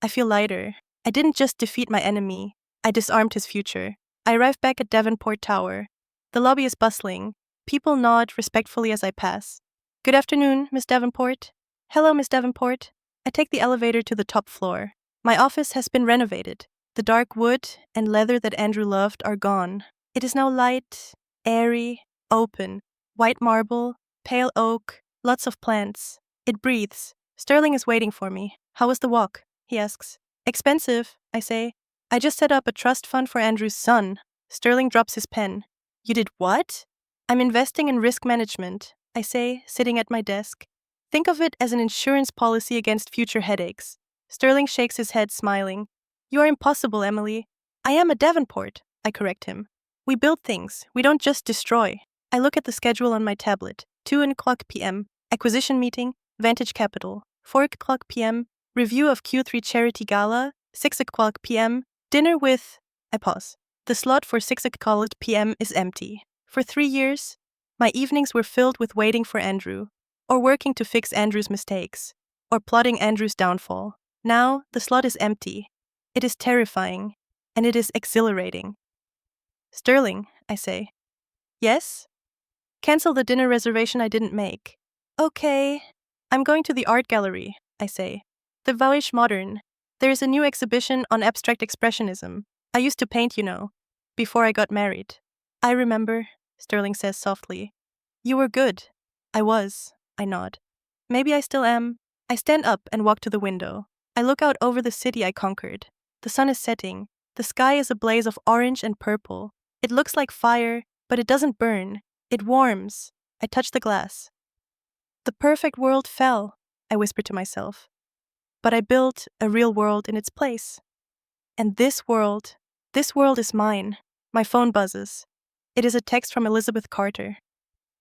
I feel lighter. I didn't just defeat my enemy. I disarmed his future. I arrive back at Davenport Tower. The lobby is bustling. People nod respectfully as I pass. Good afternoon, Miss Davenport. Hello, Miss Davenport. I take the elevator to the top floor. My office has been renovated. The dark wood and leather that Andrew loved are gone. It is now light, airy, open. White marble, pale oak, lots of plants. It breathes. Sterling is waiting for me. How was the walk? He asks. Expensive, I say. I just set up a trust fund for Andrew's son. Sterling drops his pen. You did what? I'm investing in risk management, I say, sitting at my desk. Think of it as an insurance policy against future headaches. Sterling shakes his head, smiling. You are impossible, Emily. I am a Davenport, I correct him. We build things. We don't just destroy. I look at the schedule on my tablet. 2:00 p.m. Acquisition meeting, Vantage Capital. 4:00 p.m. Review of Q3 Charity Gala. 6:00 p.m. Dinner with... I pause. The slot for 6:00 p.m. is empty. For 3 years, my evenings were filled with waiting for Andrew, or working to fix Andrew's mistakes, or plotting Andrew's downfall. Now, the slot is empty. It is terrifying, and it is exhilarating. Sterling, I say. Yes? Cancel the dinner reservation I didn't make. Okay. I'm going to the art gallery, I say. The Lavish Modern. There is a new exhibition on abstract expressionism. I used to paint, before I got married. I remember, Sterling says softly. You were good. I was, I nod. Maybe I still am. I stand up and walk to the window. I look out over the city I conquered. The sun is setting. The sky is a blaze of orange and purple. It looks like fire, but it doesn't burn. It warms. I touch the glass. The perfect world fell, I whisper to myself. But I built a real world in its place. And this world is mine. My phone buzzes. It is a text from Elizabeth Carter.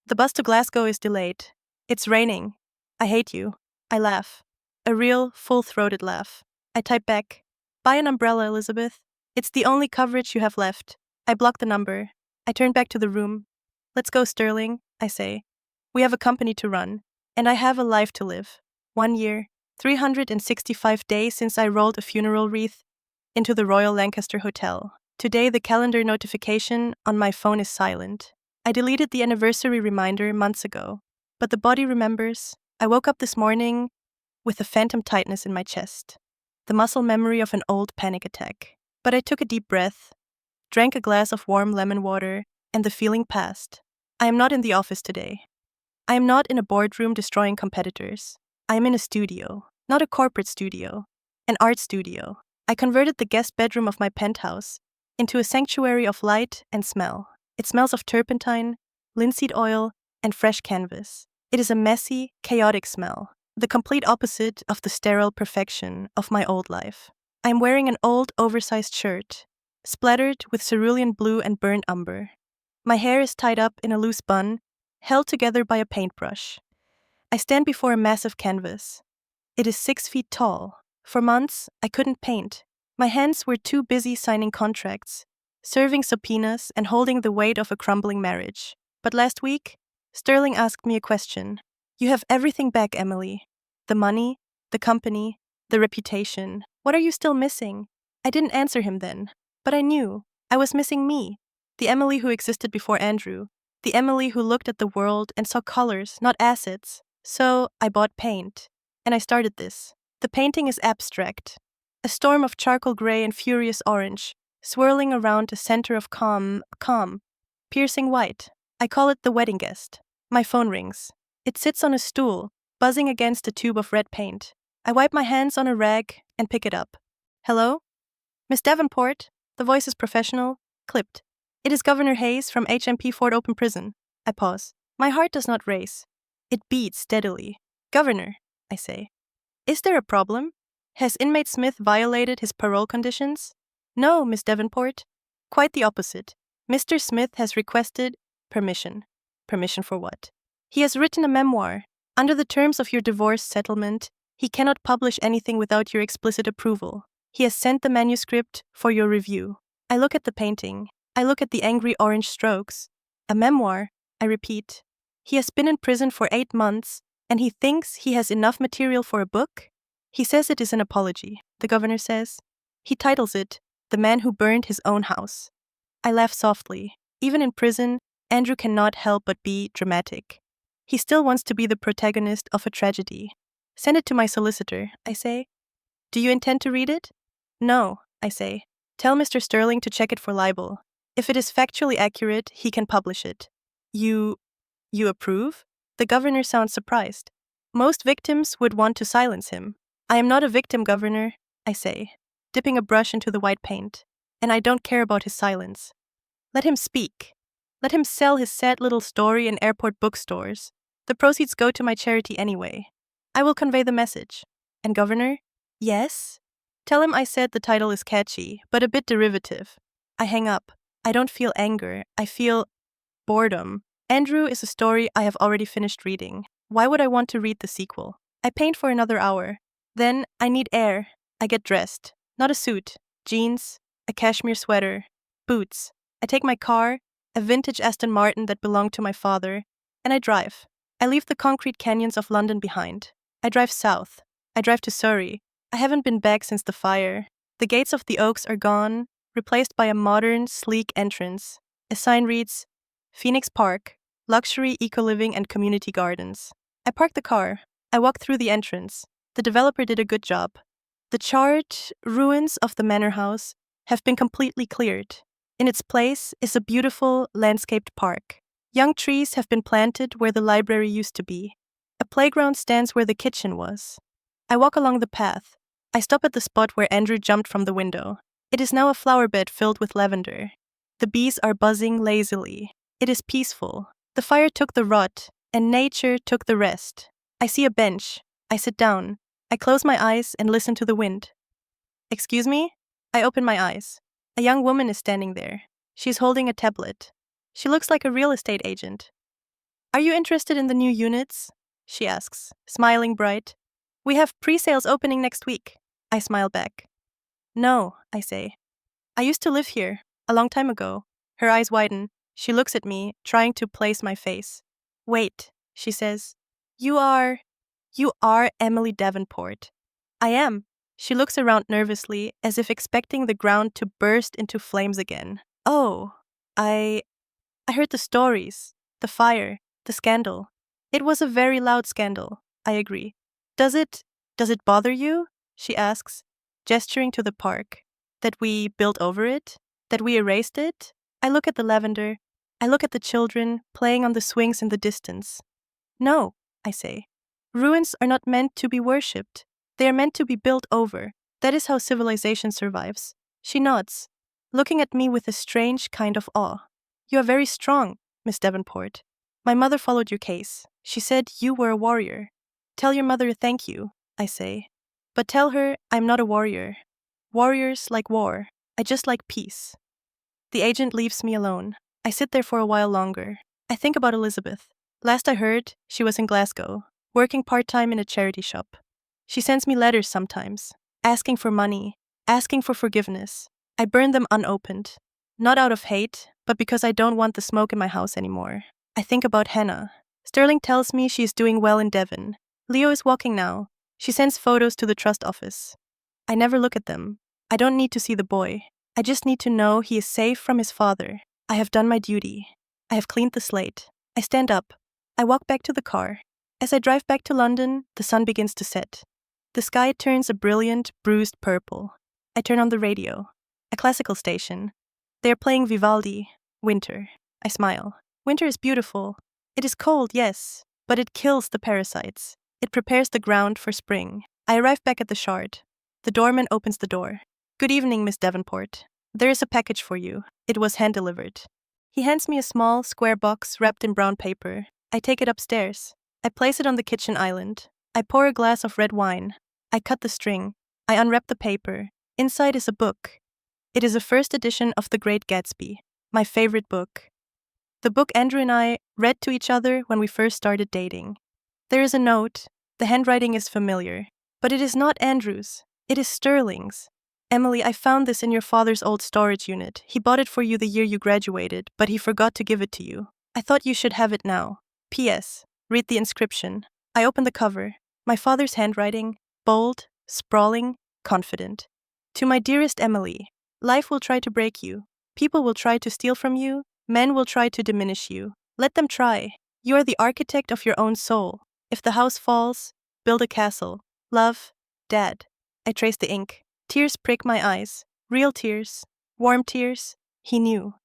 The bus to Glasgow is delayed. It's raining. I hate you. I laugh. A real, full-throated laugh. I type back. Buy an umbrella, Elizabeth. It's the only coverage you have left. I block the number. I turn back to the room. Let's go, Sterling, I say. We have a company to run, and I have a life to live. 1 year, 365 days since I rolled a funeral wreath into the Royal Lancaster Hotel. Today, the calendar notification on my phone is silent. I deleted the anniversary reminder months ago, but the body remembers. I woke up this morning with a phantom tightness in my chest, the muscle memory of an old panic attack. But I took a deep breath, drank a glass of warm lemon water, and the feeling passed. I am not in the office today. I am not in a boardroom destroying competitors. I am in a studio, not a corporate studio, an art studio. I converted the guest bedroom of my penthouse into a sanctuary of light and smell. It smells of turpentine, linseed oil, and fresh canvas. It is a messy, chaotic smell, the complete opposite of the sterile perfection of my old life. I am wearing an old, oversized shirt, splattered with cerulean blue and burnt umber. My hair is tied up in a loose bun, held together by a paintbrush. I stand before a massive canvas. It is 6 feet tall. For months, I couldn't paint. My hands were too busy signing contracts, serving subpoenas, and holding the weight of a crumbling marriage. But last week, Sterling asked me a question. You have everything back, Emily. The money, the company, the reputation. What are you still missing? I didn't answer him then, but I knew. I was missing me. The Emily who existed before Andrew. The Emily who looked at the world and saw colors, not assets. So I bought paint, and I started this. The painting is abstract. A storm of charcoal gray and furious orange, swirling around a center of calm, piercing white. I call it the wedding guest. My phone rings. It sits on a stool, buzzing against a tube of red paint. I wipe my hands on a rag and pick it up. Hello? Miss Davenport? The voice is professional, clipped. It is Governor Hayes from HMP Fort Open Prison. I pause. My heart does not race. It beats steadily. Governor, I say. Is there a problem? Has inmate Smith violated his parole conditions? No, Miss Davenport. Quite the opposite. Mr. Smith has requested permission. Permission for what? He has written a memoir. Under the terms of your divorce settlement, he cannot publish anything without your explicit approval. He has sent the manuscript for your review. I look at the painting. I look at the angry orange strokes. A memoir, I repeat. He has been in prison for 8 months, and he thinks he has enough material for a book? He says it is an apology, the governor says. He titles it, The Man Who Burned His Own House. I laugh softly. Even in prison, Andrew cannot help but be dramatic. He still wants to be the protagonist of a tragedy. Send it to my solicitor, I say. Do you intend to read it? No, I say. Tell Mr. Sterling to check it for libel. If it is factually accurate, he can publish it. You approve? The governor sounds surprised. Most victims would want to silence him. I am not a victim, Governor, I say, dipping a brush into the white paint, and I don't care about his silence. Let him speak. Let him sell his sad little story in airport bookstores. The proceeds go to my charity anyway. I will convey the message. And Governor? Yes? Tell him I said the title is catchy, but a bit derivative. I hang up. I don't feel anger. I feel boredom. Andrew is a story I have already finished reading. Why would I want to read the sequel? I paint for another hour. Then I need air. I get dressed. Not a suit. Jeans, a cashmere sweater, boots. I take my car, a vintage Aston Martin that belonged to my father, and I drive. I leave the concrete canyons of London behind. I drive south. I drive to Surrey. I haven't been back since the fire. The gates of the Oaks are gone, replaced by a modern, sleek entrance. A sign reads, Phoenix Park, Luxury Eco-Living and Community Gardens. I park the car. I walk through the entrance. The developer did a good job. The charred ruins of the manor house have been completely cleared. In its place is a beautiful, landscaped park. Young trees have been planted where the library used to be. A playground stands where the kitchen was. I walk along the path. I stop at the spot where Andrew jumped from the window. It is now a flower bed filled with lavender. The bees are buzzing lazily. It is peaceful. The fire took the rot, and nature took the rest. I see a bench. I sit down. I close my eyes and listen to the wind. Excuse me? I open my eyes. A young woman is standing there. She's holding a tablet. She looks like a real estate agent. Are you interested in the new units? She asks, smiling bright. We have pre-sales opening next week. I smile back. No, I say. I used to live here, a long time ago. Her eyes widen. She looks at me, trying to place my face. Wait, she says. You You are Emily Davenport. I am. She looks around nervously, as if expecting the ground to burst into flames again. Oh, I heard the stories, the fire, the scandal. It was a very loud scandal, I agree. Does it bother you? She asks, gesturing to the park. That we built over it? That we erased it? I look at the lavender. I look at the children playing on the swings in the distance. No, I say. Ruins are not meant to be worshipped. They are meant to be built over. That is how civilization survives. She nods, looking at me with a strange kind of awe. You are very strong, Miss Davenport. My mother followed your case. She said you were a warrior. Tell your mother thank you, I say. But tell her I'm not a warrior. Warriors like war. I just like peace. The agent leaves me alone. I sit there for a while longer. I think about Elizabeth. Last I heard, she was in Glasgow, working part-time in a charity shop. She sends me letters sometimes, asking for money, asking for forgiveness. I burn them unopened. Not out of hate, but because I don't want the smoke in my house anymore. I think about Hannah. Sterling tells me she is doing well in Devon. Leo is walking now. She sends photos to the trust office. I never look at them. I don't need to see the boy. I just need to know he is safe from his father. I have done my duty. I have cleaned the slate. I stand up. I walk back to the car. As I drive back to London, the sun begins to set. The sky turns a brilliant, bruised purple. I turn on the radio. A classical station. They are playing Vivaldi, Winter. I smile. Winter is beautiful. It is cold, yes, but it kills the parasites. It prepares the ground for spring. I arrive back at the Shard. The doorman opens the door. Good evening, Miss Davenport. There is a package for you. It was hand-delivered. He hands me a small, square box wrapped in brown paper. I take it upstairs. I place it on the kitchen island. I pour a glass of red wine. I cut the string. I unwrap the paper. Inside is a book. It is a first edition of The Great Gatsby, my favorite book. The book Andrew and I read to each other when we first started dating. There is a note. The handwriting is familiar. But it is not Andrew's. It is Sterling's. Emily, I found this in your father's old storage unit. He bought it for you the year you graduated, but he forgot to give it to you. I thought you should have it now. P.S. Read the inscription. I open the cover. My father's handwriting, bold, sprawling, confident. To my dearest Emily, life will try to break you. People will try to steal from you. Men will try to diminish you. Let them try. You are the architect of your own soul. If the house falls, build a castle. Love, Dad. I trace the ink. Tears prick my eyes. Real tears. Warm tears. He knew.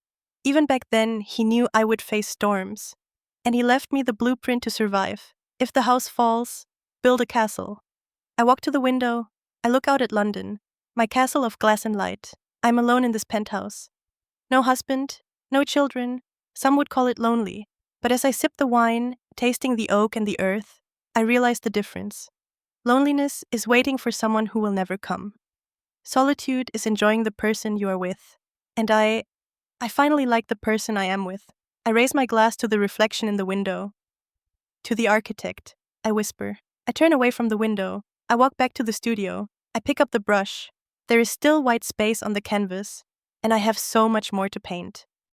Even back then, he knew I would face storms. And he left me the blueprint to survive. If the house falls, build a castle. I walk to the window. I look out at London. My castle of glass and light. I'm alone in this penthouse. No husband, no children. Some would call it lonely. But as I sip the wine, tasting the oak and the earth, I realize the difference. Loneliness is waiting for someone who will never come. Solitude is enjoying the person you are with. And I finally like the person I am with. I raise my glass to the reflection in the window. To the architect, I whisper. I turn away from the window. I walk back to the studio. I pick up the brush. There is still white space on the canvas, and I have so much more to paint.